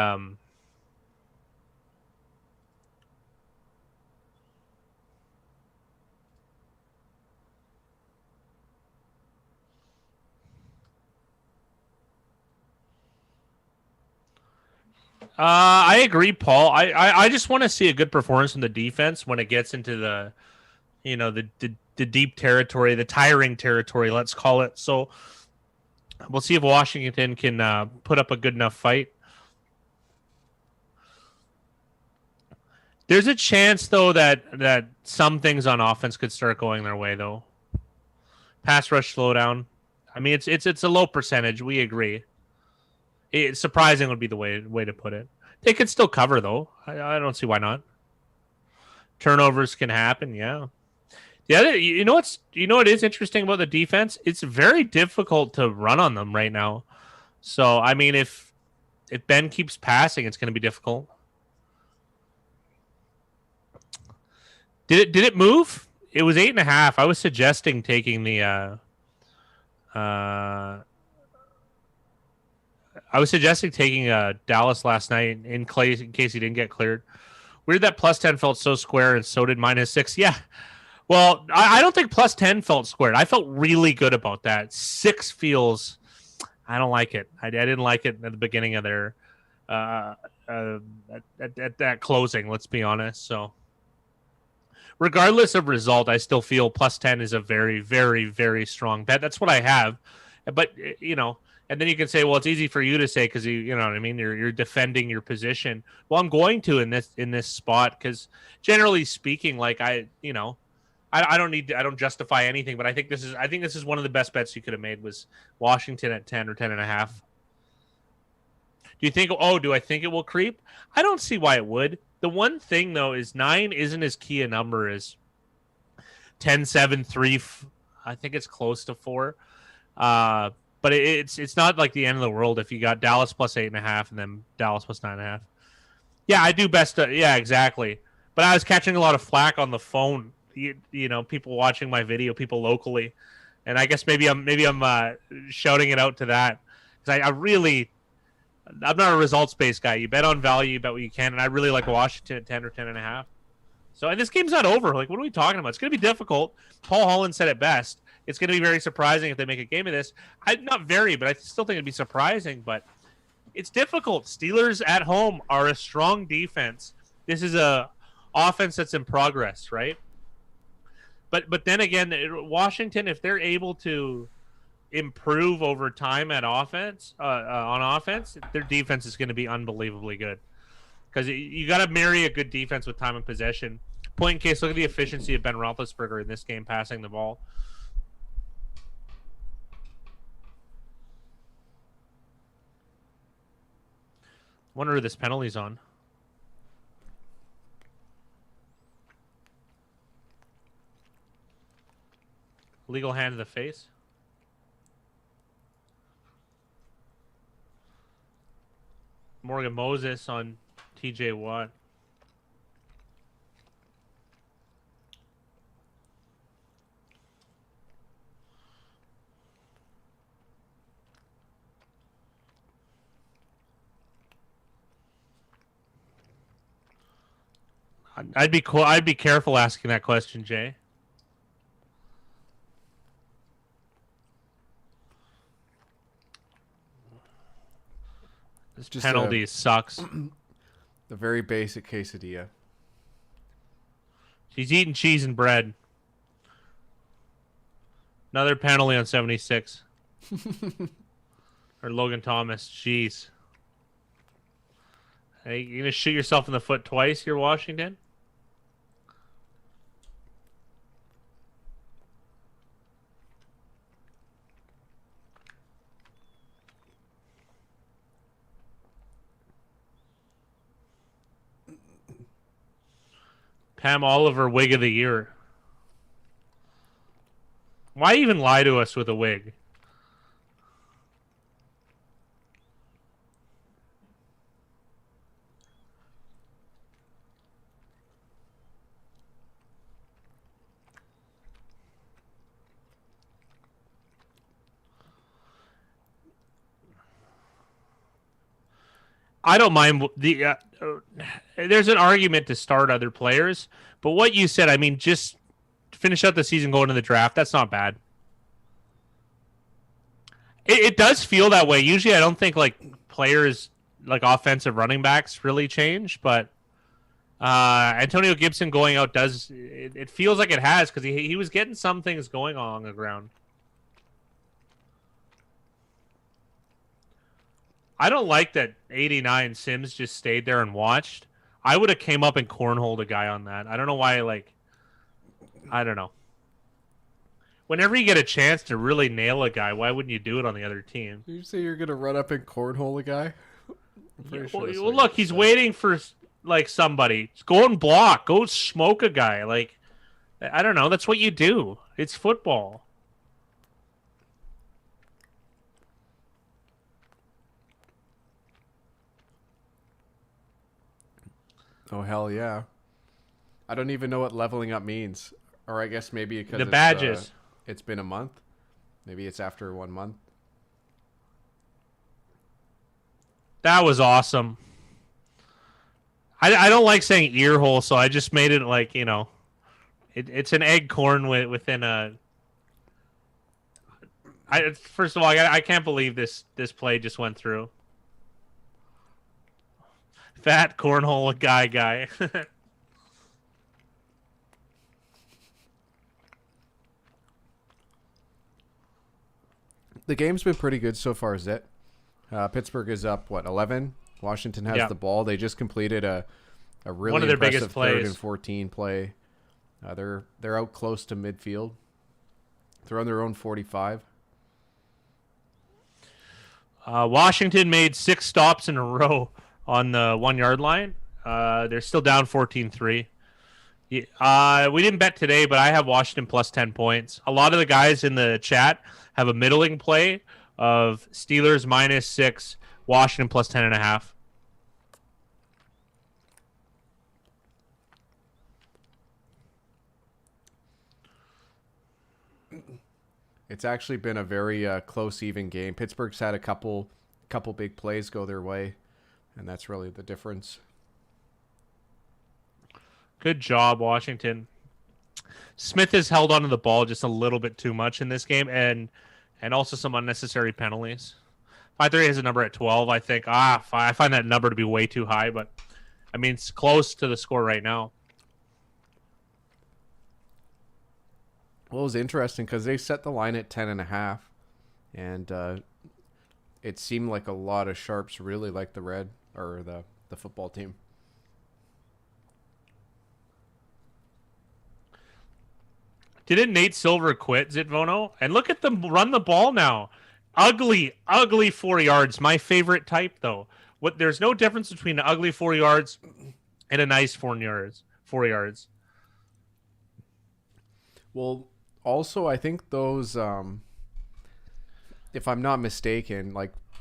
B: I agree, Paul. I just want to see a good performance from the defense when it gets into the, the deep territory, the tiring territory, let's call it. So we'll see if Washington can put up a good enough fight. There's a chance though that some things on offense could start going their way though. Pass rush slowdown. I mean, it's a low percentage. We agree. It's surprising would be the way to put it. They could still cover though. I don't see why not. Turnovers can happen. Yeah. The other, you know what is interesting about the defense? It's very difficult to run on them right now. So I mean, if Ben keeps passing, it's going to be difficult. Did it move? It was 8.5. I was suggesting taking the. I was suggesting taking Dallas last night in case he didn't get cleared. Weird that +10 felt so square and so did -6. Yeah. Well, I don't think +10 felt squared. I felt really good about that. 6 feels. I don't like it. I didn't like it at the beginning of their at that closing. Let's be honest. So, regardless of result, I still feel +10 is a very, very, very strong bet. That's what I have. But and then you can say, well, it's easy for you to say because you know what I mean. You're defending your position. Well, I'm going to in this spot because generally speaking, like I don't justify anything, but I think this is one of the best bets you could have made was Washington at 10 or 10.5. Do I think it will creep? I don't see why it would. The one thing though is 9 isn't as key a number as 10, 7, 3. I think it's close to 4. But it's not like the end of the world if you got Dallas +8.5 and then Dallas +9.5. Yeah, I do best. Yeah, exactly. But I was catching a lot of flack on the phone. People watching my video, people locally, and I guess maybe I'm shouting it out to that because I'm not a results based guy. You bet on value, you bet what you can, and I really like Washington at 10 or 10.5. So, and this game's not over. Like, what are we talking about? It's going to be difficult. Paul Holland said it best. It's going to be very surprising if they make a game of this. Not very, but I still think it'd be surprising. But it's difficult. Steelers at home are a strong defense. This is a offense that's in progress, right? But then again, Washington, if they're able to improve over time at offense, on offense, their defense is going to be unbelievably good. Because you got to marry a good defense with time and possession. Point in case, look at the efficiency of Ben Roethlisberger in this game passing the ball. Wonder who this penalty's on. Legal hand to the face. Morgan Moses on TJ Watt. I'd be careful asking that question, Jay. This
A: Just
B: penalty sucks.
A: The very basic quesadilla.
B: He's eating cheese and bread. Another penalty on 76. Or Logan Thomas. Jeez. Hey, you gonna shoot yourself in the foot twice here, Washington? Pam Oliver, wig of the year. Why even lie to us with a wig? I don't mind the. There's an argument to start other players, but what you said, I mean, just finish out the season going to the draft. That's not bad. It does feel that way. Usually, I don't think like players like offensive running backs really change, but Antonio Gibson going out does. It feels like it has because he was getting some things going on the ground. I don't like that 89 Sims just stayed there and watched. I would have came up and cornholed a guy on that. I don't know why, I don't know. Whenever you get a chance to really nail a guy, why wouldn't you do it on the other team?
A: Did you say you're going to run up and cornhole a guy?
B: Well, look, he's waiting for, somebody. Go and block. Go smoke a guy. I don't know. That's what you do. It's football.
A: Oh, hell yeah. I don't even know what leveling up means. Or I guess maybe because
B: the badges.
A: It's been a month. Maybe it's after 1 month.
B: That was awesome. I don't like saying ear hole, so I just made it it's an egg corn within a... First of all, I can't believe this play just went through. Fat cornhole guy.
A: The game's been pretty good so far, Zit. Pittsburgh is up, 11? Washington has the ball. They just completed a really
B: one of their
A: impressive
B: biggest plays.
A: 3rd and 14 play. They're out close to midfield. They're on their own 45.
B: Washington made 6 stops in a row on the 1 yard line. They're still down 14-3. We didn't bet today, but I have Washington plus 10 points. A lot of the guys in the chat have a middling play of Steelers minus 6, Washington plus 10.5.
A: It's actually been a very close, even game. Pittsburgh's had a couple big plays go their way, and that's really the difference.
B: Good job, Washington. Smith has held onto the ball just a little bit too much in this game, and also some unnecessary penalties. 5-3 has a number at 12, I think. I find that number to be way too high, but I mean, it's close to the score right now.
A: Well, it was interesting because they set the line at 10.5, and it seemed like a lot of sharps really liked the red or the football team.
B: Didn't Nate Silver quit, Zitvono? And look at them run the ball now. Ugly 4 yards. My favorite type, though. There's no difference between an ugly 4 yards and a nice 4 yards. 4 yards.
A: Well, also, I think those, if I'm not mistaken,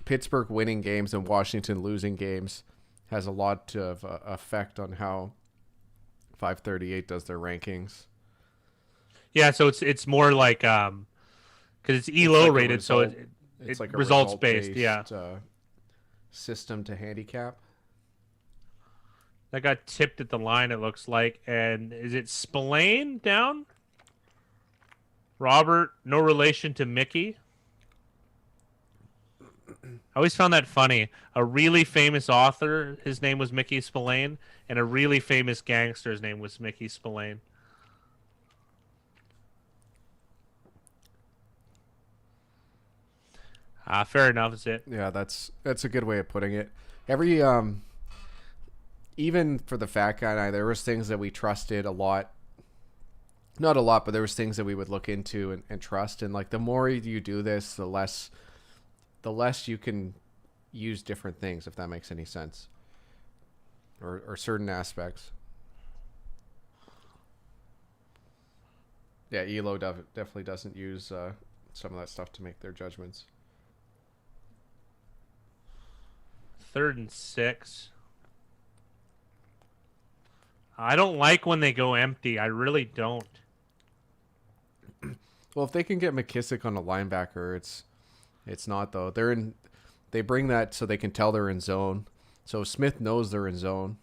A: Pittsburgh winning games and Washington losing games has a lot of effect on how 538 does their rankings.
B: Yeah, so it's more like because it's ELO
A: like
B: rated, so
A: it's like a
B: results based. Yeah,
A: system to handicap.
B: that got tipped at the line. It looks like, and is it Spillane down? Robert, no relation to Mickey. I always found that funny. A really famous author, his name was Mickey Spillane, and a really famous gangster, his name was Mickey Spillane. Fair enough, is it?
A: Yeah, that's a good way of putting it. Every even for the fat guy and I, there was things that we trusted a lot. Not a lot, but there was things that we would look into and trust. And like the more you do this, the less you can use different things, if that makes any sense. Or certain aspects. Yeah, ELO definitely doesn't use some of that stuff to make their judgments.
B: 3rd and 6. I don't like when they go empty. I really don't.
A: Well, if they can get McKissick on a linebacker, it's not though. They bring that so they can tell they're in zone. So Smith knows they're in zone.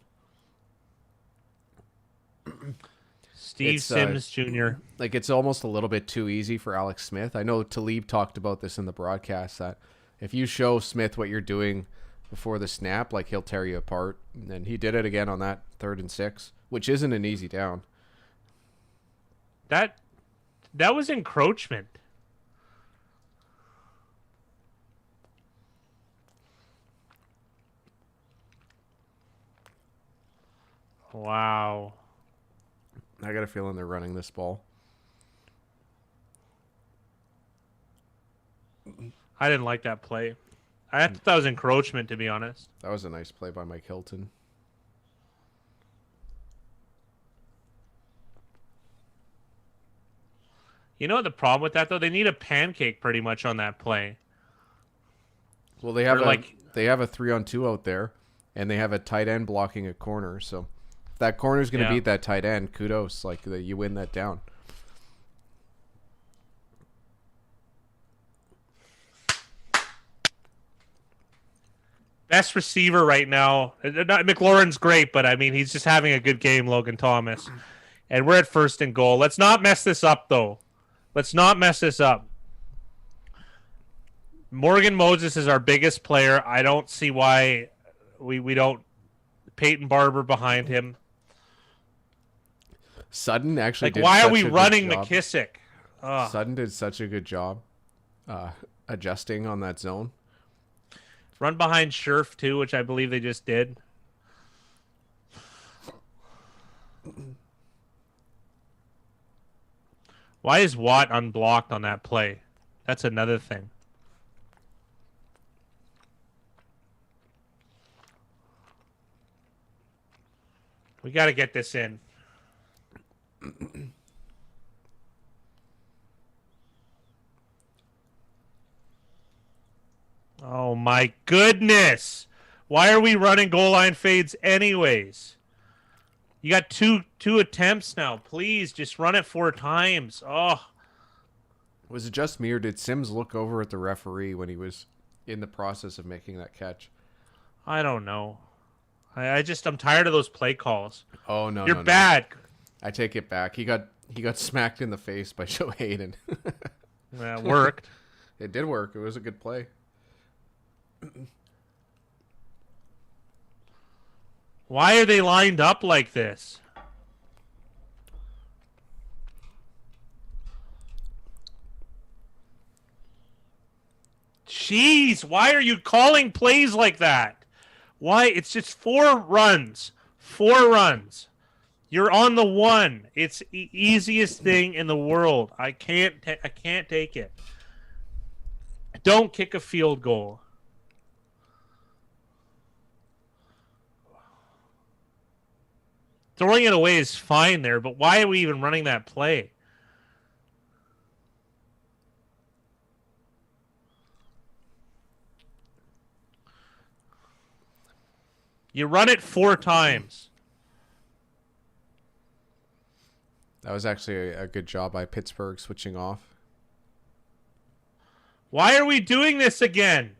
B: Steve Sims Jr.
A: Like it's almost a little bit too easy for Alex Smith. I know Talib talked about this in the broadcast that if you show Smith what you're doing before the snap, like he'll tear you apart. And he did it again on that 3rd and 6, which isn't an easy down.
B: That was encroachment. Wow.
A: I got a feeling they're running this ball.
B: I didn't like that play. I thought that was encroachment, to be honest.
A: That was a nice play by Mike Hilton.
B: You know what the problem with that, though? They need a pancake pretty much on that play.
A: Well, they have a 3-on-2 out there, and they have a tight end blocking a corner. So if that corner is going to beat that tight end, kudos. Like you win that down.
B: Best receiver right now. McLaurin's great, but I mean, he's just having a good game, Logan Thomas. And we're at 1st and goal. Let's not mess this up, though. Let's not mess this up. Morgan Moses is our biggest player. I don't see why we don't. Peyton Barber behind him.
A: Sutton actually did
B: why
A: such
B: are we
A: a good
B: running
A: job.
B: McKissick? Ugh.
A: Sutton did such a good job adjusting on that zone.
B: Run behind Scherf, too, which I believe they just did. Why is Watt unblocked on that play? That's another thing. We got to get this in. Oh, my goodness. Why are we running goal line fades anyways? You got two attempts now. Please, just run it 4 times. Oh.
A: Was it just me, or did Sims look over at the referee when he was in the process of making that catch?
B: I don't know. I'm tired of those play calls.
A: Oh, no,
B: You're bad.
A: No. I take it back. He got smacked in the face by Joe Hayden.
B: Yeah, it worked.
A: It did work. It was a good play.
B: Why are they lined up like this? Jeez, why are you calling plays like that? Why? It's just 4 runs. 4 runs. You're on the 1. It's the easiest thing in the world. I can't take it. Don't kick a field goal. Throwing it away is fine there, but why are we even running that play? You run it 4 times.
A: That was actually a good job by Pittsburgh switching off.
B: Why are we doing this again?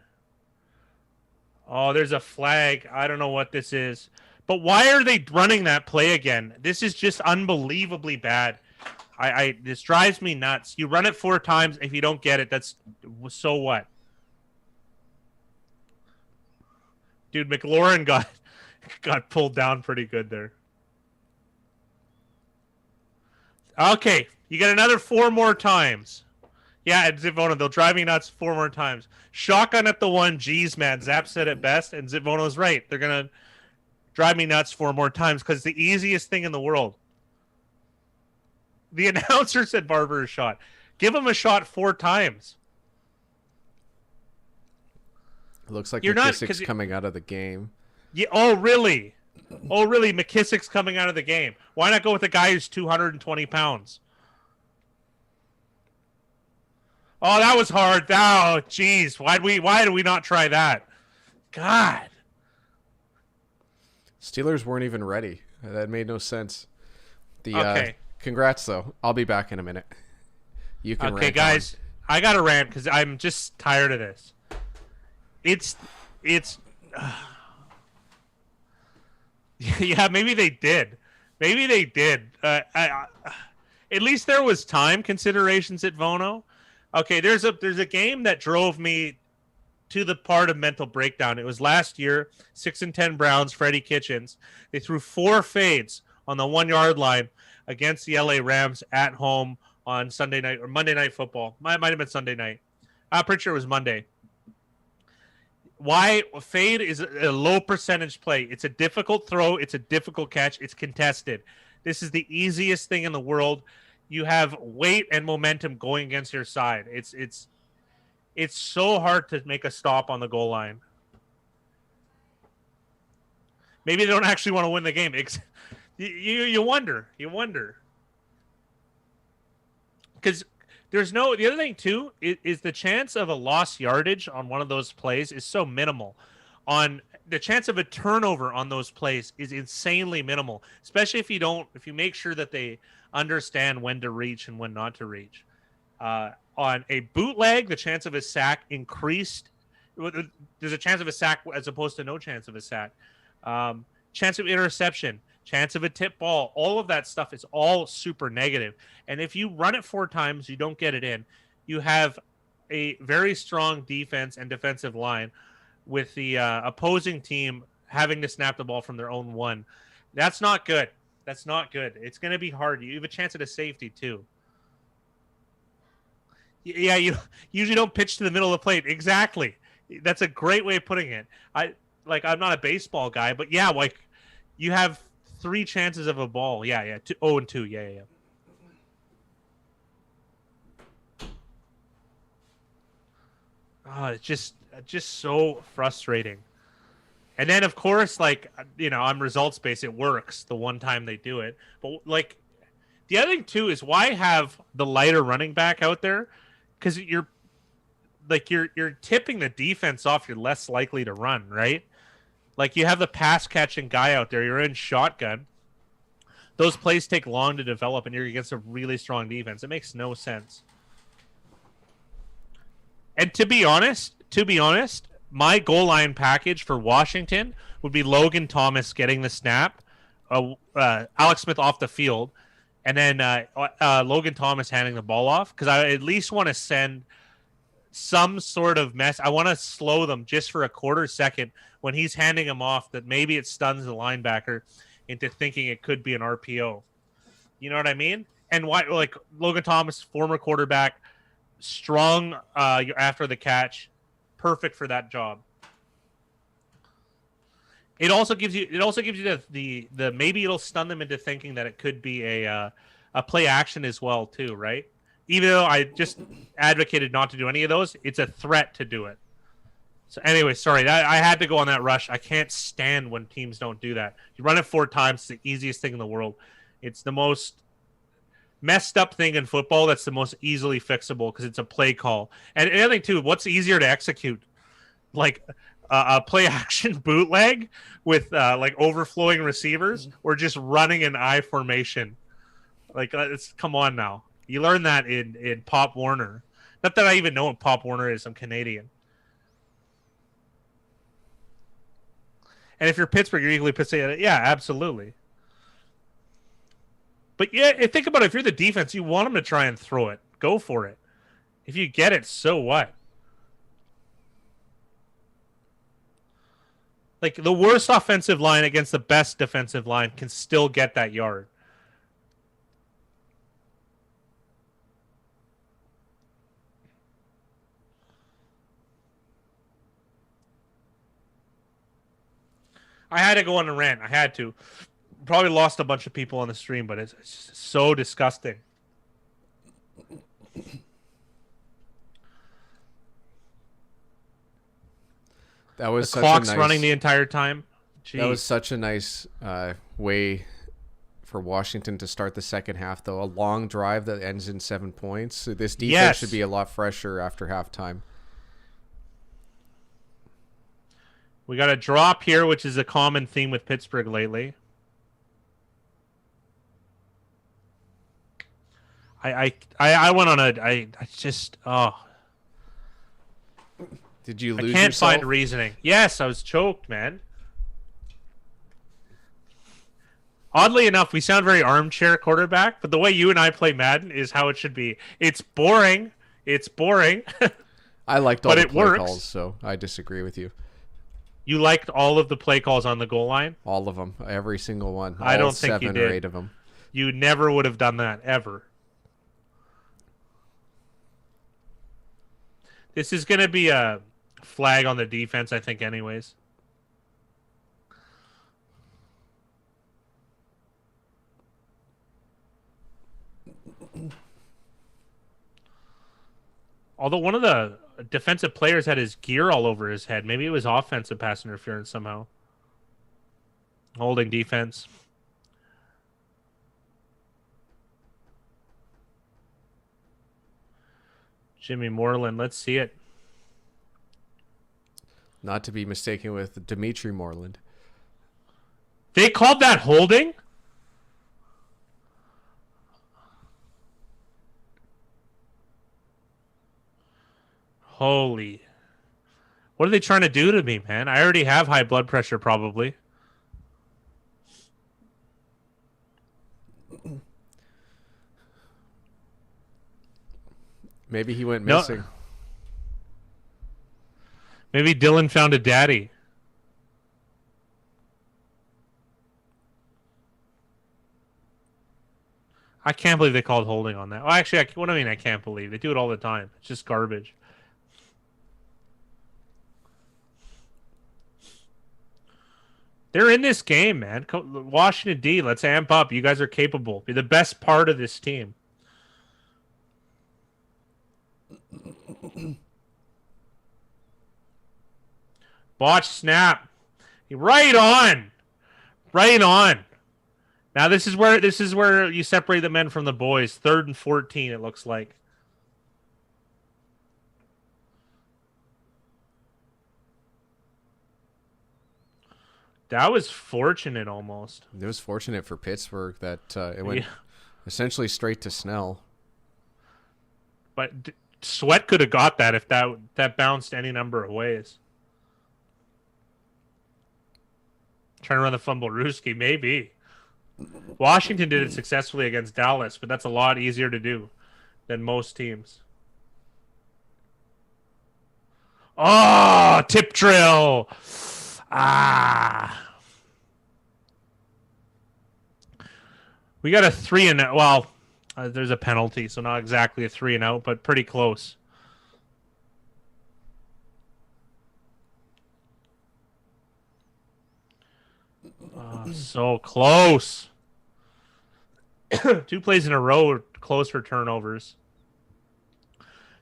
B: Oh, there's a flag. I don't know what this is. But why are they running that play again? This is just unbelievably bad. This drives me nuts. You run it 4 times. If you don't get it, that's so what? Dude, McLaurin got pulled down pretty good there. Okay, you get another 4 more times. Yeah, and Zivona, they'll drive me nuts 4 more times. Shotgun at the 1. Geez, man. Zap said it best, and Zivona's right. They're going to drive me nuts 4 more times because it's the easiest thing in the world. The announcer said Barber a shot. Give him a shot 4 times.
A: It looks like McKissick's coming out of the game.
B: Yeah. Oh, really? Oh, really? McKissick's coming out of the game. Why not go with the guy who's 220 pounds? Oh, that was hard. Oh, jeez. Why did we not try that? God.
A: Steelers weren't even ready. That made no sense.
B: Okay.
A: Congrats, though. I'll be back in a minute. You can
B: Okay,
A: rant
B: guys. I got to rant because I'm just tired of this. It's yeah, maybe they did. At least there was time considerations at Vono. Okay, there's a game that drove me to the part of mental breakdown. It was last year, 6-10 Browns, Freddie Kitchens. They threw 4 fades on the 1 yard line against the LA Rams at home on Sunday night or Monday Night Football. Might have been Sunday night. I'm pretty sure it was Monday. Why? Fade is a low percentage play. It's a difficult throw. It's a difficult catch. It's contested. This is the easiest thing in the world. You have weight and momentum going against your side. It's so hard to make a stop on the goal line. Maybe they don't actually want to win the game. You wonder. Because the other thing too is the chance of a lost yardage on one of those plays is so minimal. On the chance of a turnover on those plays is insanely minimal, especially if you make sure that they understand when to reach and when not to reach. On a bootleg, the chance of a sack increased. There's a chance of a sack as opposed to no chance of a sack. Chance of interception, chance of a tip ball, all of that stuff is all super negative. And if you run it 4 times, you don't get it in. You have a very strong defense and defensive line with the opposing team having to snap the ball from their own 1. That's not good. It's going to be hard. You have a chance at a safety too. Yeah, you usually don't pitch to the middle of the plate. Exactly. That's a great way of putting it. I'm not a baseball guy, but yeah, like you have 3 chances of a ball. Yeah. 0-2. Yeah. Oh, it's just so frustrating. And then, of course, I'm results based. It works the one time they do it. But the other thing too is why have the lighter running back out there? Because you're tipping the defense off. You're less likely to run, right? Like you have the pass catching guy out there. You're in shotgun. Those plays take long to develop, and you're against a really strong defense. It makes no sense. And to be honest, my goal line package for Washington would be Logan Thomas getting the snap, Alex Smith off the field, and then Logan Thomas handing the ball off, because I at least want to send some sort of mess. I want to slow them just for a quarter second when he's handing him off, that maybe it stuns the linebacker into thinking it could be an RPO. You know what I mean? And why, Logan Thomas, former quarterback, strong after the catch, perfect for that job. It also gives you the maybe it'll stun them into thinking that it could be a play action as well too, right? Even though I just advocated not to do any of those, it's a threat to do it. So anyway, sorry, I had to go on that rush. I can't stand when teams don't do that. You run it 4 times, it's the easiest thing in the world. It's the most messed up thing in football that's the most easily fixable because it's a play call. And the other thing too, what's easier to execute? Like a play action bootleg with like overflowing receivers or just running an I formation. Like, come on now. You learn that in Pop Warner. Not that I even know what Pop Warner is. I'm Canadian. And if you're Pittsburgh, you're equally pissed at it. Yeah, absolutely. But yeah, think about it. If you're the defense, you want them to try and throw it. Go for it. If you get it, so what? Like, the worst offensive line against the best defensive line can still get that yard. I had to go on a rant. I had to. Probably lost a bunch of people on the stream, but it's just so disgusting.
A: That was
B: the clock's running the entire time. Jeez.
A: That was such a nice way for Washington to start the second half, though. A long drive that ends in 7 points. This defense should be a lot fresher after halftime.
B: We got a drop here, which is a common theme with Pittsburgh lately. I went on I just
A: Did you lose
B: I can't
A: yourself?
B: find reasoning. Yes, I was choked, man. Oddly enough, we sound very armchair quarterback, but the way you and I play Madden is how it should be. It's boring. It's boring.
A: I liked all the play
B: works.
A: calls, so I disagree with you.
B: You liked all of the play calls on the goal line?
A: All of them. Every single one.
B: I don't think you did.
A: 7 or 8 of them.
B: You never would have done that, ever. This is going to be a flag on the defense, I think, anyways. Although one of the defensive players had his gear all over his head. Maybe it was offensive pass interference somehow. Holding defense. Jimmy Moreland, let's see it.
A: Not to be mistaken with Dimitri Moreland.
B: They called that holding? Holy. What are they trying to do to me, man? I already have high blood pressure, probably.
A: Maybe he went missing.
B: Maybe Dylan found a daddy. I can't believe they called holding on that. Well, actually, what do I mean I can't believe? They do it all the time. It's just garbage. They're in this game, man. Washington D, let's amp up. You guys are capable. You're the best part of this team. Botch snap. Right on. Right on. Now this is where you separate the men from the boys. 3rd and 14, it looks like. That was fortunate almost.
A: It was fortunate for Pittsburgh that it went essentially straight to Snell.
B: But Sweat could have got that if that bounced any number of ways. Trying to run the fumble Ruski, maybe. Washington did it successfully against Dallas, but that's a lot easier to do than most teams. Oh, tip drill. We got a 3 and out. Well, there's a penalty, so not exactly a 3 and out, but pretty close. So close. 2 plays in a row, close for turnovers.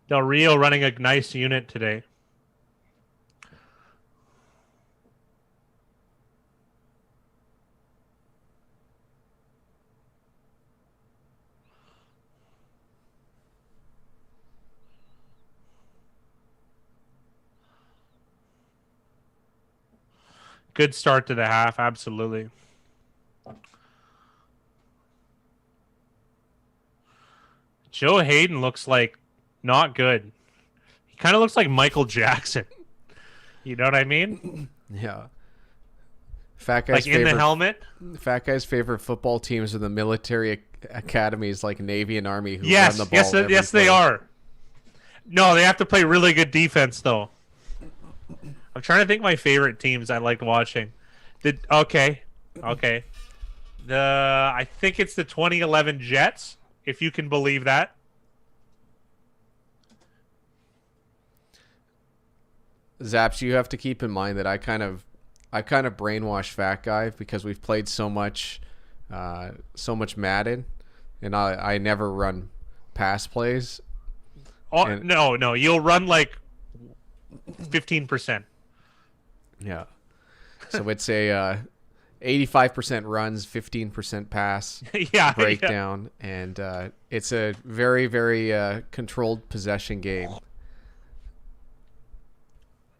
B: Del Rio running a nice unit today. Good start to the half, absolutely. Joe Hayden looks like not good. He kind of looks like Michael Jackson. You know what I mean?
A: Yeah. Fat guy's
B: like in the helmet.
A: Fat guy's favorite football teams are the military academies like Navy and Army who run the ball.
B: Yes, they are. No, they have to play really good defense though. I'm trying to think my favorite teams I liked watching. Okay. I think it's the 2011 Jets, if you can believe that.
A: Zaps, you have to keep in mind that I kind of brainwashed Fat Guy because we've played so much Madden, and I never run pass plays.
B: Oh, no, you'll run like 15%.
A: Yeah. So it's a 85% runs, 15% pass breakdown, and it's a very, very controlled possession game.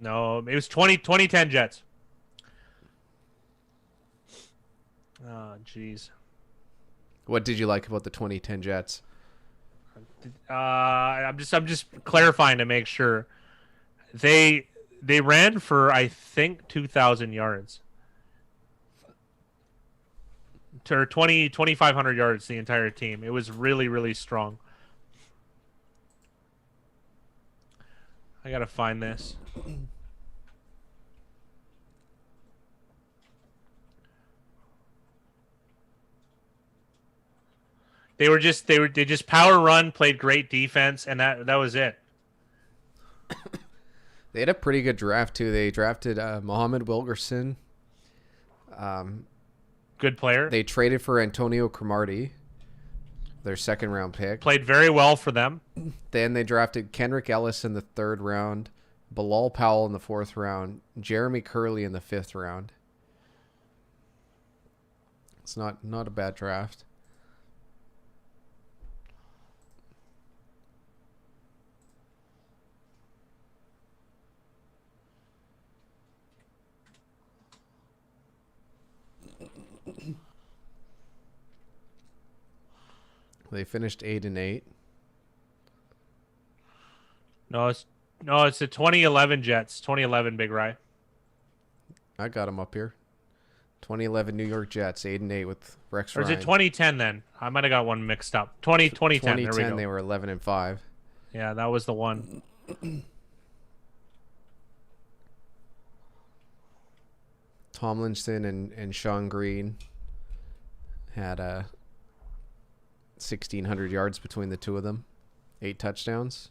B: No, it was 2010 Jets. Oh, jeez.
A: What did you like about the 2010 Jets?
B: I'm just clarifying to make sure. They ran for, I think, 2,000 yards. Or 2,500 yards, the entire team. It was really, really strong. I gotta find this. They just power run, played great defense, and that was it.
A: They had a pretty good draft too. They drafted Mohamed Wilkerson.
B: Good player.
A: They traded for Antonio Cromartie, their second round pick.
B: Played very well for them.
A: Then they drafted Kendrick Ellis in the 3rd round, Bilal Powell in the 4th round, Jeremy Curley in the 5th round. It's not a bad draft. They finished 8-8.
B: No, it's the 2011 Jets. 2011 Big Rye.
A: I got them up here. 2011 New York Jets, 8-8 with Rex Ryan.
B: Or is it 2010 then? I might have got one mixed up. 2010.
A: 2010,
B: there we go.
A: They were 11-5.
B: Yeah, that was the one.
A: Tomlinson and Sean Green had 1,600 yards between the two of them. 8 touchdowns.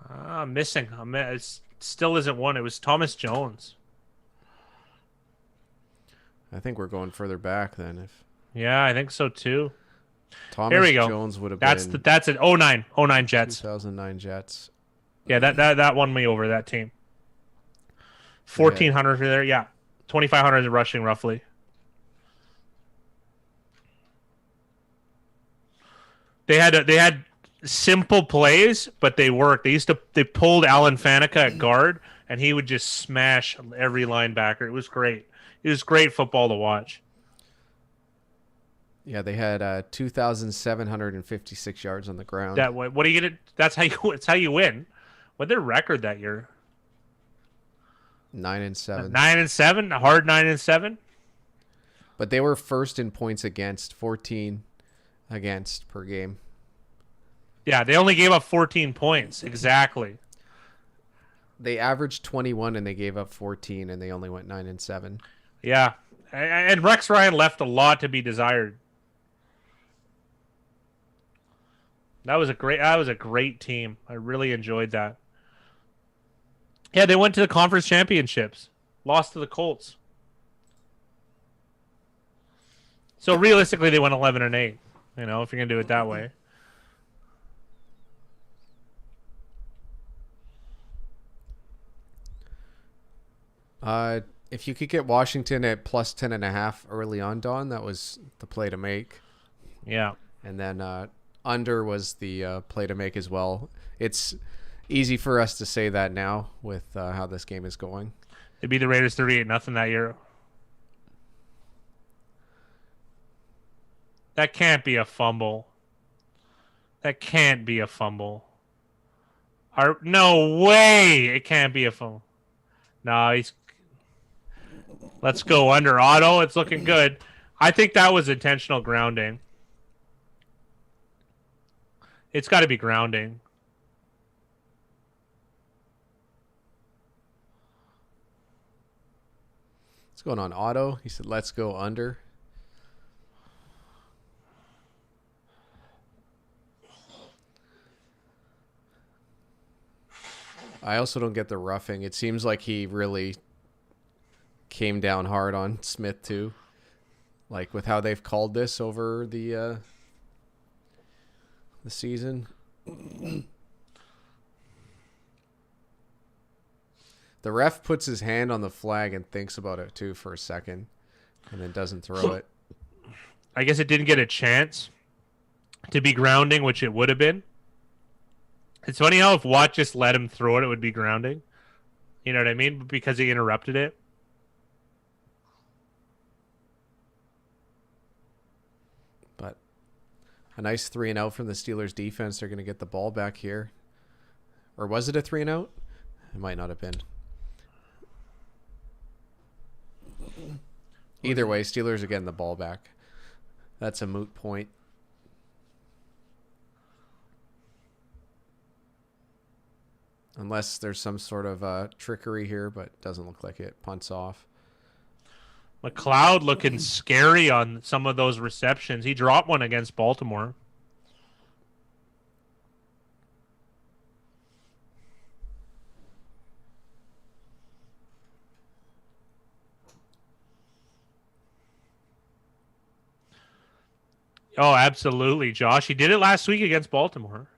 B: I'm missing. It still isn't one. It was Thomas Jones.
A: I think we're going further back then.
B: Yeah, I think so too.
A: Here we go. Jones would have been.
B: That's it. 09 Jets.
A: 2009 Jets.
B: Yeah, that won me over, that team. 1,400 for there. Yeah, 2,500 rushing roughly. They had simple plays, but they worked. They pulled Alan Faneca at guard, and he would just smash every linebacker. It was great. It was great football to watch.
A: Yeah, they had 2,756 yards on the ground.
B: What are you gonna? That's how you win. What's their record that year?
A: 9-7.
B: 9-7, a hard 9-7.
A: But they were first in points against, 14 against per game.
B: Yeah, they only gave up 14 points. Exactly.
A: They averaged 21 and they gave up 14 and they only went 9-7.
B: Yeah. And Rex Ryan left a lot to be desired. That was a great team. I really enjoyed that. Yeah, they went to the conference championships. Lost to the Colts. So realistically they went 11-8, if you're going to do it that way.
A: If you could get Washington at plus 10.5 early on, Don, that was the play to make.
B: Yeah.
A: And then under was the play to make as well. It's easy for us to say that now with how this game is going.
B: They beat the Raiders 38-0 that year. That can't be a fumble. That can't be a fumble. No way! It can't be a fumble. No, he's... Let's go under auto. It's looking good. I think that was intentional grounding. It's got to be grounding.
A: What's going on, auto? He said, let's go under. I also don't get the roughing. It seems like he really came down hard on Smith too. Like with how they've called this over the season. The ref puts his hand on the flag and thinks about it too for a second and then doesn't throw it.
B: I guess it didn't get a chance to be grounding, which it would have been. It's funny how if Watt just let him throw it, it would be grounding. You know what I mean? Because he interrupted it.
A: But a nice 3-and-out from the Steelers defense. They're going to get the ball back here. Or was it a 3-and-out? It might not have been. Either way, Steelers are getting the ball back. That's a moot point. Unless there's some sort of trickery here, but it doesn't look like it. Punts off.
B: McLeod looking scary on some of those receptions. He dropped one against Baltimore. Oh, absolutely, Josh. He did it last week against Baltimore.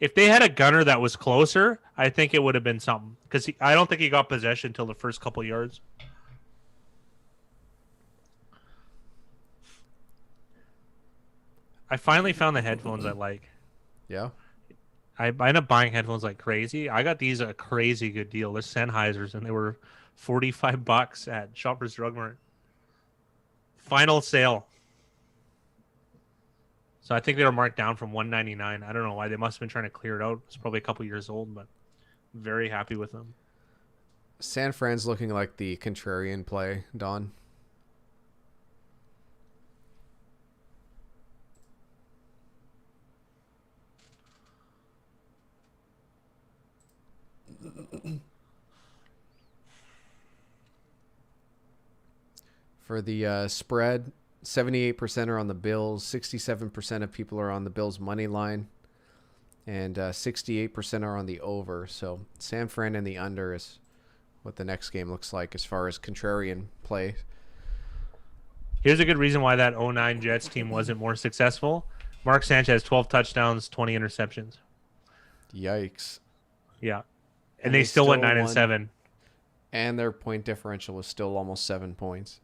B: If they had a gunner that was closer, I think it would have been something. Because I don't think he got possession until the first couple yards. I finally found the headphones I like.
A: Yeah?
B: I end up buying headphones like crazy. I got these at a crazy good deal. They're Sennheisers, and they were $45 at Shoppers Drug Mart. Final sale. So I think they were marked down from $199. I don't know why. They must have been trying to clear it out. It's probably a couple years old, but I'm very happy with them.
A: San Fran's looking like the contrarian play, Don. For the spread, 78% are on the Bills, 67% of people are on the Bills money line, and 68% are on the over. So San Fran and the under is what the next game looks like as far as contrarian play.
B: Here's a good reason why that 09 Jets team wasn't more successful. Mark Sanchez, 12 touchdowns, 20 interceptions.
A: Yikes.
B: Yeah. And they still went 9-7.
A: And their point differential was still almost 7 points.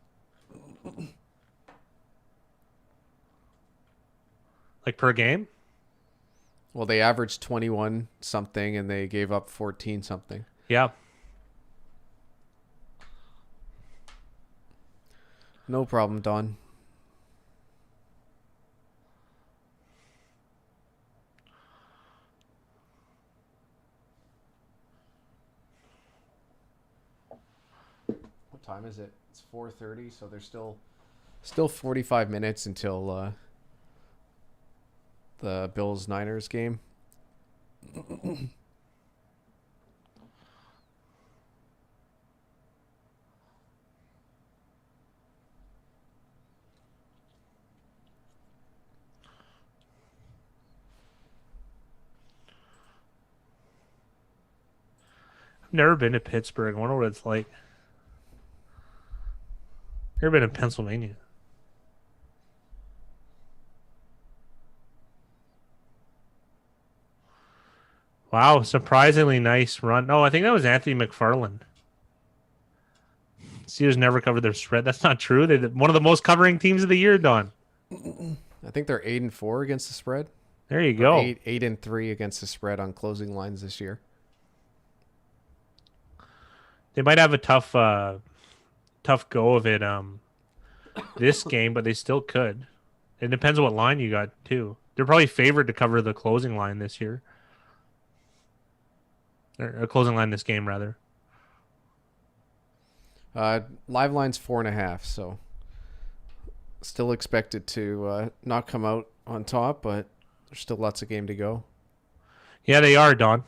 B: Like per game?
A: Well, they averaged 21 something and they gave up 14 something.
B: Yeah.
A: No problem, Don. What time is it? It's 4:30, so there's still 45 minutes until the Bills-Niners game.
B: I've never been to Pittsburgh. I wonder what it's like. Never been to Pennsylvania. Wow, surprisingly nice run. No, I think that was Anthony McFarland. Steelers never covered their spread. That's not true. They're one of the most covering teams of the year, Don.
A: I think they're 8-4 against the spread.
B: There you go.
A: 8-3 against the spread on closing lines this year.
B: They might have a tough go of it this game, but they still could. It depends on what line you got too. They're probably favored to cover the closing line this year. Or a closing line this game rather.
A: Live line's 4.5, so still expected to not come out on top, but there's still lots of game to go.
B: Yeah, they are, Don.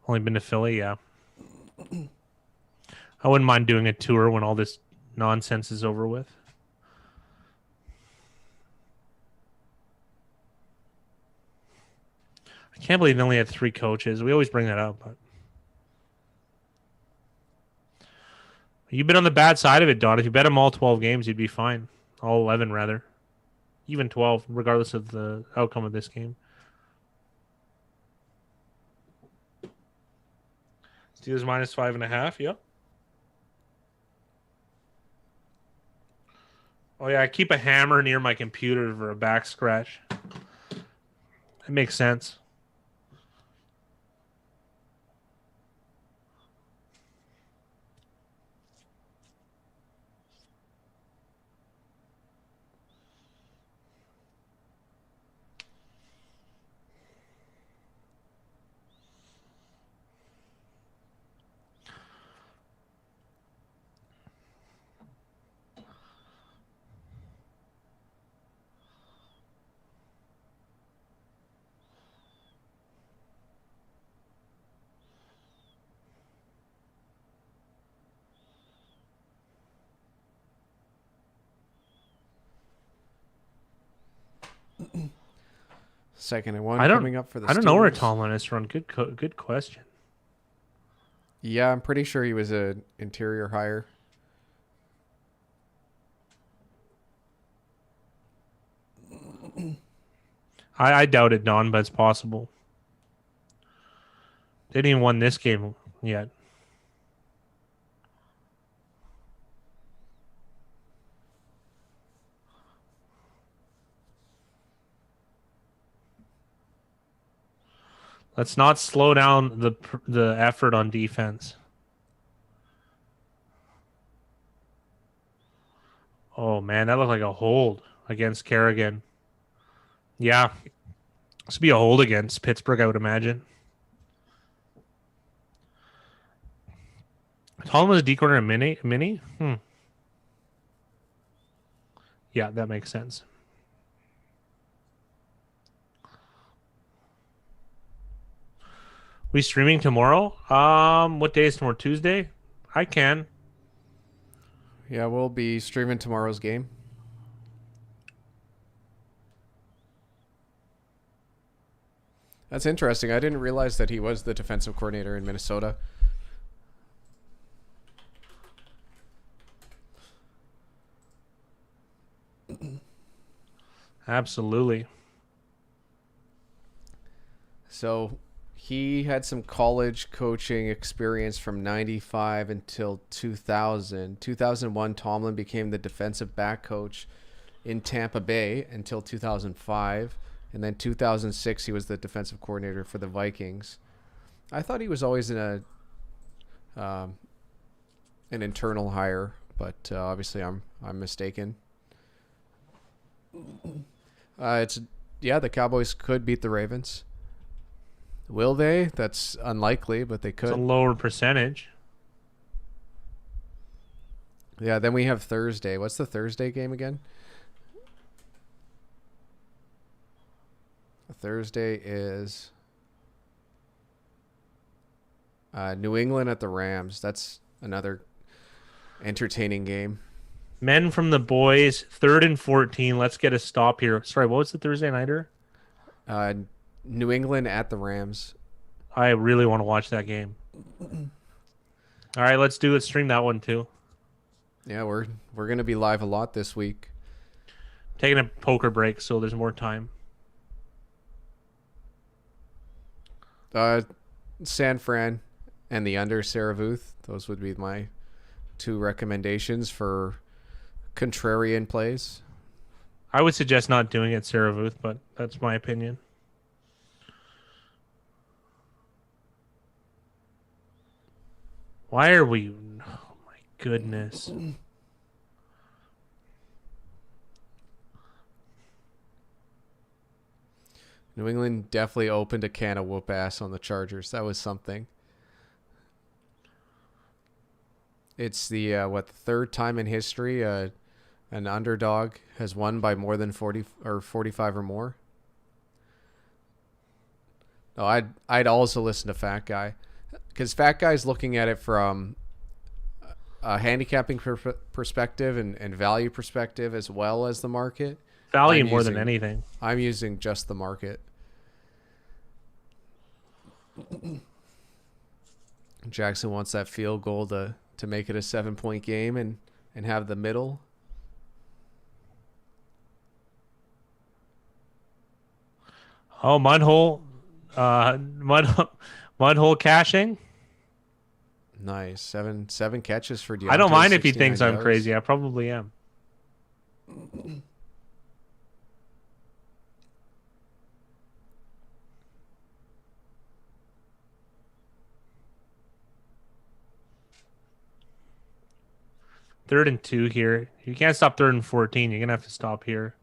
B: Only been to Philly, yeah. I wouldn't mind doing a tour when all this nonsense is over with. I can't believe they only had 3 coaches. We always bring that up, but you've been on the bad side of it, Don. If you bet them all 12 games, you'd be fine. All 11, rather. Even 12, regardless of the outcome of this game. Steelers minus 5.5, yep. Oh, yeah, I keep a hammer near my computer for a back scratch. That makes sense.
A: Second and one
B: I don't,
A: coming up for the Steelers.
B: I don't know where Tomlin is from. Good question.
A: Yeah, I'm pretty sure he was an interior hire.
B: I doubt it, Don, but it's possible. They didn't even won this game yet. Let's not slow down the effort on defense. Oh, man, that looked like a hold against Kerrigan. Yeah. This would be a hold against Pittsburgh, I would imagine. Tomlin was a D corner in mini? Yeah, that makes sense. We streaming tomorrow? What day is tomorrow? Tuesday? I can.
A: Yeah, we'll be streaming tomorrow's game. That's interesting. I didn't realize that he was the defensive coordinator in Minnesota.
B: Absolutely.
A: So he had some college coaching experience from 95 until 2000. 2001, Tomlin became the defensive back coach in Tampa Bay until 2005. And then 2006, he was the defensive coordinator for the Vikings. I thought he was always in an internal hire, but obviously I'm mistaken. The Cowboys could beat the Ravens. Will they? That's unlikely, but they could.
B: It's a lower percentage.
A: Yeah, then we have Thursday. What's the Thursday game again? Thursday is New England at the Rams. That's another entertaining game.
B: Men from the boys, 3rd and 14. Let's get a stop here. Sorry, what was the Thursday nighter?
A: New England at the Rams.
B: I really want to watch that game. All right, let's stream that one too.
A: Yeah, we're going to be live a lot this week.
B: Taking a poker break, so there's more time.
A: San Fran and the under Saravuth. Those would be my 2 recommendations for contrarian plays.
B: I would suggest not doing it, Saravuth, but that's my opinion. Why are we? Oh my goodness.
A: New England definitely opened a can of whoop ass on the Chargers. That was something. It's the third time in history an underdog has won by more than 40 or 45 or more. Oh, I'd also listen to Fat Guy, because Fat Guy's looking at it from a handicapping perspective and value perspective, as well as the market.
B: Value more than anything.
A: I'm using just the market. Jackson wants that field goal to make it a 7-point game and have the middle.
B: Oh, Mudhole. Mudhole cashing.
A: Nice. Seven catches for Deontay.
B: I don't mind if he
A: 69
B: thinks I'm
A: yards.
B: crazy. I probably am. Third and 2 here. You can't stop 3rd and 14. You're going to have to stop here.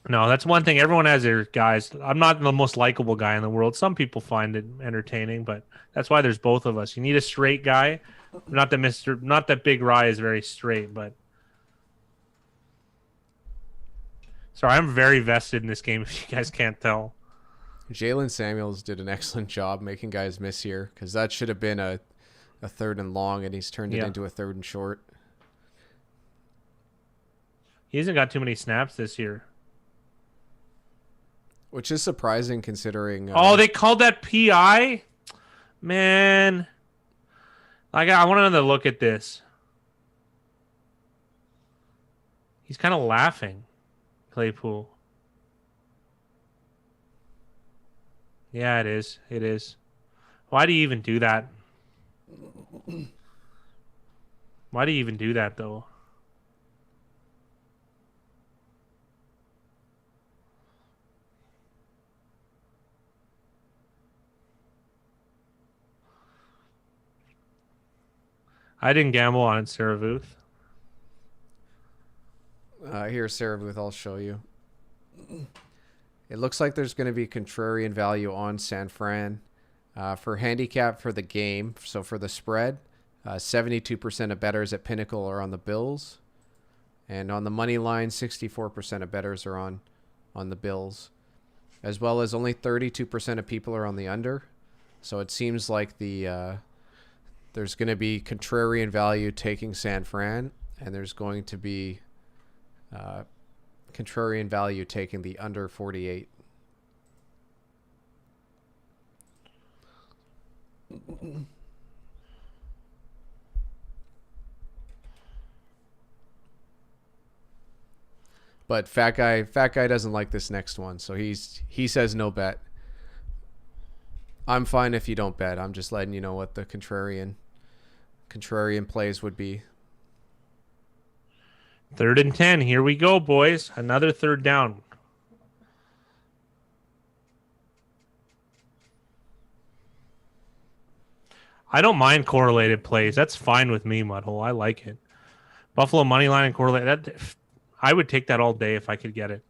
B: No, that's one thing. Everyone has their guys. I'm not the most likable guy in the world. Some people find it entertaining, but that's why there's both of us. You need a straight guy. Not that Big Rye is very straight, but sorry, I'm very vested in this game if you guys can't tell.
A: Jalen Samuels did an excellent job making guys miss here, because that should have been a 3rd and long, and he's turned it into a 3rd and short.
B: He hasn't got too many snaps this year.
A: Which is surprising considering...
B: they called that PI? Man. I want another look at this. He's kind of laughing, Claypool. Yeah, it is. It is. Why do you even do that? Why do you even do that, though? I didn't gamble on it, Sarah Booth.
A: Here, Sarah Booth, I'll show you. It looks like there's going to be contrarian value on San Fran. For handicap for the game, so for the spread, 72% of bettors at Pinnacle are on the Bills. And on the money line, 64% of bettors are on the Bills. As well as only 32% of people are on the under. So it seems like there's going to be contrarian value taking San Fran, and there's going to be contrarian value taking the under 48. But fat guy doesn't like this next one, so he says no bet. I'm fine if you don't bet. I'm just letting you know what the contrarian plays would be.
B: 3rd and 10. Here we go, boys. Another 3rd down. I don't mind correlated plays. That's fine with me, Mudhole. I like it. Buffalo money line and correlated. I would take that all day if I could get it.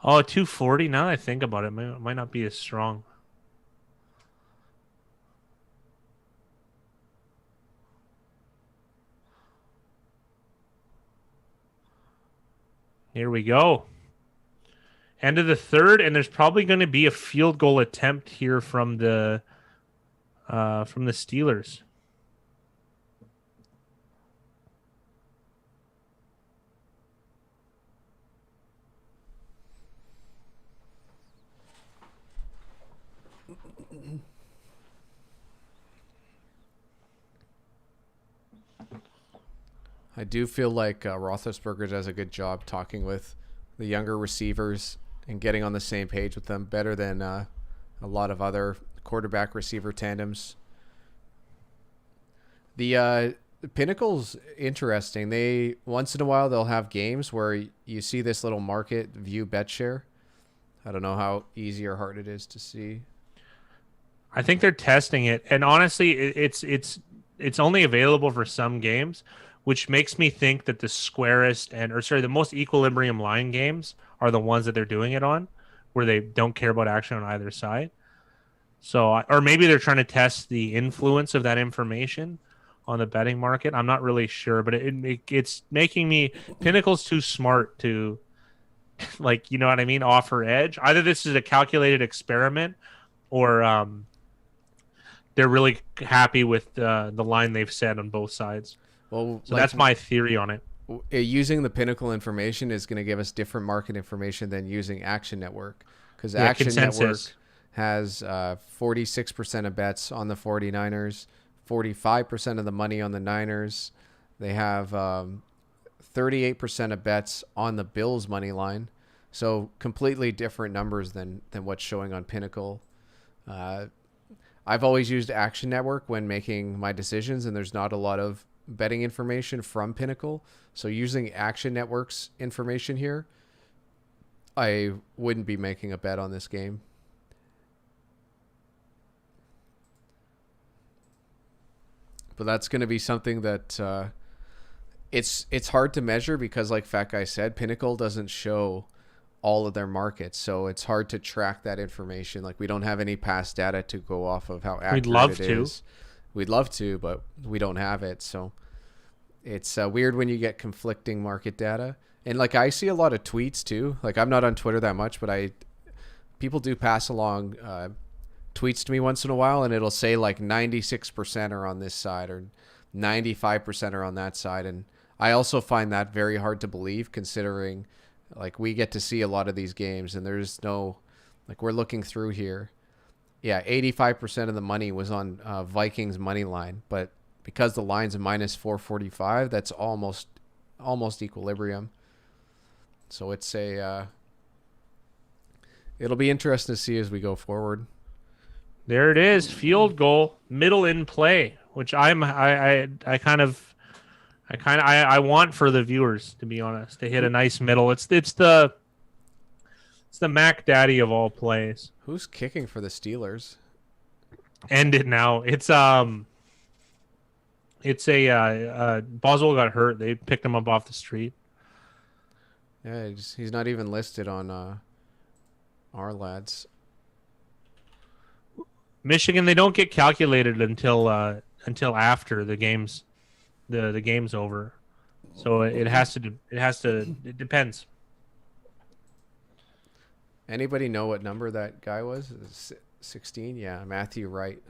B: Oh, 240. Now that I think about it, it might not be as strong. Here we go. End of the 3rd, and there's probably going to be a field goal attempt here from the Steelers.
A: I do feel like Roethlisberger does a good job talking with the younger receivers and getting on the same page with them, better than a lot of other quarterback receiver tandems. The Pinnacle's interesting. They once in a while they'll have games where you see this little market view bet share. I don't know how easy or hard it is to see.
B: I think they're testing it, and honestly, it's only available for some games, which makes me think that the squarest the most equilibrium line games are the ones that they're doing it on, where they don't care about action on either side. So, or maybe they're trying to test the influence of that information on the betting market. I'm not really sure, but it's making me Pinnacle's too smart to, like, you know what I mean, offer edge. Either this is a calculated experiment, or they're really happy with the line they've set on both sides.
A: Well,
B: so that's my theory on it.
A: Using the Pinnacle information is going to give us different market information than using Action Network, because Action Network has 46% of bets on the 49ers, 45% of the money on the Niners. They have 38% of bets on the Bills money line. So completely different numbers than what's showing on Pinnacle. I've always used Action Network when making my decisions, and there's not a lot of betting information from Pinnacle. So using Action Network's information here, I wouldn't be making a bet on this game. But that's going to be something that it's hard to measure because, like Fat Guy said, Pinnacle doesn't show all of their markets, so it's hard to track that information. Like, we don't have any past data to go off of how accurate it is. We'd love to, but we don't have it. So it's weird when you get conflicting market data. And like, I see a lot of tweets too. Like, I'm not on Twitter that much, but people do pass along tweets to me once in a while, and it'll say like 96% are on this side or 95% are on that side. And I also find that very hard to believe, considering like we get to see a lot of these games and there's no, like, we're looking through here. Yeah, 85% of the money was on Vikings money line, but because the line's a minus 445, that's almost equilibrium. So it's it'll be interesting to see as we go forward.
B: There it is, field goal, middle in play, which I want for the viewers, to be honest, to hit a nice middle. It's the Mac Daddy of all plays.
A: Who's kicking for the Steelers?
B: End it now. It's Boswell got hurt. They picked him up off the street.
A: Yeah, he's not even listed on our lads.
B: Michigan, they don't get calculated until after the game's the game's over. So it depends.
A: Anybody know what number that guy was? 16? Yeah, Matthew Wright.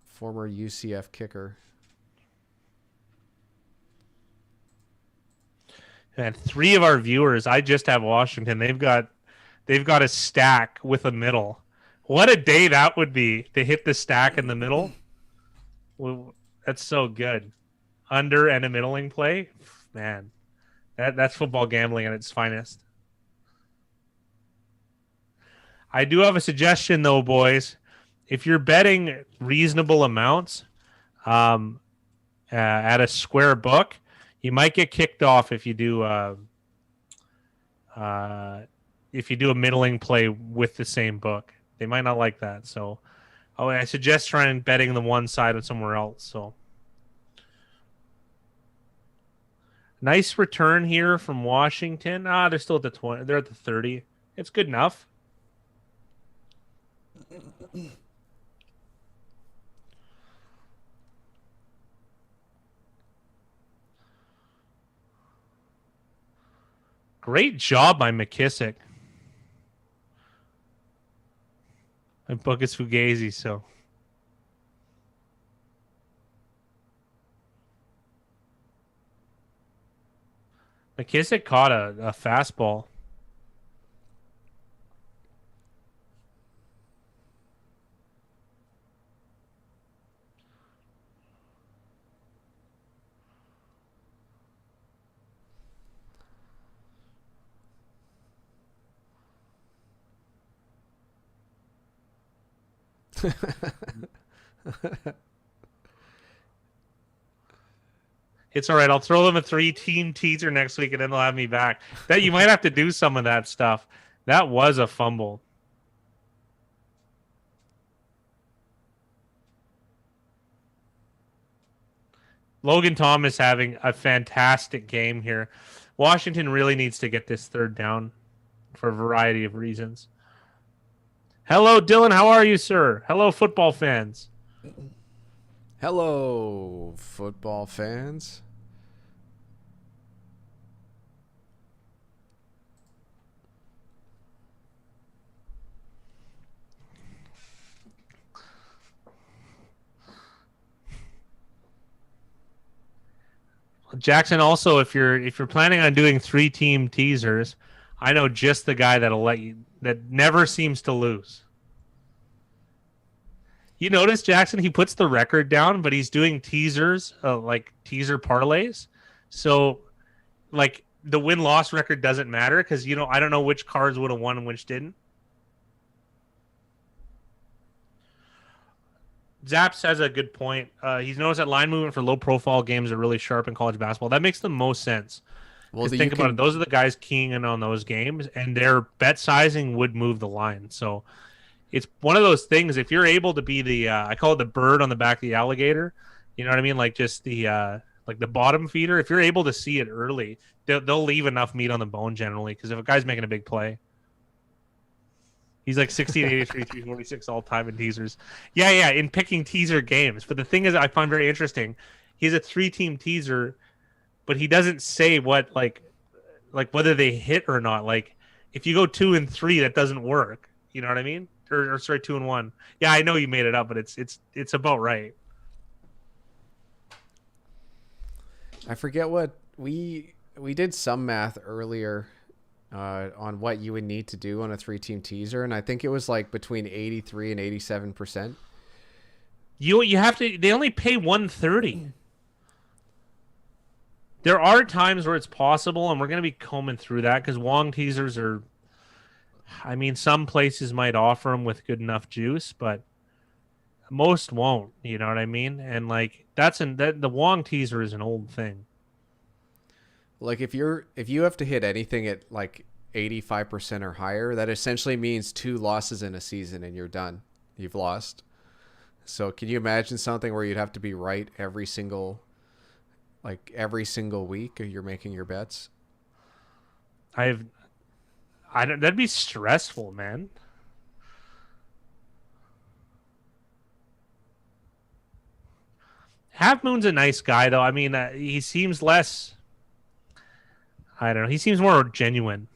A: Former UCF kicker.
B: And 3 of our viewers, I just have Washington. They've got a stack with a middle. What a day that would be to hit the stack in the middle. Well, that's so good. Under and a middling play, man. That's football gambling at its finest. I do have a suggestion though, boys. If you're betting reasonable amounts at a square book, you might get kicked off if you do a middling play with the same book. They might not like that. So I suggest trying betting the one side and somewhere else. So nice return here from Washington. They're still at the 20. They're at the 30. It's good enough. Great job by McKissick. My book is Fugazi, so. McKissick caught a fastball. It's all right. I'll throw them a 3-team teaser next week, and then they'll have me back. That you might have to do some of that stuff. That was a fumble. Logan Thomas having a fantastic game here. Washington really needs to get this third down for a variety of reasons. Hello, Dylan. How are you, sir? Hello, football fans.
A: Hello, football fans.
B: Jackson, also, if you're planning on doing 3-team teasers, I know just the guy that'll let you, that never seems to lose. You notice, Jackson, he puts the record down, but he's doing teasers, like teaser parlays. So, like, the win-loss record doesn't matter because, I don't know which cards would have won and which didn't. Zaps has a good point. He's noticed that line movement for low-profile games are really sharp in college basketball. That makes the most sense. Well, think about it. Those are the guys keying in on those games, and their bet sizing would move the line. So it's one of those things. If you're able to be the, I call it the bird on the back of the alligator. You know what I mean? Like just the like the bottom feeder. If you're able to see it early, they'll leave enough meat on the bone generally. Because if a guy's making a big play. He's like 16, 83, 346 all time in teasers. Yeah, in picking teaser games. But the thing is, I find very interesting. He's a 3-team teaser, but he doesn't say what like whether they hit or not. Like if you go 2 and 3, that doesn't work. You know what I mean? Or sorry, 2 and 1. Yeah, I know you made it up, but it's about right.
A: I forget what we did some math earlier. On what you would need to do on a 3-team teaser, and I think it was like between 83 and 87%.
B: You have to. They only pay $130. There are times where it's possible, and we're going to be combing through that because Wong teasers are. I mean, some places might offer them with good enough juice, but most won't. You know what I mean? And like the Wong teaser is an old thing.
A: Like if you have to hit anything at like 85% or higher, that essentially means 2 losses in a season and you're done. You've lost. So can you imagine something where you'd have to be right every single week you're making your bets?
B: I don't. That'd be stressful, man. Half Moon's a nice guy, though. I mean, he seems less. I don't know. He seems more genuine.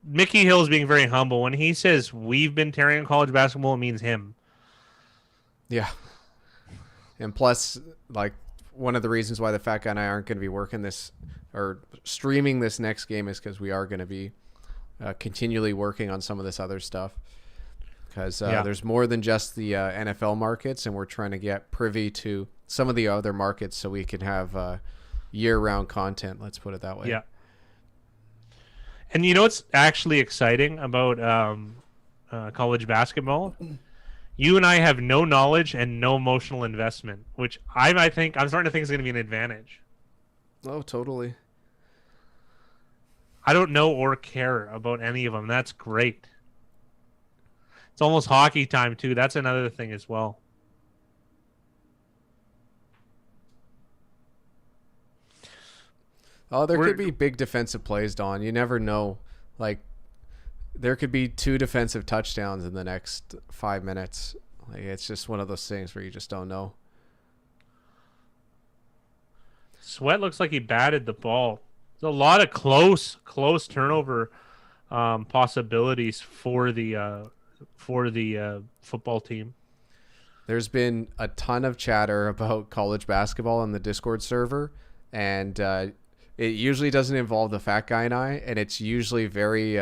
B: Mickey Hill's being very humble. When he says we've been tearing in college basketball, it means him.
A: Yeah. And plus, like, one of the reasons why the Fat Guy and I aren't going to be working this or streaming this next game is because we are going to be continually working on some of this other stuff. Because there's more than just the NFL markets, and we're trying to get privy to some of the other markets so we can have year-round content. Let's put it that way.
B: Yeah. And you know what's actually exciting about college basketball? You and I have no knowledge and no emotional investment, which I think I'm starting to think is going to be an advantage.
A: Oh, totally.
B: I don't know or care about any of them. That's great. It's almost hockey time, too. That's another thing as well.
A: Oh, there could be big defensive plays, Don. You never know. Like, there could be 2 defensive touchdowns in the next 5 minutes. Like, it's just one of those things where you just don't know.
B: Sweat looks like he batted the ball. There's a lot of close turnover possibilities for the football team.
A: There's been a ton of chatter about college basketball on the Discord server, and it usually doesn't involve the Fat Guy and I, and it's usually very,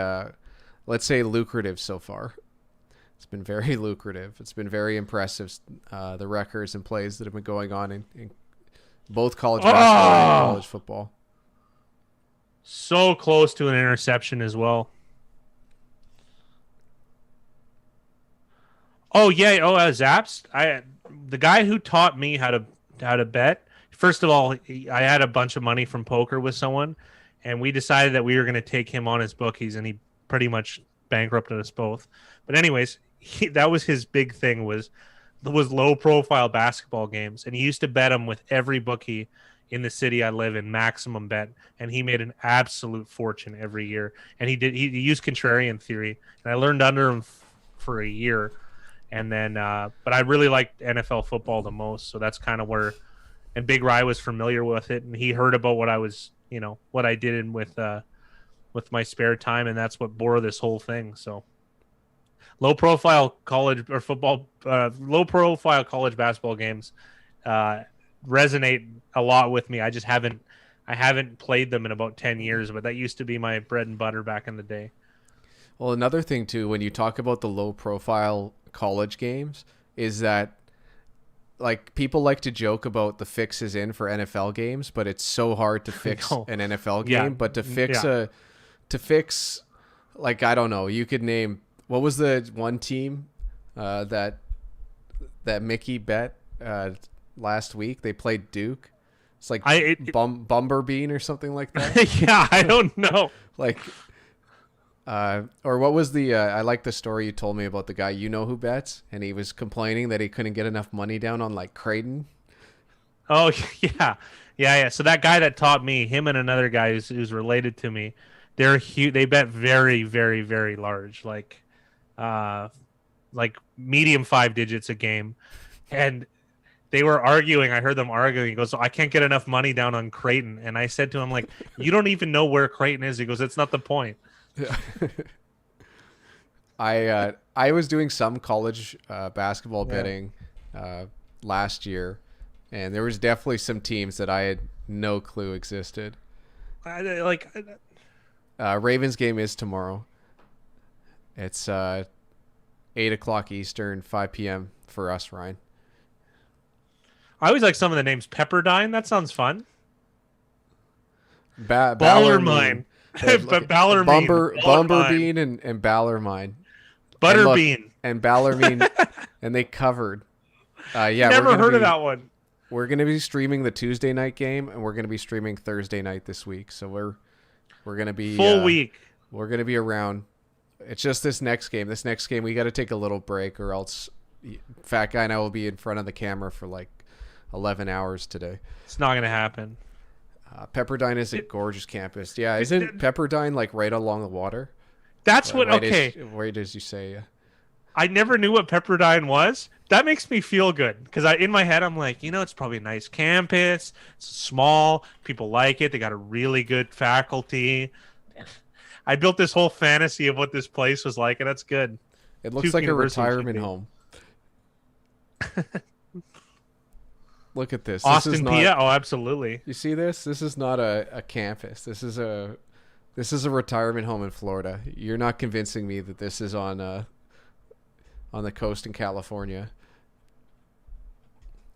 A: let's say, lucrative so far. It's been very lucrative. It's been very impressive, the records and plays that have been going on in both college basketball and college football.
B: So close to an interception as well. Oh yeah, Zaps. The guy who taught me how to bet. First of all, I had a bunch of money from poker with someone, and we decided that we were going to take him on as bookies, and he pretty much bankrupted us both. But anyways, that was his big thing was low profile basketball games, and he used to bet them with every bookie in the city I live in, maximum bet, and he made an absolute fortune every year. And he used contrarian theory, and I learned under him for a year. And then, but I really liked NFL football the most, so that's kind of where. And Big Rye was familiar with it, and he heard about what I was, what I did with my spare time, and that's what bore this whole thing. So, low profile college basketball games resonate a lot with me. I haven't played them in about 10 years, but that used to be my bread and butter back in the day.
A: Well, another thing too, when you talk about the low profile college games, is that like people like to joke about the fixes in for NFL games, but it's so hard to fix an NFL game.
B: Yeah.
A: But to fix like, I don't know, you could name, what was the one team that Mickey bet last week? They played Duke. It's like Bumberbean or something like that.
B: Yeah, I don't know.
A: Like, or what was the? I like the story you told me about the guy who bets, and he was complaining that he couldn't get enough money down on like Creighton.
B: Oh yeah. So that guy that taught me, him and another guy who's related to me, they're huge. They bet very, very, very large, like medium 5 digits a game, and they were arguing. I heard them arguing. He goes, I can't get enough money down on Creighton, and I said to him, like, you don't even know where Creighton is. He goes, it's not the point.
A: I was doing some college basketball betting last year, and there was definitely some teams that I had no clue existed. Ravens game is tomorrow. It's 8:00 Eastern, 5 p.m. for us, Ryan.
B: I always like some of the names. Pepperdine, that sounds fun.
A: Ballermine.
B: Ballermine.
A: Bumberbean and Ballermine.
B: Butterbean.
A: And Ballermine. And they covered.
B: Never heard of that one.
A: We're going to be streaming the Tuesday night game, and we're going to be streaming Thursday night this week. So we're going to be
B: full week.
A: We're going to be around. It's just this next game. This next game, we got to take a little break, or else Fat Guy and I will be in front of the camera for like 11 hours today.
B: It's not going to happen.
A: Pepperdine is a gorgeous campus. Yeah, isn't Pepperdine like right along the water?
B: That's what.
A: Right as you say.
B: I never knew what Pepperdine was. That makes me feel good because in my head I'm like, it's probably a nice campus. It's small. People like it. They got a really good faculty. I built this whole fantasy of what this place was like, and that's good.
A: It looks like a retirement home. Look at this.
B: Austin Pia? Oh, absolutely.
A: You see this? This is not a campus. This is a retirement home in Florida. You're not convincing me that this is on the coast in California.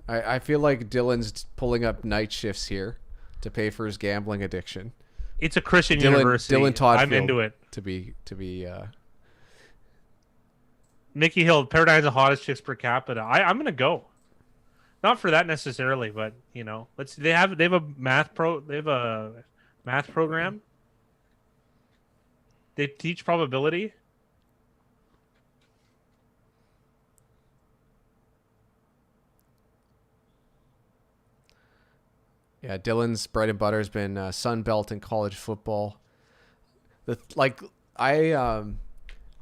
A: I feel like Dylan's pulling up night shifts here to pay for his gambling addiction.
B: It's a Christian university.
A: Dylan Todd.
B: I'm into it.
A: To be
B: Nikki Hill, Paradise's the hottest chicks per capita. I'm gonna go. Not for that necessarily, but they have a math program. They teach probability.
A: Yeah, Dylan's bread and butter has been Sun Belt and college football. I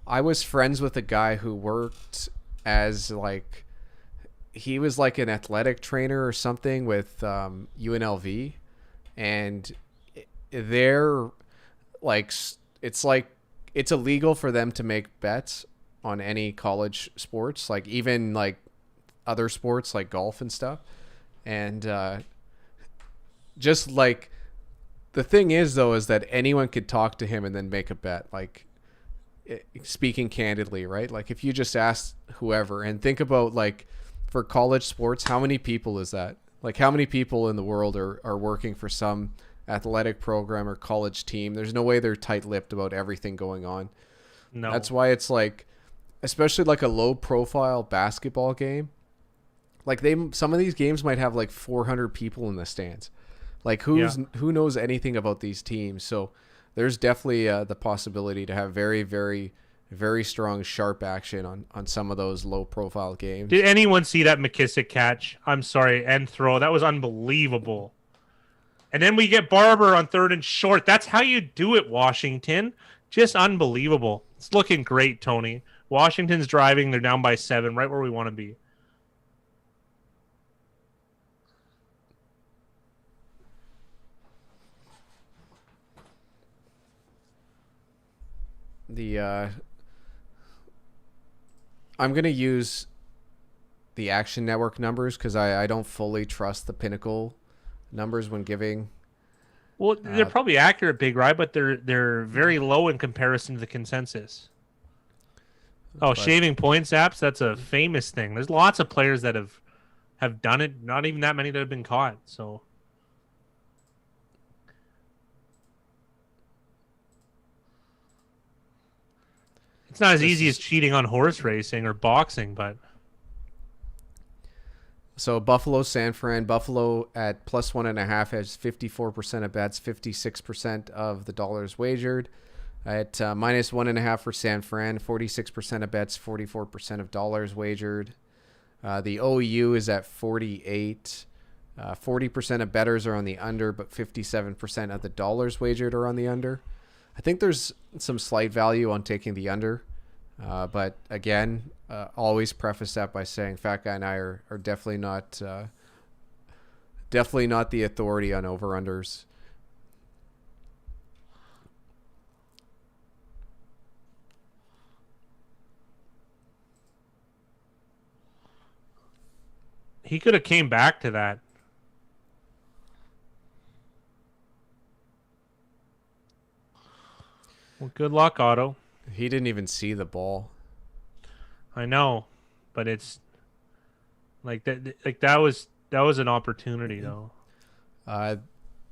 A: was friends with a guy who worked as he was like an athletic trainer or something with UNLV, and they're it's illegal for them to make bets on any college sports, like even like other sports like golf and stuff. And just like the thing is though, is that anyone could talk to him and then make a bet, like speaking candidly, right? Like if you just ask whoever and think about like for college sports, how many people is that? Like how many people in the world are working for some athletic program or college team. There's no way they're tight-lipped about everything going on.
B: No.
A: That's why it's like, especially like a low-profile basketball game, like some of these games might have like 400 people in the stands. Like who knows anything about these teams? So there's definitely the possibility to have very, very, very strong, sharp action on some of those low-profile games.
B: Did anyone see that McKissick catch? I'm sorry, and throw. That was unbelievable. And then we get Barber on 3rd and short. That's how you do it, Washington. Just unbelievable. It's looking great, Tony. Washington's driving. They're down by 7, right where we want to be.
A: I'm going to use the Action Network numbers because I don't fully trust the Pinnacle numbers when giving.
B: Well, they're probably accurate, Big Rye, but they're very low in comparison to the consensus. Oh, shaving points apps, that's a famous thing. There's lots of players that have done it, not even that many that have been caught. So it's not as easy as cheating on horse racing or boxing, but
A: so Buffalo, San Fran. Buffalo at plus 1.5 has 54% of bets, 56% of the dollars wagered. At minus 1.5 for San Fran, 46% of bets, 44% of dollars wagered. The OU is at 48. 40% of bettors are on the under, but 57% of the dollars wagered are on the under. I think there's some slight value on taking the under. But again, always preface that by saying Fat Guy and I are definitely not the authority on over-unders.
B: he could have came back to that. Well, good luck, Otto.
A: He didn't even see the ball.
B: I know, but it's like that. Like that was an opportunity, though.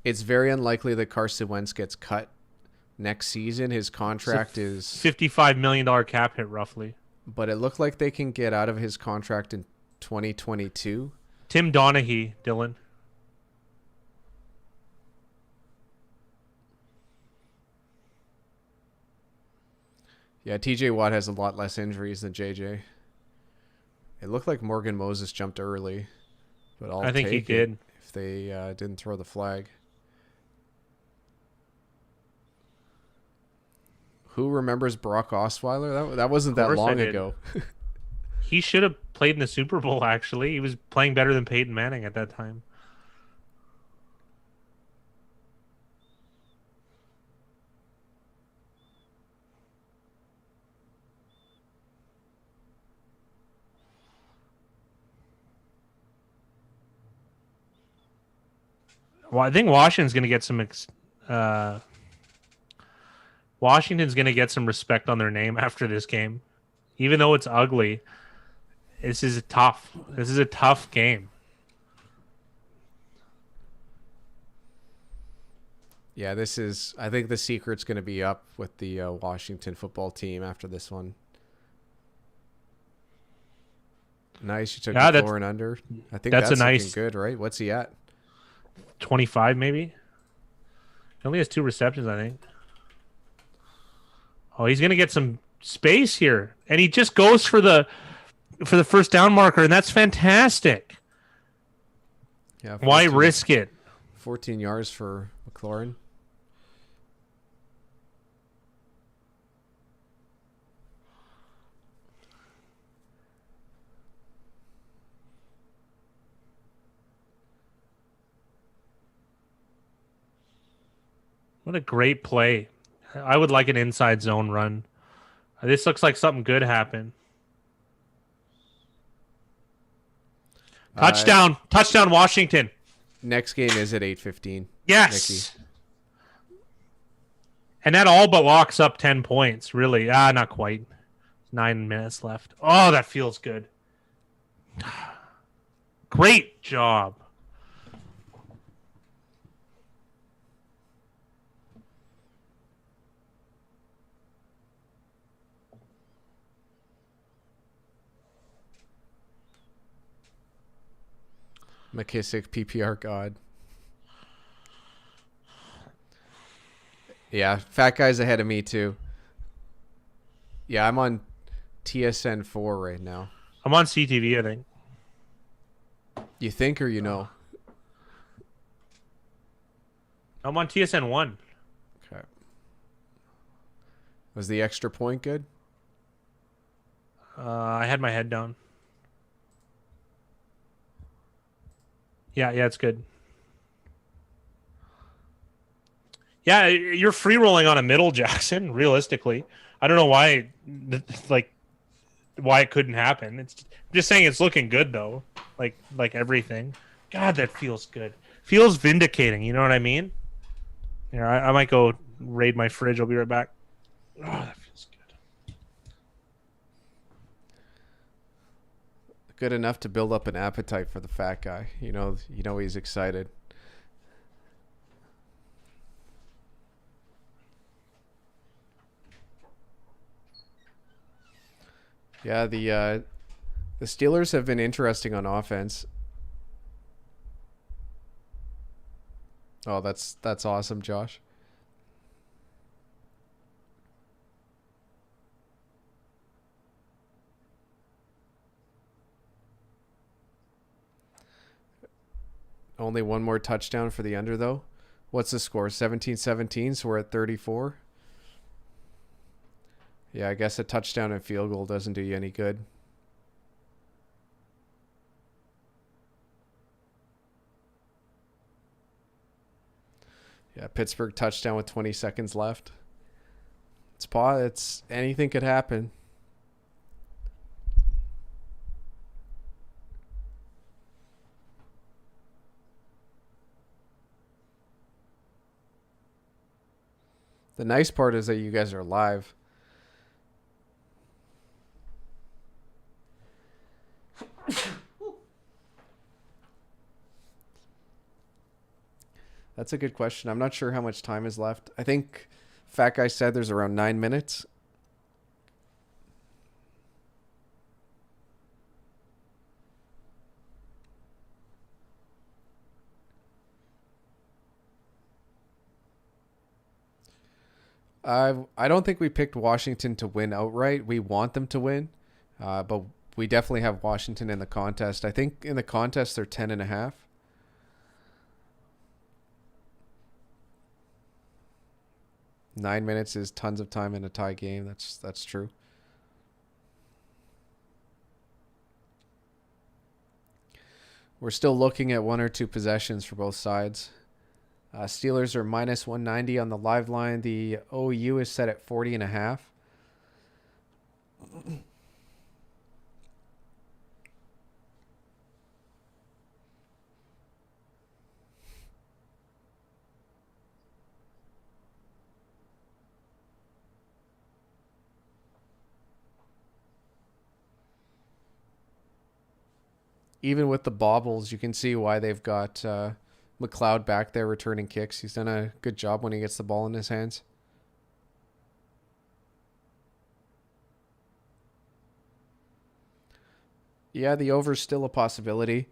A: It's very unlikely that Carson Wentz gets cut next season. His contract is
B: $55 million cap hit, roughly.
A: But it looked like they can get out of his contract in 2022.
B: Tim Donaghy, Dylan.
A: Yeah, TJ Watt has a lot less injuries than JJ. It looked like Morgan Moses jumped early, but I think he did if they didn't throw the flag. Who remembers Brock Osweiler? That wasn't that long ago.
B: He should have played in the Super Bowl, actually. He was playing better than Peyton Manning at that time. Well, I think Washington's going to get some respect on their name after this game. Even though it's ugly, this is a tough game.
A: Yeah, I think the secret's going to be up with the Washington football team after this one. Nice, you took the 4 and under. I think that's looking good, right? What's he at?
B: 25 maybe. He only has 2 receptions, I think. Oh, he's gonna get some space here, and he just goes for the first down marker, and that's fantastic. Yeah, why risk it?
A: 14 yards for McLaurin.
B: What a great play. I would like an inside zone run. This looks like something good happened. Touchdown. Touchdown, Washington.
A: Next game is at 8:15.
B: Yes. Nicky. And that all but locks up 10 points, really. Not quite. 9 minutes left. Oh, that feels good. Great job.
A: McKissick, PPR God. Yeah, fat guy's ahead of me too. Yeah, I'm on TSN 4 right now.
B: I'm on CTV, I think.
A: You think or you know?
B: I'm on TSN 1.
A: Okay. Was the extra point good?
B: I had my head down. Yeah, it's good. Yeah, you're free rolling on a middle, Jackson. Realistically, I don't know why, like, why it couldn't happen. I'm just saying it's looking good though. Like everything. God, that feels good. Feels vindicating. You know what I mean? Here, I might go raid my fridge. I'll be right back. Oh, that feels good.
A: Good enough to build up an appetite for the fat guy. You know he's excited. Yeah, the Steelers have been interesting on offense. Oh, that's awesome, Josh. Only one more touchdown for the under, though. What's the score? 17-17, so we're at 34. Yeah, I guess a touchdown and field goal doesn't do you any good. Yeah, Pittsburgh touchdown with 20 seconds left. It's anything could happen. The nice part is that you guys are live. That's a good question. I'm not sure how much time is left. I think Fat Guy said there's around 9 minutes. I don't think we picked Washington to win outright. We want them to win, but we definitely have Washington in the contest. I think in the contest they're 10.5. Nine minutes is tons of time in a tie game. That's true. We're still looking at one or two possessions for both sides. Steelers are minus 190 on the live line. The OU is set at 40.5. Even with the bobbles, you can see why they've got McLeod back there returning kicks. He's done a good job when he gets the ball in his hands. Yeah, the over's still a possibility.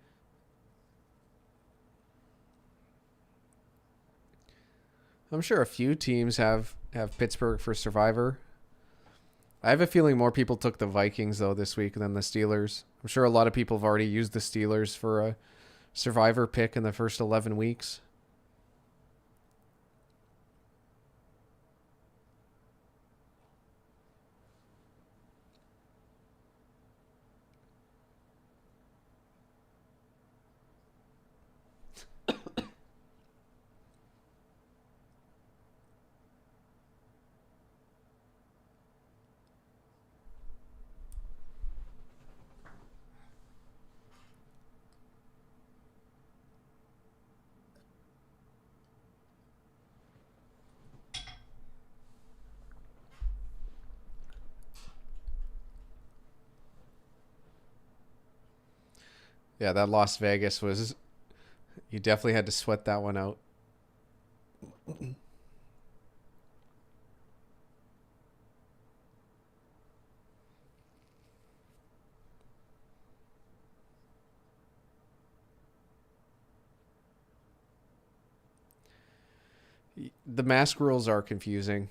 A: I'm sure a few teams have Pittsburgh for Survivor. I have a feeling more people took the Vikings, though, this week than the Steelers. I'm sure a lot of people have already used the Steelers for a Survivor pick in the first 11 weeks. Yeah, that Las Vegas was... You definitely had to sweat that one out. The mask rules are confusing.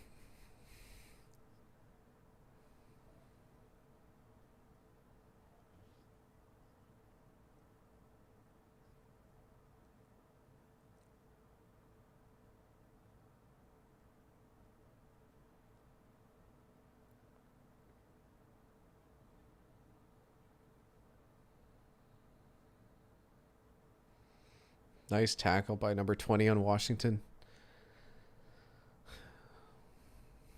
A: Nice tackle by number 20 on Washington.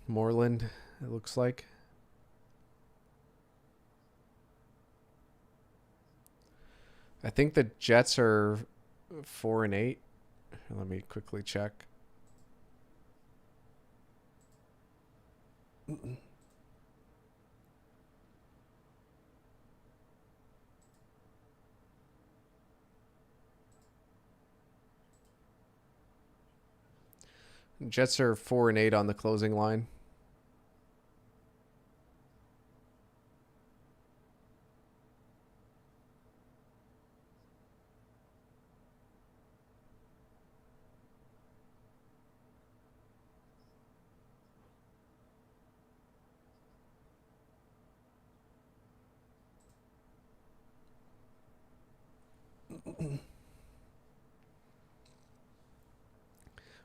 A: Moreland, it looks like. I think the Jets are 4-8. Let me quickly check. Jets are 4-8 on the closing line.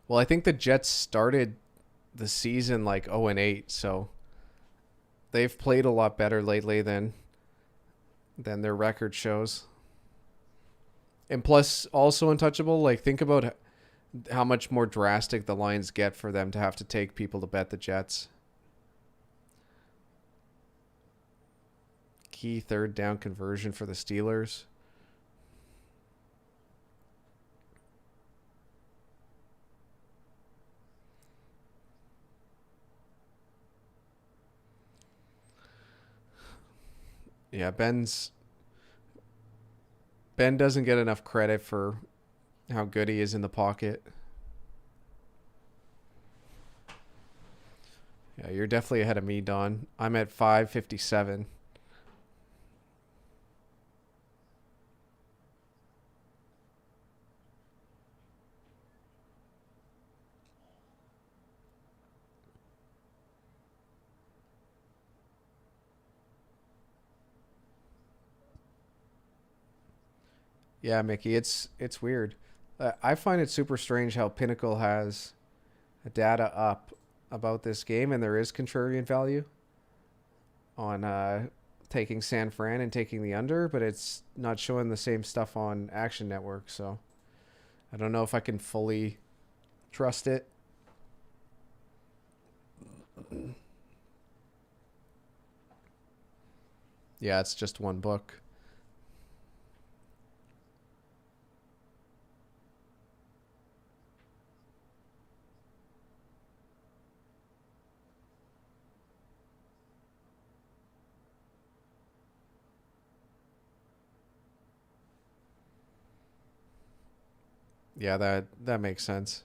A: Well, I think the Jets started the season like 0-8, so they've played a lot better lately than their record shows. And plus, also untouchable. Like, think about how much more drastic the lines get for them to have to take people to bet the Jets. Key third down conversion for the Steelers. Yeah, Ben doesn't get enough credit for how good he is in the pocket. Yeah, you're definitely ahead of me, Don. I'm at 557. Yeah, Mickey, it's weird. I find it super strange how Pinnacle has data up about this game, and there is contrarian value on taking San Fran and taking the under, but it's not showing the same stuff on Action Network. So I don't know if I can fully trust it. Yeah, it's just one book. Yeah, that makes sense.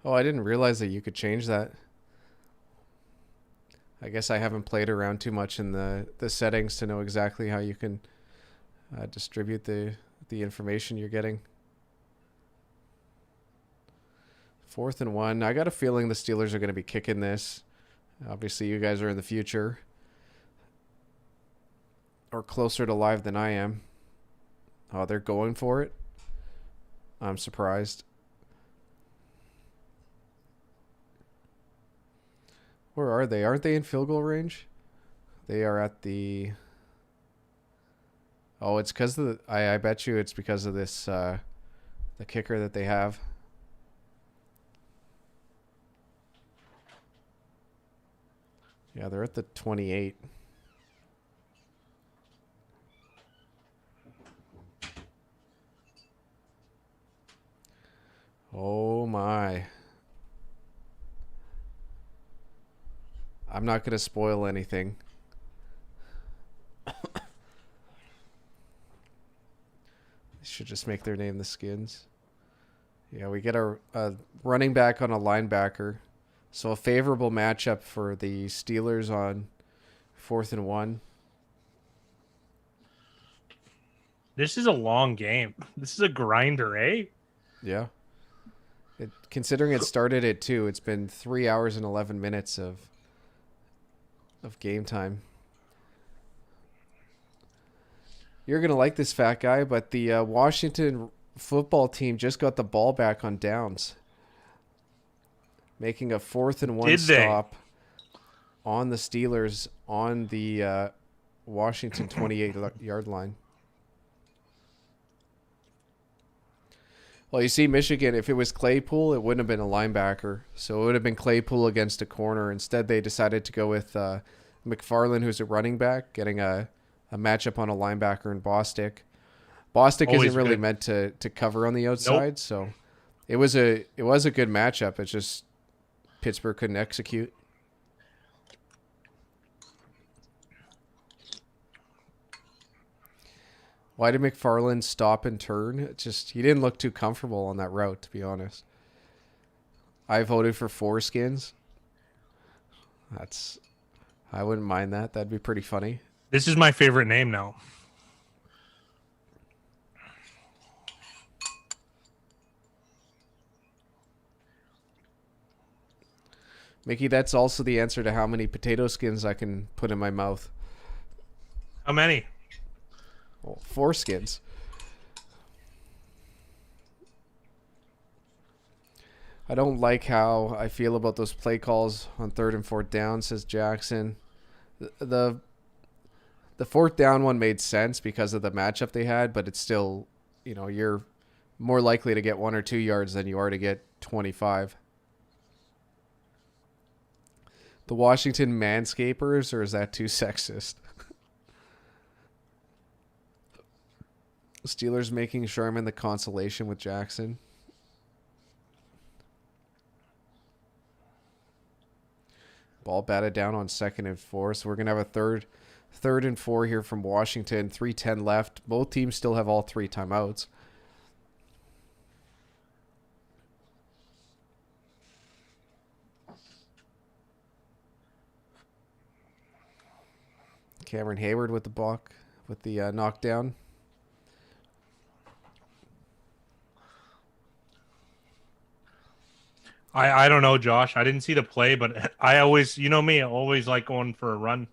A: Oh, I didn't realize that you could change that. I guess I haven't played around too much in the settings to know exactly how you can distribute the information you're getting. 4th and 1. I got a feeling the Steelers are going to be kicking this. Obviously, you guys are in the future or closer to live than I am. Oh, they're going for it. I'm surprised. Where are they? Aren't they in field goal range? They are at the... Oh, it's because of the... I bet you it's because of this... the kicker that they have. Yeah, they're at the 28. Oh my. I'm not going to spoil anything. should just make their name the Skins. Yeah, we get a running back on a linebacker. So a favorable matchup for the Steelers on 4th and 1.
C: This is a long game. This is a grinder, eh?
A: Yeah. Considering it started at 2, it's been 3 hours and 11 minutes of game time. You're going to like this, fat guy, but the Washington football team just got the ball back on downs, making a 4th and 1 stop on the Steelers on the Washington 28-yard line. Well, you see, Michigan, if it was Claypool, it wouldn't have been a linebacker. So it would have been Claypool against a corner. Instead, they decided to go with McFarland, who's a running back, getting a matchup on a linebacker in Bostic. Bostic isn't really meant to cover on the outside, so it was a good matchup. It's just Pittsburgh couldn't execute. Why did McFarland stop and turn? He didn't look too comfortable on that route, to be honest. I voted for Foreskins. I wouldn't mind that. That'd be pretty funny.
C: This is my favorite name now.
A: Mickey, that's also the answer to how many potato skins I can put in my mouth.
C: How many?
A: Well, 4 skins. I don't like how I feel about those play calls on 3rd and 4th down, says Jackson. The 4th down one made sense because of the matchup they had, but it's still, you're more likely to get 1 or 2 yards than you are to get 25. The Washington Manscapers, or is that too sexist? Steelers making Sherman the consolation with Jackson. Ball batted down on 2nd and 4, so we're going to have a third and 4 here from Washington. 3:10 left. Both teams still have all 3 timeouts. Cameron Hayward with the block, with the knockdown.
C: I don't know, Josh. I didn't see the play, but I always, you know me, I always like going for a run.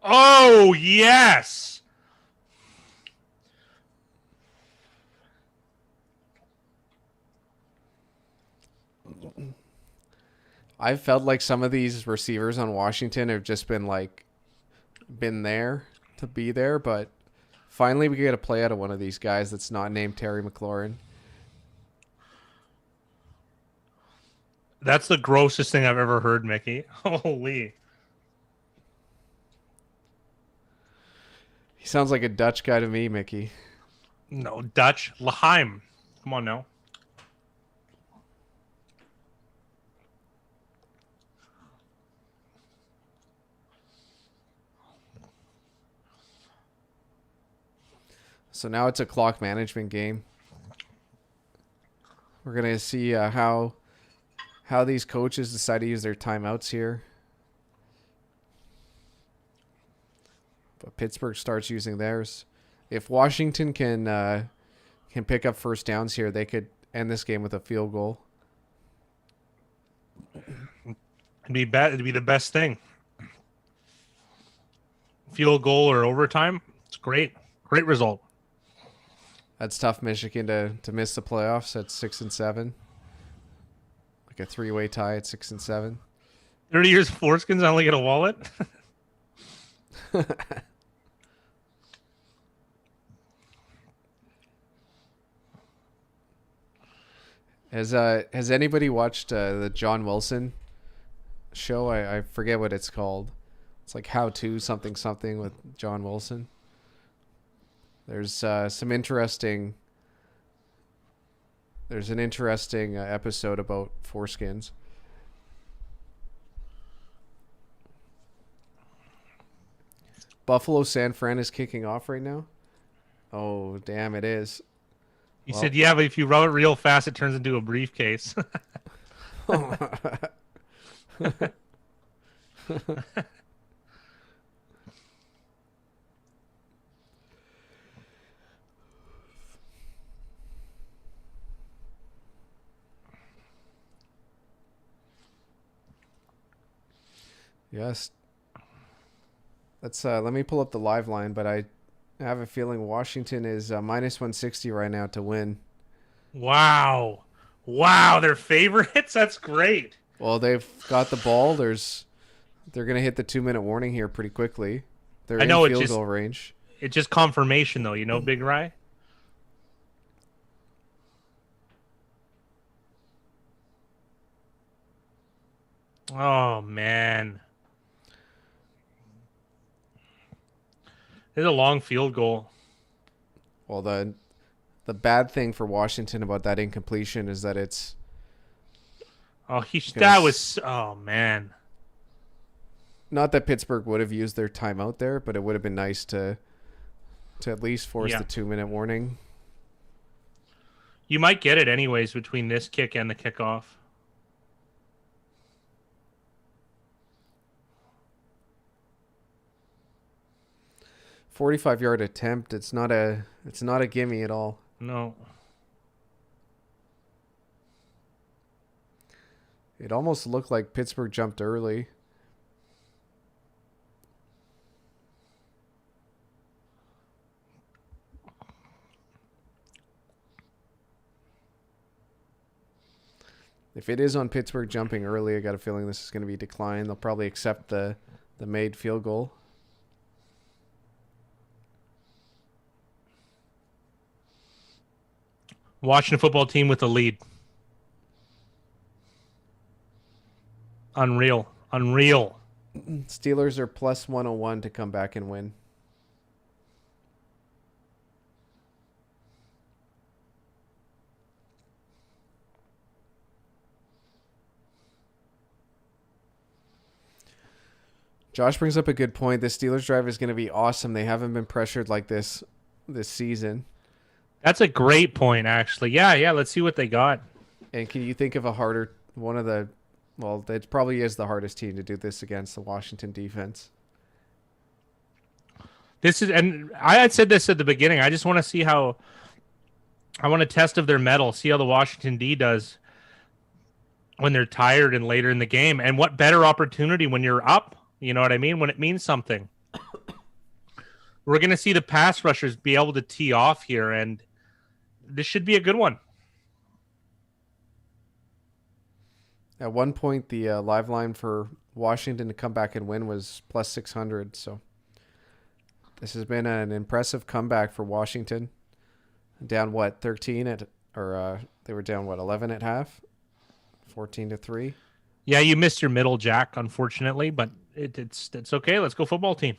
C: Oh, yes.
A: I've felt like some of these receivers on Washington have just been there to be there, but finally we get a play out of one of these guys that's not named Terry McLaurin.
C: That's the grossest thing I've ever heard, Mickey. Holy.
A: He sounds like a Dutch guy to me, Mickey.
C: No, Dutch. Laheim. Come on now.
A: So now it's a clock management game. We're going to see how these coaches decide to use their timeouts here. But Pittsburgh starts using theirs. If Washington can pick up first downs here, they could end this game with a field goal.
C: It'd be the best thing. Field goal or overtime. It's great. Great result.
A: That's tough, Michigan, to miss the playoffs at 6-7. Like a 3-way tie at 6-7.
C: 30 years of foreskins, I only get a wallet.
A: Has anybody watched the John Wilson show? I forget what it's called. It's like How To something with John Wilson. There's some interesting. There's an interesting episode about foreskins. Buffalo San Fran is kicking off right now. Oh, damn, it is.
C: He said, yeah, but if you rub it real fast, it turns into a briefcase.
A: Yes. Let me pull up the live line, but I have a feeling Washington is minus 160 right now to win.
C: Wow. Wow, they're favorites? That's great.
A: Well, they've got the ball. They're going to hit the 2-minute warning here pretty quickly. They're in field goal range.
C: It's just confirmation, though, Big Rye? Oh, man. It's a long field goal.
A: Well, the bad thing for Washington about that incompletion is that it's...
C: Oh, man.
A: Not that Pittsburgh would have used their timeout there, but it would have been nice to at least force the 2-minute warning.
C: You might get it anyways between this kick and the kickoff.
A: .45-yard attempt. It's not a gimme at all.
C: No.
A: It almost looked like Pittsburgh jumped early. If it is on Pittsburgh jumping early, I got a feeling this is going to be declined. They'll probably accept the made field goal.
C: Washington football team with the lead. Unreal.
A: Steelers are plus 101 to come back and win. Josh brings up a good point. This Steelers drive is going to be awesome. They haven't been pressured like this season.
C: That's a great point, actually. Yeah. Let's see what they got.
A: And can you think of a harder one of the? Well, it probably is the hardest team to do this against, the Washington defense.
C: And I had said this at the beginning. I just want to see how. I want to test of their mettle. See how the Washington D does when they're tired and later in the game. And what better opportunity when you're up? You know what I mean? When it means something. We're going to see the pass rushers be able to tee off here, and this should be a good one.
A: At one point, the live line for Washington to come back and win was plus 600. So this has been an impressive comeback for Washington. Down 13 they were down 11 at half, 14-3.
C: Yeah, you missed your middle, Jack, unfortunately, but it's okay. Let's go football team.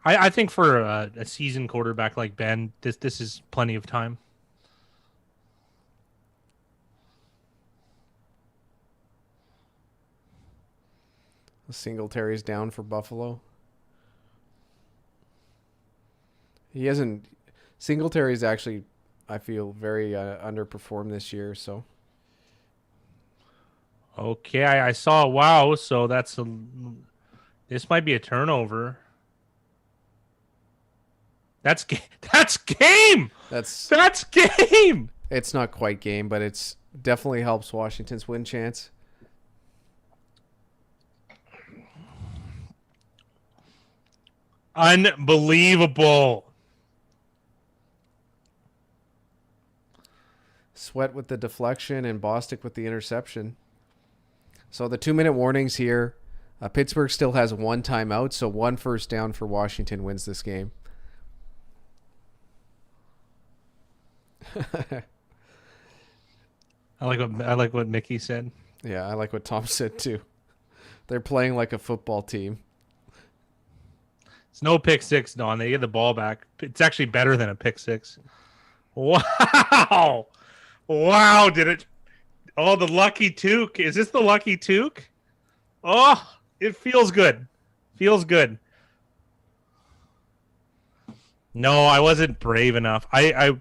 C: I think for a seasoned quarterback like Ben, this is plenty of time.
A: Singletary's down for Buffalo. Singletary's actually, I feel, very underperformed this year. So.
C: Okay, I saw wow. So this might be a turnover. That's game. That's game.
A: It's not quite game, but it's definitely helps Washington's win chance.
C: Unbelievable.
A: Sweat with the deflection and Bostic with the interception. So the 2-minute warnings here. Pittsburgh still has one timeout, so one first down for Washington wins this game.
C: I like what Mickey said.
A: Yeah, I like what Tom said too. They're playing like a football team.
C: It's no pick six, Don. They get the ball back. It's actually better than a pick six. Wow. Wow, did it? Oh, the lucky toque. Is this the lucky toque? Oh, it feels good. Feels good. No, I wasn't brave enough. I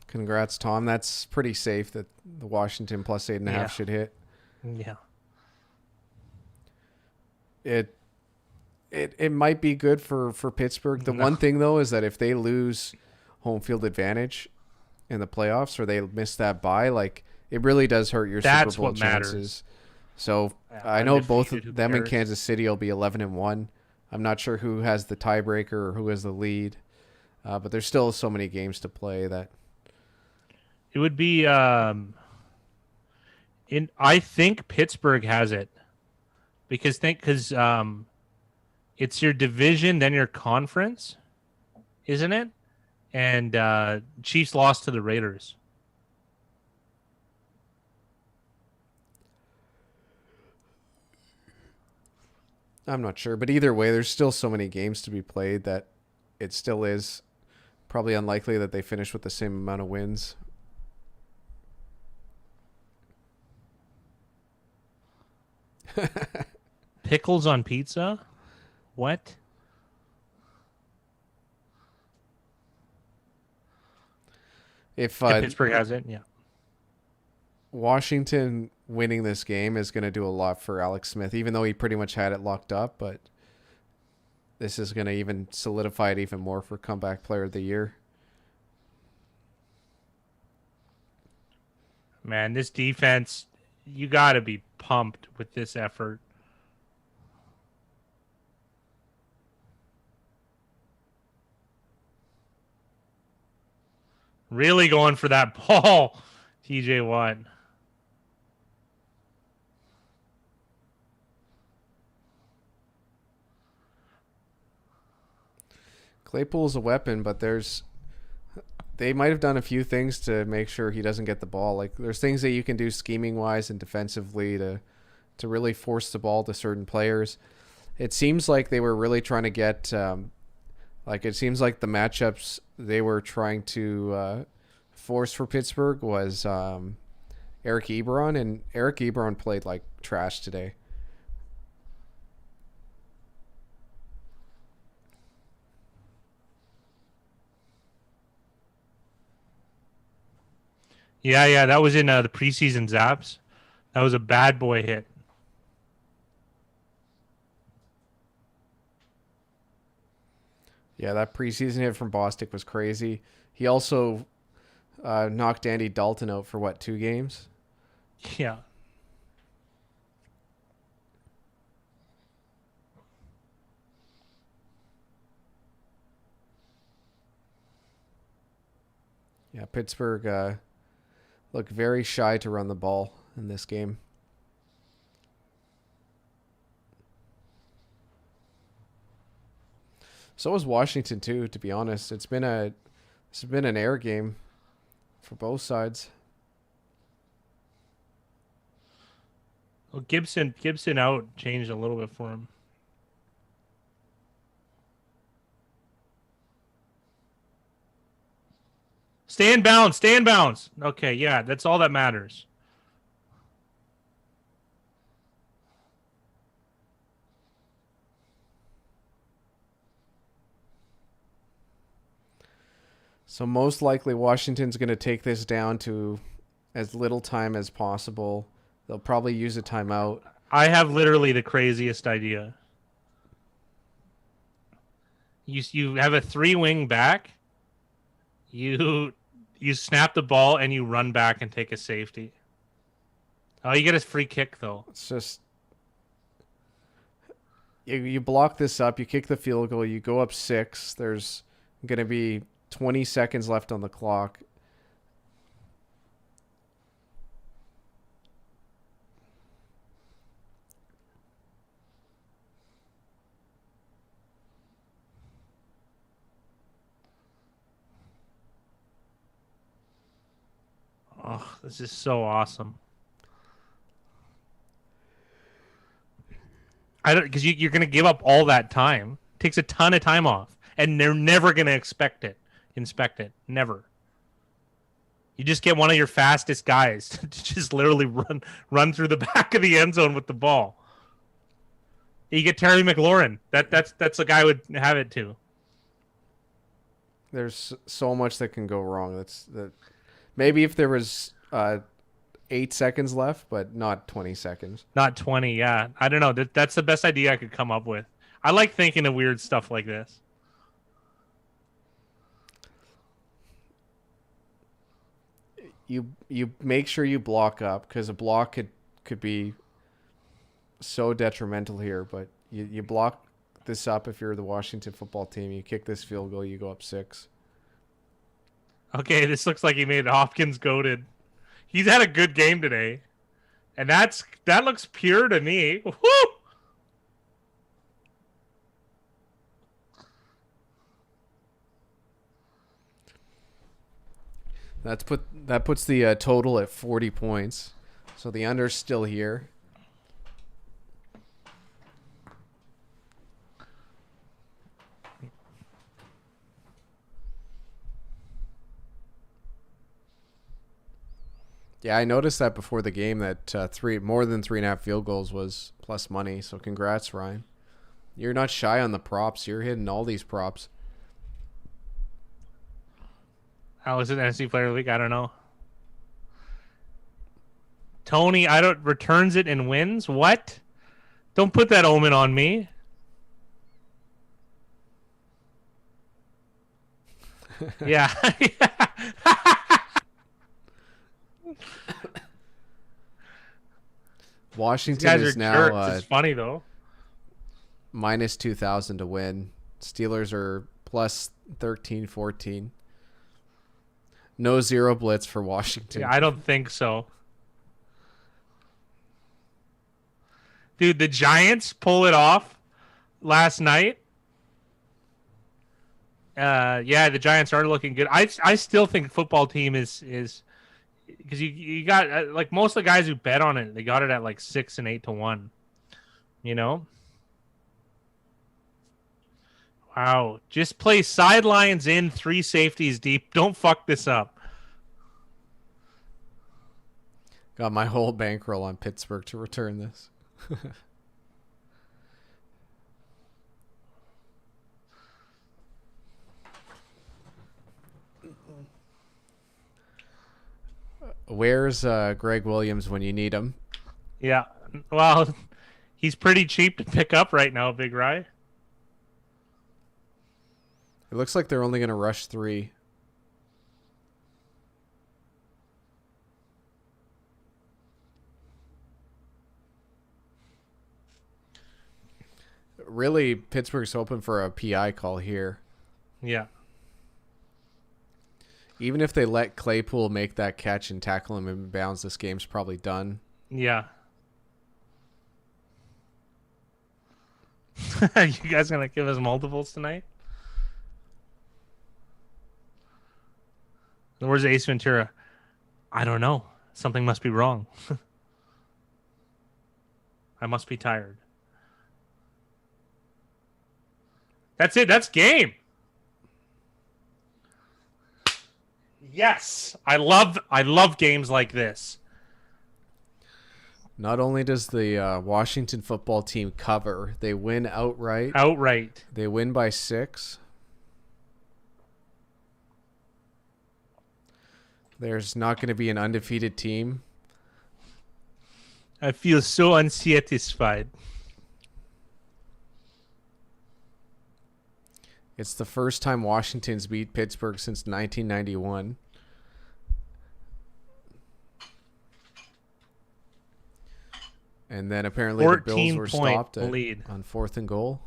A: Congrats, Tom. That's pretty safe that the Washington plus 8.5 should hit.
C: Yeah.
A: It might be good for Pittsburgh. The one thing though is that if they lose home field advantage in the playoffs or they miss that bye, like it really does hurt your
C: That's
A: Super Bowl
C: what
A: chances.
C: matters.
A: So I know both of them in Kansas City will be 11-1. I'm not sure who has the tiebreaker or who has the lead, but there's still so many games to play that.
C: It would be I think Pittsburgh has it because it's your division, then your conference, isn't it? And Chiefs lost to the Raiders.
A: I'm not sure, but either way, there's still so many games to be played that it still is probably unlikely that they finish with the same amount of wins.
C: Pickles on pizza? What?
A: If
C: Pittsburgh has it, yeah.
A: Washington winning this game is going to do a lot for Alex Smith, even though he pretty much had it locked up, but this is going to even solidify it even more for comeback player of the year.
C: Man, this defense, you got to be pumped with this effort. Really going for that ball, TJ Watt.
A: Claypool's a weapon, but they might have done a few things to make sure he doesn't get the ball. Like there's things that you can do scheming wise and defensively to really force the ball to certain players. It seems like they were really trying to get it seems like the matchups they were trying to force for Pittsburgh was Eric Ebron, and Eric Ebron played like trash today.
C: Yeah, that was in the preseason zaps. That was a bad boy hit.
A: Yeah, that preseason hit from Bostic was crazy. He also knocked Andy Dalton out for 2 games?
C: Yeah.
A: Yeah, Pittsburgh looked very shy to run the ball in this game. So was Washington too, to be honest. It's been an air game for both sides.
C: Well, Gibson out changed a little bit for him. Stay in bounds. Okay, yeah, that's all that matters.
A: So most likely Washington's going to take this down to as little time as possible. They'll probably use a timeout.
C: I have literally the craziest idea. You have a 3-wing back. You snap the ball and you run back and take a safety. Oh, you get a free kick though.
A: It's just you block this up, you kick the field goal, you go up 6. There's going to be 20 seconds left on the clock.
C: Oh, this is so awesome. I don't because you're going to give up all that time. It takes a ton of time off, and they're never going to inspect it. Never. You just get one of your fastest guys to just literally run through the back of the end zone with the ball. You get Terry McLaurin. That's a guy would have it too.
A: There's so much that can go wrong. Maybe if there was 8 seconds left, but not 20 seconds.
C: Not 20, yeah. I don't know. That's the best idea I could come up with. I like thinking of weird stuff like this.
A: You make sure you block up, because a block could be so detrimental here, but you block this up if you're the Washington football team. You kick this field goal, you go up 6.
C: Okay, this looks like he made Hopkins goated. He's had a good game today. And that looks pure to me. Woo!
A: That puts the total at 40 points. So the under's still here. Yeah, I noticed that before the game that more than 3.5 field goals was plus money. So congrats, Ryan. You're not shy on the props. You're hitting all these props.
C: How is it NFC Player of the Week? I don't know. Tony, returns it and wins. What? Don't put that omen on me. Yeah.
A: Washington is now
C: it's funny though.
A: minus 2,000 to win. Steelers are plus 13-14. No zero blitz for Washington.
C: Yeah, I don't think so. Dude, the Giants pull it off last night. Yeah, the Giants are looking good. I still think football team is because you got like most of the guys who bet on it, they got it at like 6 and 8 to 1. You know? Wow. Just play sidelines in, 3 safeties deep. Don't fuck this up.
A: Got my whole bankroll on Pittsburgh to return this. Where's Greg Williams when you need him?
C: Yeah. Well, he's pretty cheap to pick up right now, Big Rye.
A: It looks like they're only going to rush 3. Really, Pittsburgh's hoping for a PI call here.
C: Yeah.
A: Even if they let Claypool make that catch and tackle him in bounds, this game's probably done.
C: Yeah. You guys going to give us multiples tonight? Where's Ace Ventura? I don't know. Something must be wrong. I must be tired. That's it. That's game. Yes. I love games like this.
A: Not only does the Washington football team cover, they win outright.
C: Outright.
A: They win by 6. There's not going to be an undefeated team.
C: I feel so unsatisfied.
A: It's the first time Washington's beat Pittsburgh since 1991. And then apparently the Bills were stopped on 4th and goal.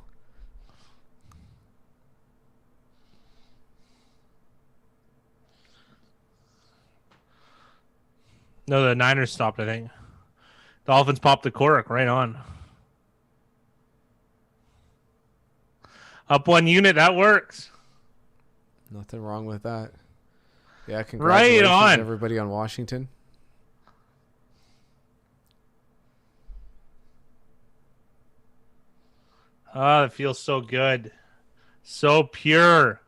C: No, the Niners stopped, I think. Dolphins popped the cork right on. Up 1 unit, that works.
A: Nothing wrong with that. Yeah, congratulations
C: Right on.
A: everybody on Washington.
C: Oh, it feels so good. So pure.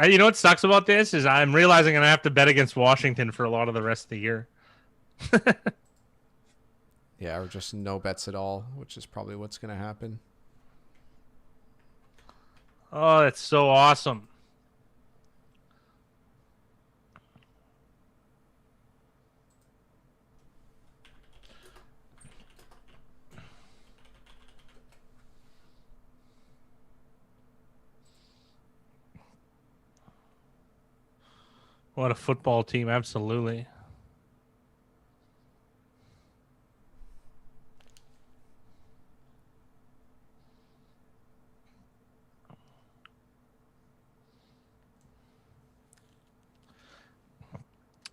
C: You know what sucks about this is I'm realizing I have to bet against Washington for a lot of the rest of the year.
A: Yeah, or just no bets at all, which is probably what's going to happen.
C: Oh, that's so awesome. What a football team, absolutely.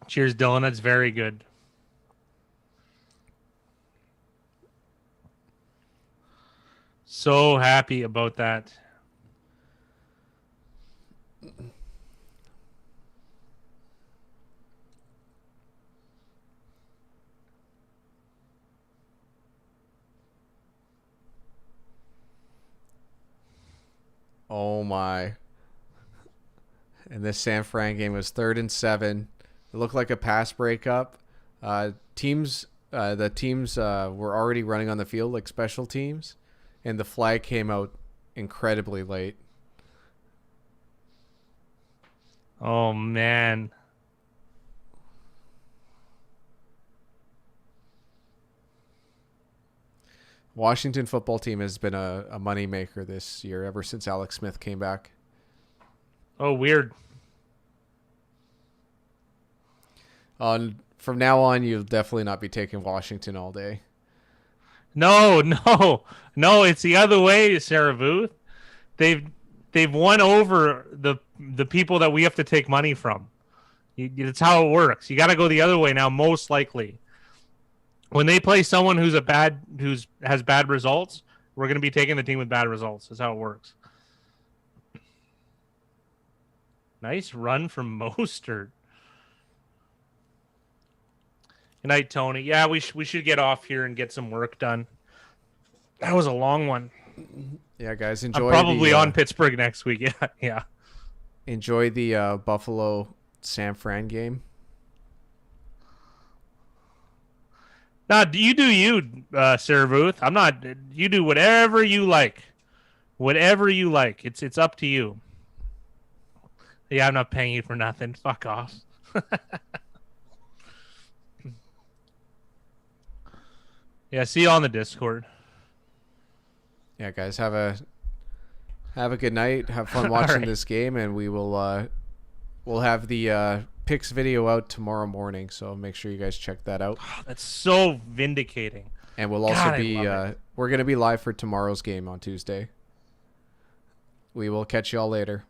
C: Cheers, Dylan. That's very good. So happy about that.
A: Oh my. And this San Fran game was 3rd and 7. It looked like a pass breakup. The teams were already running on the field like special teams, and the flag came out incredibly late.
C: Oh, man.
A: Washington football team has been a moneymaker this year ever since Alex Smith came back.
C: Oh, weird.
A: From now on, you'll definitely not be taking Washington all day.
C: No. It's the other way, Sarah Booth. They've won over the people that we have to take money from. That's how it works. You got to go the other way now, most likely. When they play someone who's has bad results, we're going to be taking the team with bad results. That's how it works. Nice run from Mostert. Good night, Tony. Yeah, we should get off here and get some work done. That was a long one.
A: Yeah, guys, enjoy.
C: I'm probably on Pittsburgh next week. Yeah.
A: Enjoy the Buffalo San Fran game.
C: Nah, you do you, Sarah Booth. I'm not. You do whatever you like. Whatever you like. It's up to you. Yeah, I'm not paying you for nothing. Fuck off. Yeah, see you on the Discord.
A: Yeah, guys, have a good night. Have fun watching this game, and we'll have the picks video out tomorrow morning. So make sure you guys check that out.
C: Oh, that's so vindicating.
A: And we'll also be we're gonna be live for tomorrow's game on Tuesday. We will catch you all later.